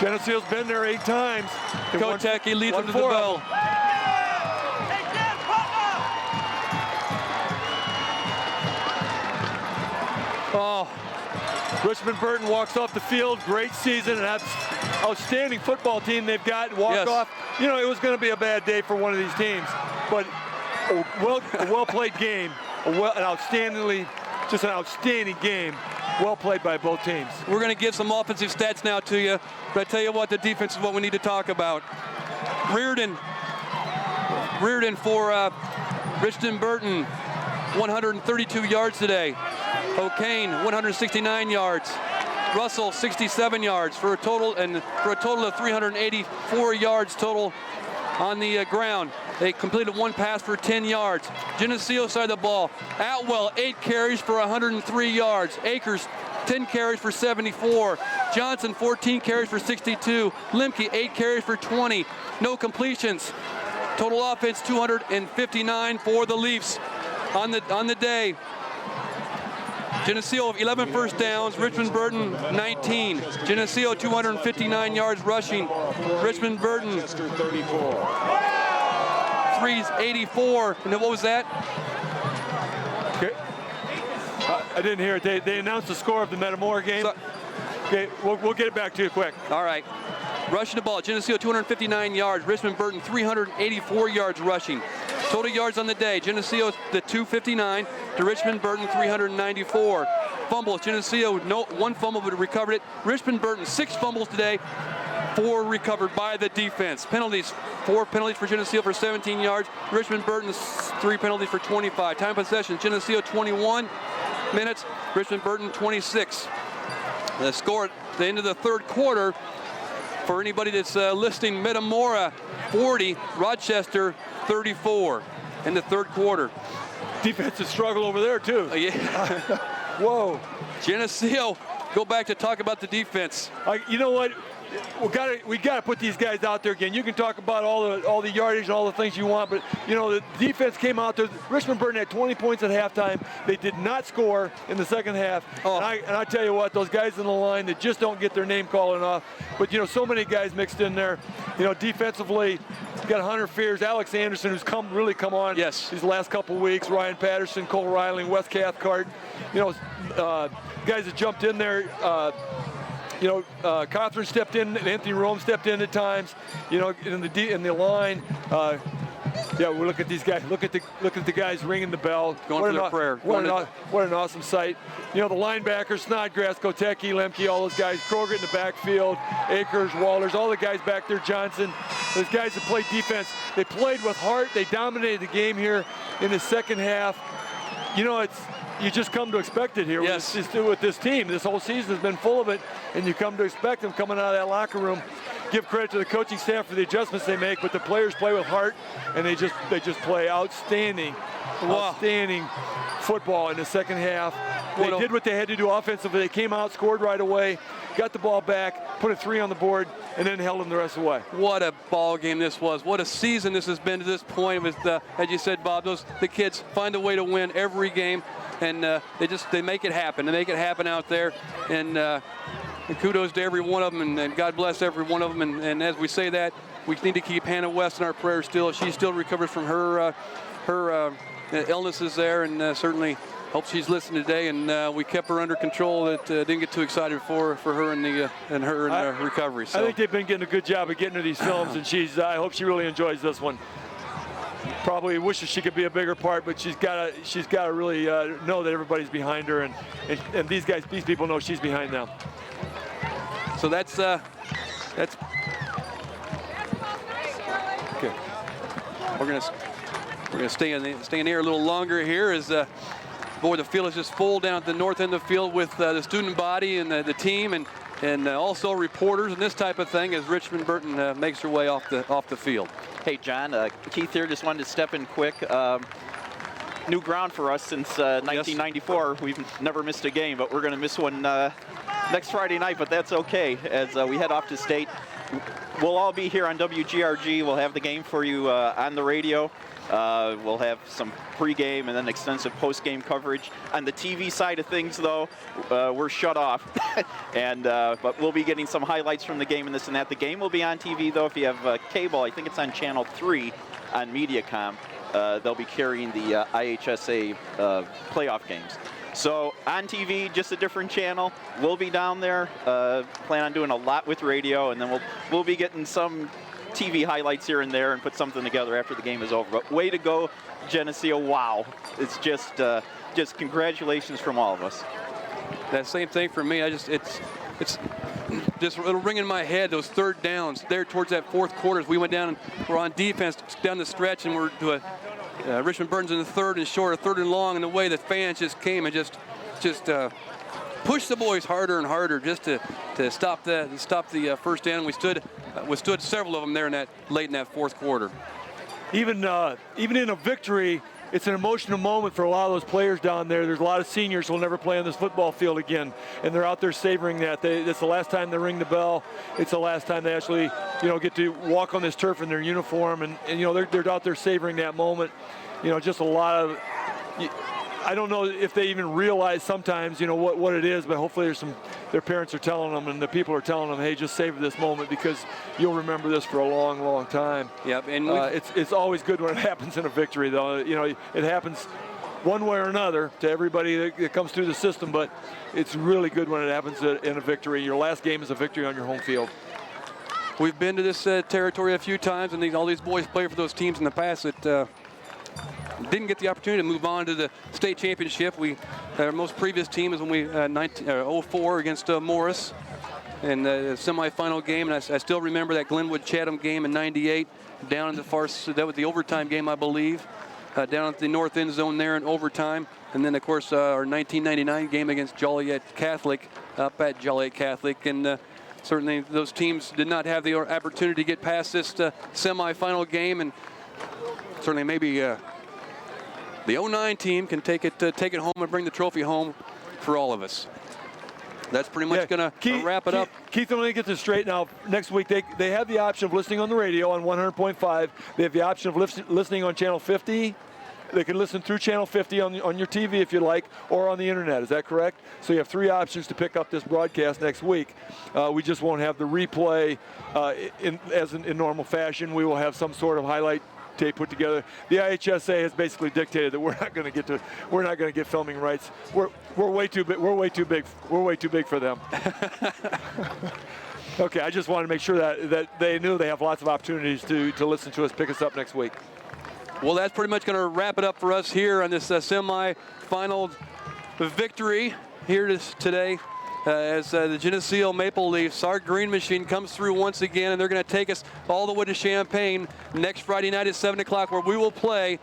Geneseo's been there 8 times. Kotecki leads them to the bell. Oh, Richmond-Burton walks off the field. Great season, and that's outstanding football team they've got. Walk off. You know, it was going to be a bad day for one of these teams, but a well-played game, an outstanding game, well played by both teams. we're going to give some offensive stats now to you, but I tell you what, the defense is what we need to talk about. Reardon for Richmond-Burton, 132 yards today. O'Kane, 169 yards. Russell, 67 yards for a total of 384 yards total on the ground. They completed 1 pass for 10 yards. Geneseo side of the ball, Atwell, 8 carries for 103 yards. Akers, 10 carries for 74. Johnson, 14 carries for 62. Limke, 8 carries for 20. No completions. Total offense, 259 for the Leafs on the day. Geneseo 11 first downs, Richmond-Burton 19. Geneseo 259 yards rushing. Richmond-Burton 384. And then what was that? Okay. I didn't hear it. They announced the score of the Metamora game. Okay, we'll get it back to you quick. All right. Rushing the ball, Geneseo 259 yards, Richmond-Burton 384 yards rushing. Total yards on the day, Geneseo the 259 to Richmond-Burton 394. Fumbles, Geneseo 1 fumble but recovered it. Richmond-Burton 6 fumbles today, 4 recovered by the defense. Penalties, 4 penalties for Geneseo for 17 yards. Richmond-Burton 3 penalties for 25. Time possession, Geneseo 21 minutes, Richmond-Burton 26. The score at the end of the third quarter, for anybody that's listing, Metamora 40, Rochester 34 in the third quarter. Defensive struggle over there too. Yeah. Whoa. Geneseo, go back to talk about the defense. You know what? We gotta put these guys out there again. You can talk about all the yardage and all the things you want, but you know the defense came out there. Richmond-Burton had 20 points at halftime. They did not score in the second half. Oh. And I tell you what, those guys in the line that just don't get their name calling off. But you know, so many guys mixed in there. You know, defensively, you got Hunter Fears, Alex Anderson, who's really come on. Yes. These last couple weeks. Ryan Patterson, Cole Riley, Wes Cathcart. You know, guys that jumped in there. Cawthorn stepped in, and Anthony Rome stepped in at times. In the line. Yeah, we look at these guys. Look at the guys ringing the bell. Going for their prayer. What an awesome sight. The linebackers, Snodgrass, Kotecki, Lemke, all those guys. Kroger in the backfield, Akers, Walters, all the guys back there. Johnson, those guys that played defense. They played with heart. They dominated the game here in the second half. You just come to expect it here. Yes. With this team. This whole season has been full of it, and you come to expect them coming out of that locker room. Give credit to the coaching staff for the adjustments they make, but the players play with heart, and they just play outstanding football in the second half. They did what they had to do offensively. They came out, scored right away, got the ball back, put a 3 on the board, and then held them the rest of the way. What a ball game this was. What a season this has been to this point. With as you said, Bob, the kids find a way to win every game, and they make it happen. They make it happen out there, and kudos to every one of them, and God bless every one of them. And as we say that, we need to keep Hannah West in our prayers still. She still recovers from her illnesses there, and certainly hope she's listening today. And we kept her under control. That didn't get too excited for her and her recovery. So. I think they've been getting a good job of getting her these films, and I hope she really enjoys this one. Probably wishes she could be a bigger part, but she's got to really know that everybody's behind her, and these people know she's behind them. So that's okay. We're gonna stay in the air a little longer here as the field is just full down at the north end of the field with the student body and the team and also reporters and this type of thing as Richmond-Burton makes her way off the field. Hey John, Keith here. Just wanted to step in quick. New ground for us since 1994. Yes. We've never missed a game, but we're going to miss one next Friday night, but that's okay as we head off to state. We'll all be here on WGRG. We'll have the game for you on the radio. We'll have some pregame and then extensive postgame coverage. On the TV side of things, though, we're shut off. But we'll be getting some highlights from the game and this and that. The game will be on TV, though. If you have cable, I think it's on Channel 3 on Mediacom. They'll be carrying the IHSA playoff games. So on TV, just a different channel. We'll be down there. Plan on doing a lot with radio, and then we'll be getting some TV highlights here and there and put something together after the game is over. But way to go, Geneseo! Wow, it's just congratulations from all of us. That same thing for me. It's just it'll ring in my head those third downs there towards that fourth quarter as we went down and we're on defense down the stretch and we're to Richmond-Burton's in the third and short, a third and long, and the way the fans just came and just pushed the boys harder and harder just to stop the first down. We stood several of them there late in that fourth quarter. Even in a victory, it's an emotional moment for a lot of those players down there. There's a lot of seniors who will never play on this football field again, and they're out there savoring that. It's the last time they ring the bell. It's the last time they actually, get to walk on this turf in their uniform, and they're out there savoring that moment. Just a lot of. I don't know if they even realize sometimes, what it is, but hopefully their parents are telling them and the people are telling them, hey, just savor this moment because you'll remember this for a long, long time. Yep, and it's always good when it happens in a victory, though. It happens one way or another to everybody that comes through the system, but it's really good when it happens in a victory. Your last game is a victory on your home field. We've been to this territory a few times, and all these boys play for those teams in the past that didn't get the opportunity to move on to the state championship. Our most previous team is when we 04 against Morris in the semifinal game, and I still remember that Glenwood-Chatham game in '98 down in the that was the overtime game, I believe, down at the north end zone there in overtime. And then, of course, our 1999 game against Joliet Catholic up at Joliet Catholic, and certainly those teams did not have the opportunity to get past this semifinal game, and certainly maybe the 09 team can take it home and bring the trophy home for all of us. That's pretty much going to wrap it up. Keith, let me get this straight now. Next week, they have the option of listening on the radio on 100.5. They have the option of listening on Channel 50. They can listen through Channel 50 on your TV if you like, or on the internet. Is that correct? So you have 3 options to pick up this broadcast next week. We just won't have the replay in normal fashion. We will have some sort of highlight tape put together. The IHSA has basically dictated that we're not going to get filming rights. We're way too big. We're way too big. We're way too big for them. Okay, I just wanted to make sure that they knew they have lots of opportunities to listen to us, pick us up next week. Well, that's pretty much going to wrap it up for us here on this semi-final victory here today. As the Geneseo Maple Leafs, our green machine comes through once again, and they're going to take us all the way to Champaign next Friday night at 7 o'clock, where we will play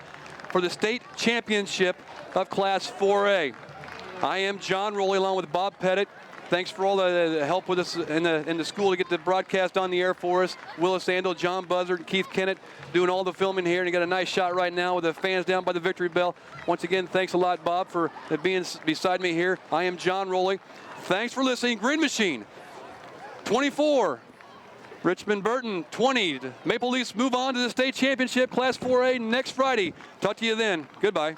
for the state championship of Class 4A. I am John Rowley, along with Bob Pettit. Thanks for all the help with us in the school to get the broadcast on the air for us. Willis Andel, John Buzzard, and Keith Kennett doing all the filming here. And you got a nice shot right now with the fans down by the victory bell. Once again, thanks a lot, Bob, for being beside me here. I am John Rowley. Thanks for listening. Green Machine 24, Richmond-Burton 20. Maple Leafs move on to the state championship, Class 4A, next Friday. Talk to you then. Goodbye.